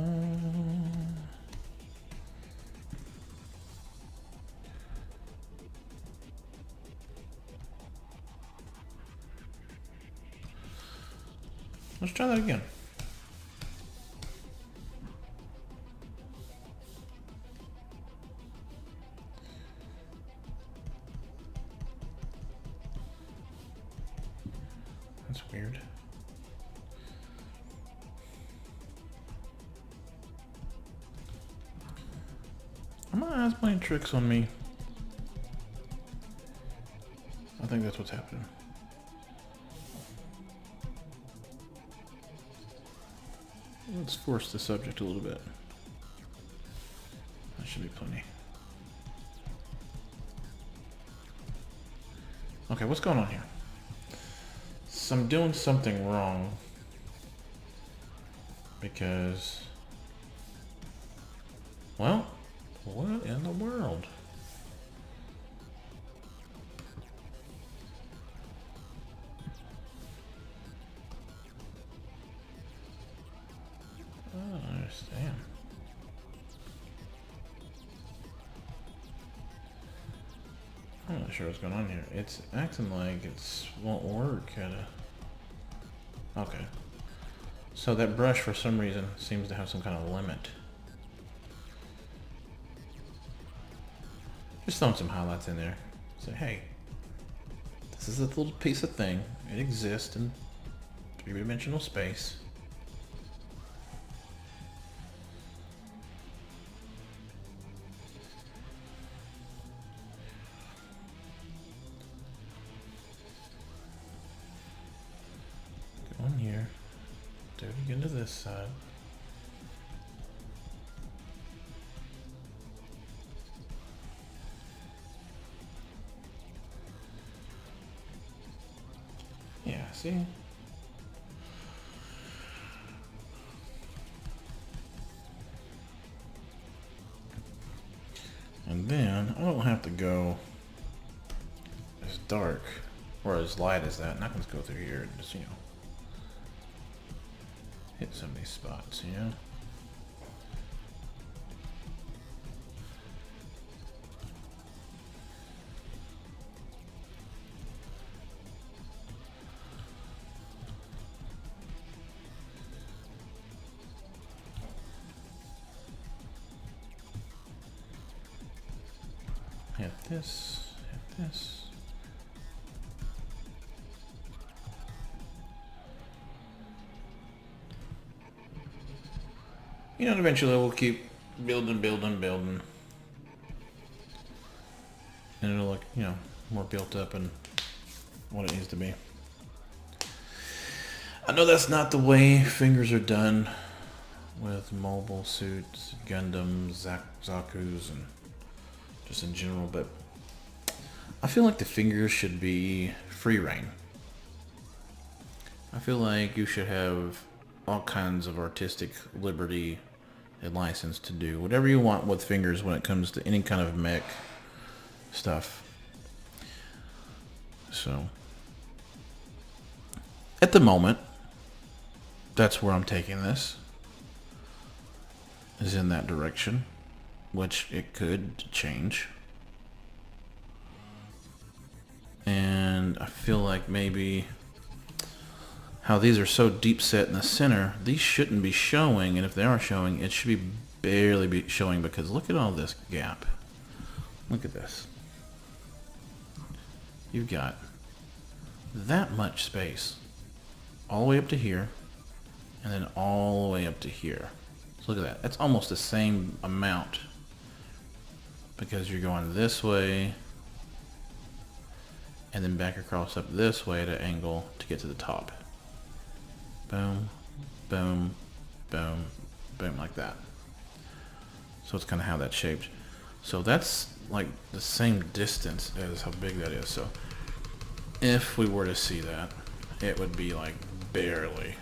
Let's try that again. That's weird. My eyes playing tricks on me. I think that's what's happening. Let's force the subject a little bit. That should be plenty. Okay, what's going on here? So I'm doing something wrong. Because... well, what in the world? I don't understand. I'm not sure what's going on here. It's acting like it won't work. Okay. So that brush, for some reason, seems to have some kind of limit. Just throwing some highlights in there. Say, hey, this is a little piece of thing. It exists in three-dimensional space. Go on here. Do it again to this side. Yeah, see? And then I don't have to go as dark or as light as that, and I can just go through here and just, hit some of these spots, Hit this, hit this. And eventually we'll keep building. And it'll look, more built up and what it needs to be. I know that's not the way fingers are done with mobile suits, Gundams, Zaku's, and just in general, but I feel like the fingers should be free reign. I feel like you should have all kinds of artistic liberty and license to do whatever you want with fingers when it comes to any kind of mech stuff. So, at the moment, that's where I'm taking this, is in that direction, which it could change. And I feel like maybe how these are so deep set in the center, these shouldn't be showing, and if they are showing, it should be barely be showing, because look at all this gap. Look at this. You've got that much space all the way up to here, and then all the way up to here. So look at that. That's almost the same amount, because you're going this way and then back across up this way to angle to get to the top. Boom, boom, boom, boom, like that. So it's kind of how that's shaped. So that's like the same distance as how big that is. So if we were to see that, it would be like barely.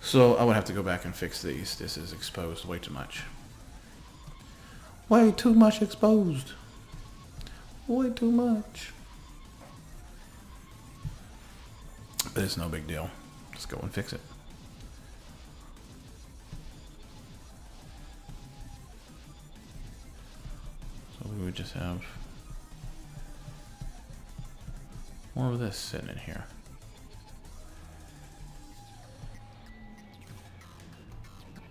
So I would have to go back and fix these. This is exposed way too much. Way too much exposed. Way too much. But it's no big deal. Just go and fix it. So we would just have more of this sitting in here.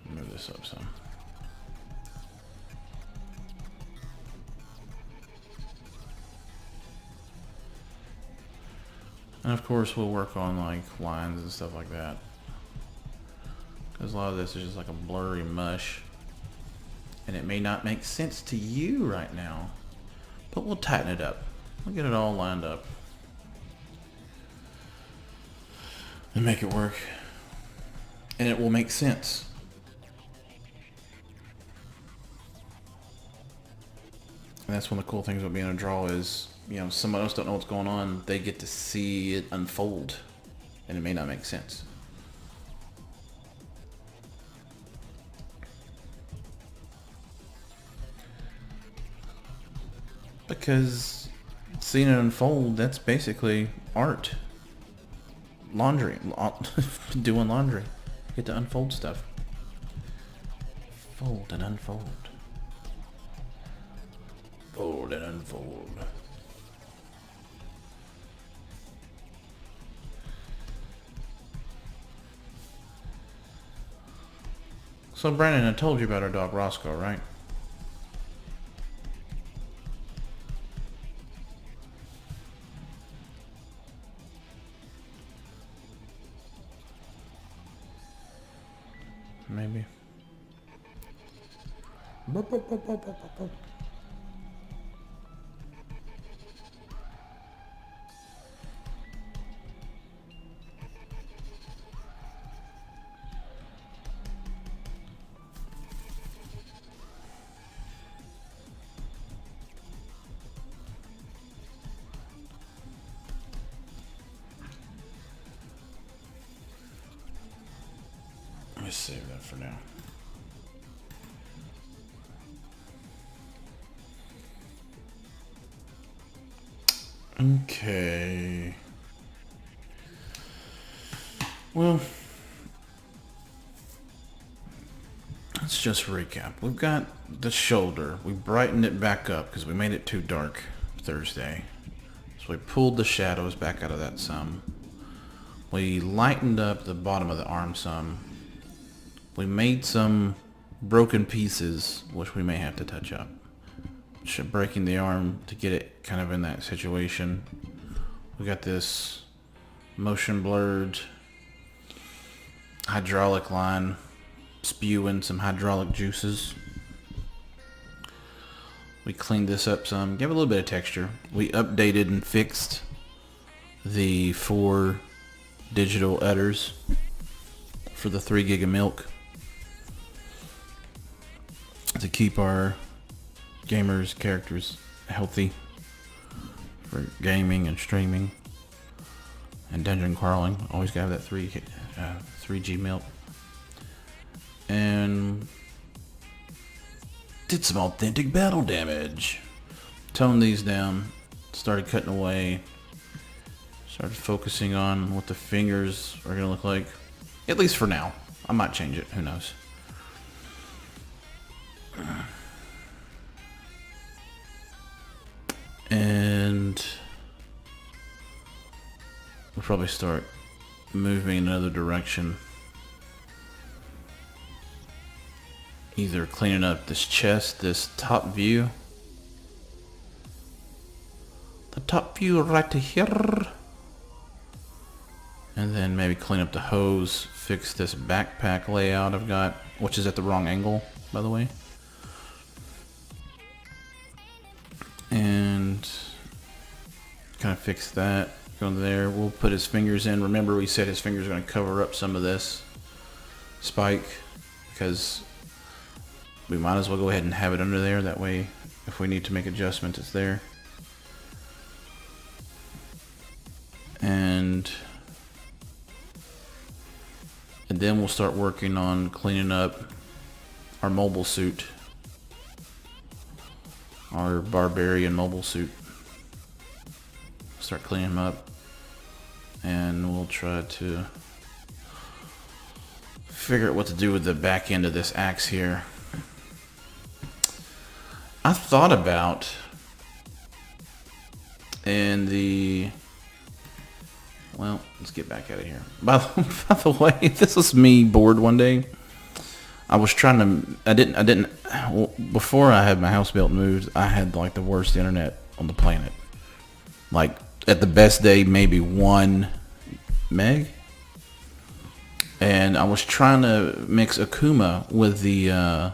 Move this up some. And of course we'll work on like lines and stuff like that, because a lot of this is just like a blurry mush, and it may not make sense to you right now, but we'll tighten it up. We'll get it all lined up and make it work. And it will make sense. And that's one of the cool things about being a draw is, you know, someone else don't know what's going on. They get to see it unfold. And it may not make sense. Because seeing it unfold, that's basically art. Laundry. Doing laundry. You get to unfold stuff. Fold and unfold. Fold and unfold. So Brandon, I told you about our dog Roscoe, right? Maybe. Let me save that for now. Okay. Well, let's just recap. We've got the shoulder. We brightened it back up because we made it too dark Thursday. So we pulled the shadows back out of that some. We lightened up the bottom of the arm some. We made some broken pieces, which we may have to touch up. Breaking the arm to get it kind of in that situation. We got this motion blurred hydraulic line spewing some hydraulic juices. We cleaned this up some, gave it a little bit of texture. We updated and fixed the 4 digital udders for the 3 gig of milk to keep our gamers' characters healthy for gaming and streaming and dungeon crawling. Always gotta have that 3G milk. And did some authentic battle damage. Toned these down. Started cutting away. Started focusing on what the fingers are gonna look like. At least for now. I might change it. Who knows? And we'll probably start moving in another direction. Either cleaning up this chest, this top view. The top view right to here. And then maybe clean up the hose, fix this backpack layout I've got, which is at the wrong angle, by the way. And kind of fix that. Go there. We'll put his fingers in. Remember, we said his fingers are going to cover up some of this spike because we might as well go ahead and have it under there. That way, if we need to make adjustments, it's there. And then we'll start working on cleaning up our mobile suit. Our barbarian mobile suit. Start cleaning him up. And we'll try to figure out what to do with the back end of this axe here. I thought about well, let's get back out of here. By the way, this was me bored one day. I was trying to, before I had my house built and moved, I had like the worst internet on the planet. Like at the best day, maybe 1 meg. And I was trying to mix Akuma with the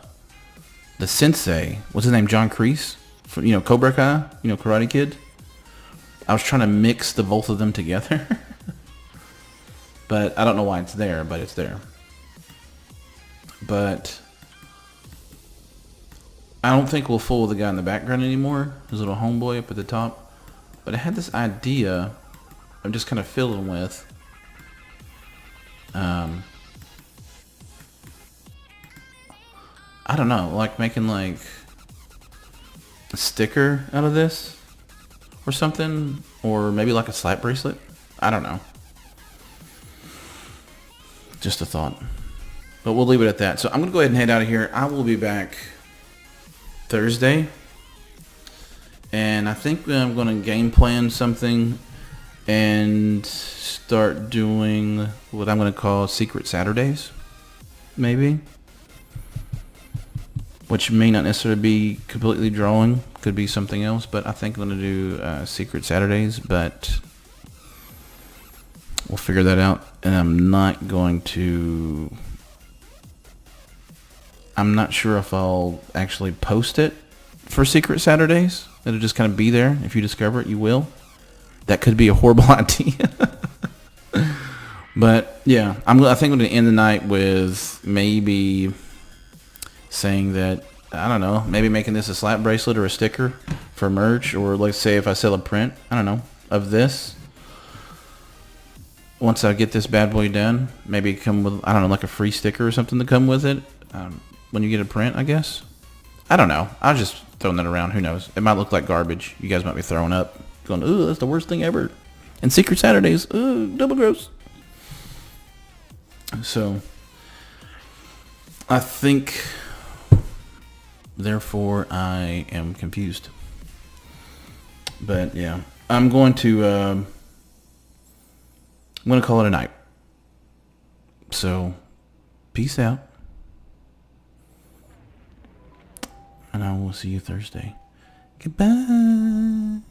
sensei. What's his name? John Kreese? From, Cobra Kai? Karate Kid? I was trying to mix the both of them together. But I don't know why it's there, but it's there. But I don't think we'll fool the guy in the background anymore. His little homeboy up at the top. But I had this idea I'm just kind of fiddling with. I don't know, like making like a sticker out of this or something, or maybe like a slap bracelet. I don't know. Just a thought. But we'll leave it at that. So I'm going to go ahead and head out of here. I will be back Thursday. And I think I'm going to game plan something and start doing what I'm going to call Secret Saturdays. Maybe. Which may not necessarily be completely drawing. Could be something else. But I think I'm going to do Secret Saturdays. But we'll figure that out. And I'm not going to... I'm not sure if I'll actually post it for Secret Saturdays. It'll just kind of be there. If you discover it, you will. That could be a horrible idea. But yeah, I think I'm going to end the night with maybe saying that, I don't know, maybe making this a slap bracelet or a sticker for merch. Or let's say if I sell a print, I don't know, of this. Once I get this bad boy done, maybe come with, I don't know, like a free sticker or something to come with it. When you get a print, I guess. I don't know. I was just throwing that around. Who knows? It might look like garbage. You guys might be throwing up. Going, ooh, that's the worst thing ever. And Secret Saturdays, ooh, double gross. So, I think, therefore, I am confused. But, yeah. I'm going to call it a night. So, peace out. And I will see you Thursday. Goodbye.